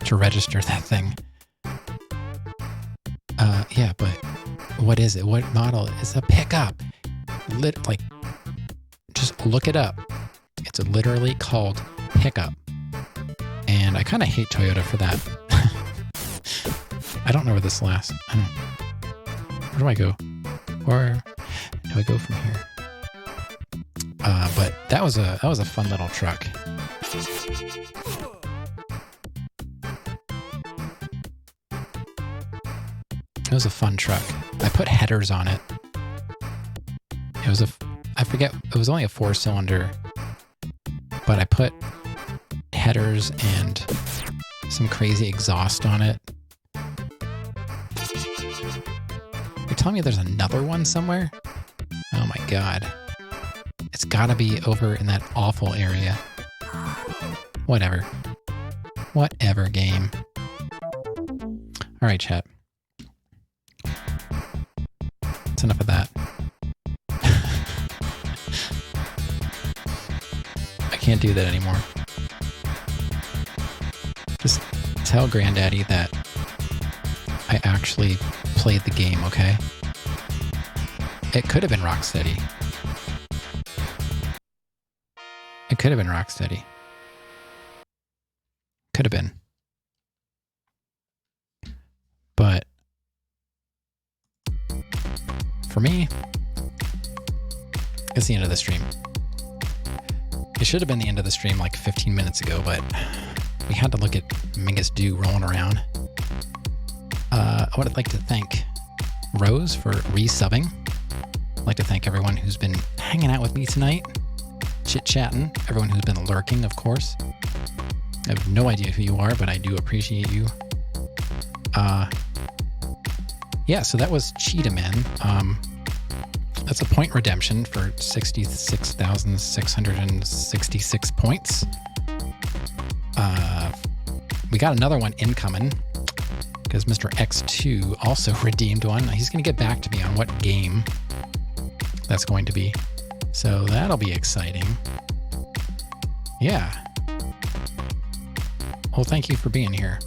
to register that thing. Yeah, but what is it? What model? It's a pickup. Just look it up. It's literally called pickup. And I kind of hate Toyota for that. I don't know where this lasts. Where do I go? Where do I go from here? But that was a fun little truck. It was a fun truck. I put headers on it. It was it was only a 4-cylinder, but I put headers and some crazy exhaust on it. You're telling me there's another one somewhere? Oh my God. It's gotta be over in that awful area. Whatever, game. All right, chat. That's enough of that. I can't do that anymore. Just tell Granddaddy that I actually played the game, okay? It could have been Rocksteady. It could have been Rocksteady. Could have been. But for me, it's the end of the stream. It should have been the end of the stream like 15 minutes ago, but we had to look at Mingus Dew rolling around. I would like to thank Rose for resubbing. I'd like to thank everyone who's been hanging out with me tonight, chit-chatting, everyone who's been lurking, of course. I have no idea who you are, but I do appreciate you. Yeah, so that was Cheetah Man. That's a point redemption for 66,666 points. We got another one incoming because Mr. X2 also redeemed one. He's going to get back to me on what game that's going to be. So that'll be exciting. Yeah. Well, thank you for being here.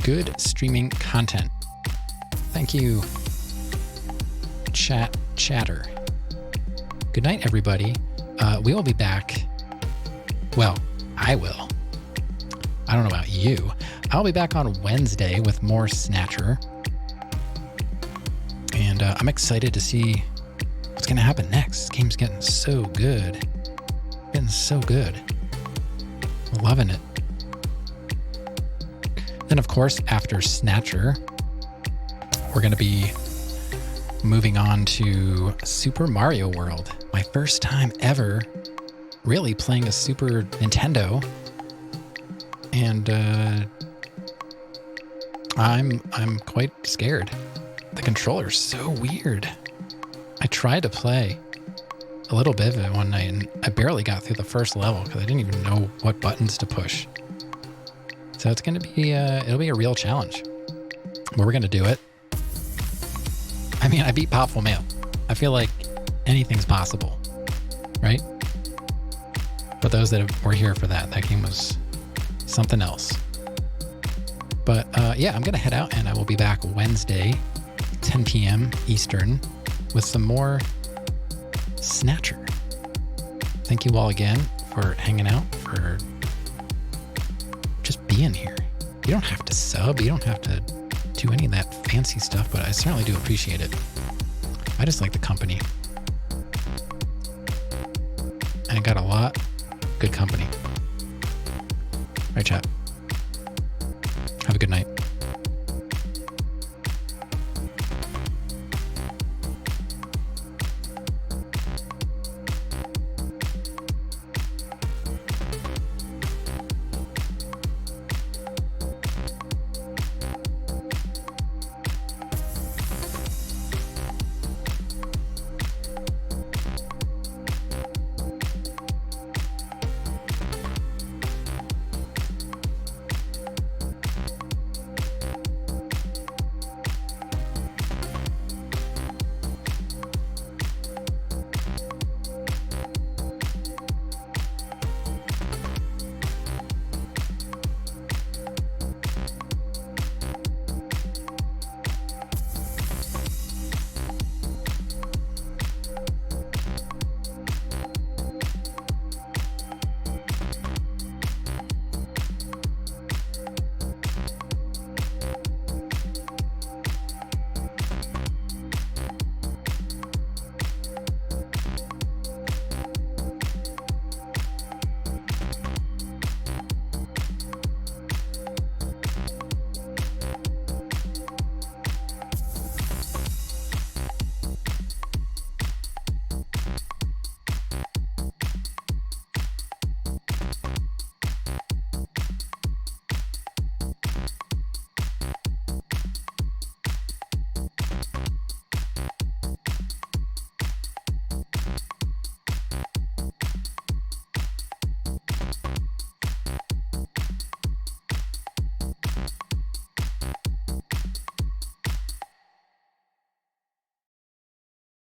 Good streaming content. Thank you, chatter. Good night, everybody. We will be back. Well, I will. I don't know about you. I'll be back on Wednesday with more Snatcher. And I'm excited to see what's going to happen next. This game's getting so good. Getting so good. Loving it. Then, of course, after Snatcher, we're going to be moving on to Super Mario World. My first time ever really playing a Super Nintendo. And I'm quite scared. The controller's so weird. I tried to play a little bit of it one night, and I barely got through the first level because I didn't even know what buttons to push. So it's going to be, it'll be a real challenge. But we're going to do it. I mean, I beat Popful Mail. I feel like anything's possible, right? But those that were here for that game was something else. But yeah, I'm going to head out, and I will be back Wednesday, 10 p.m. Eastern, with some more Snatcher. Thank you all again for hanging out, for just being here. You don't have to sub. You don't have to do any of that fancy stuff, but I certainly do appreciate it. I just like the company. And I got a lot of good company. All right, chat. Have a good night.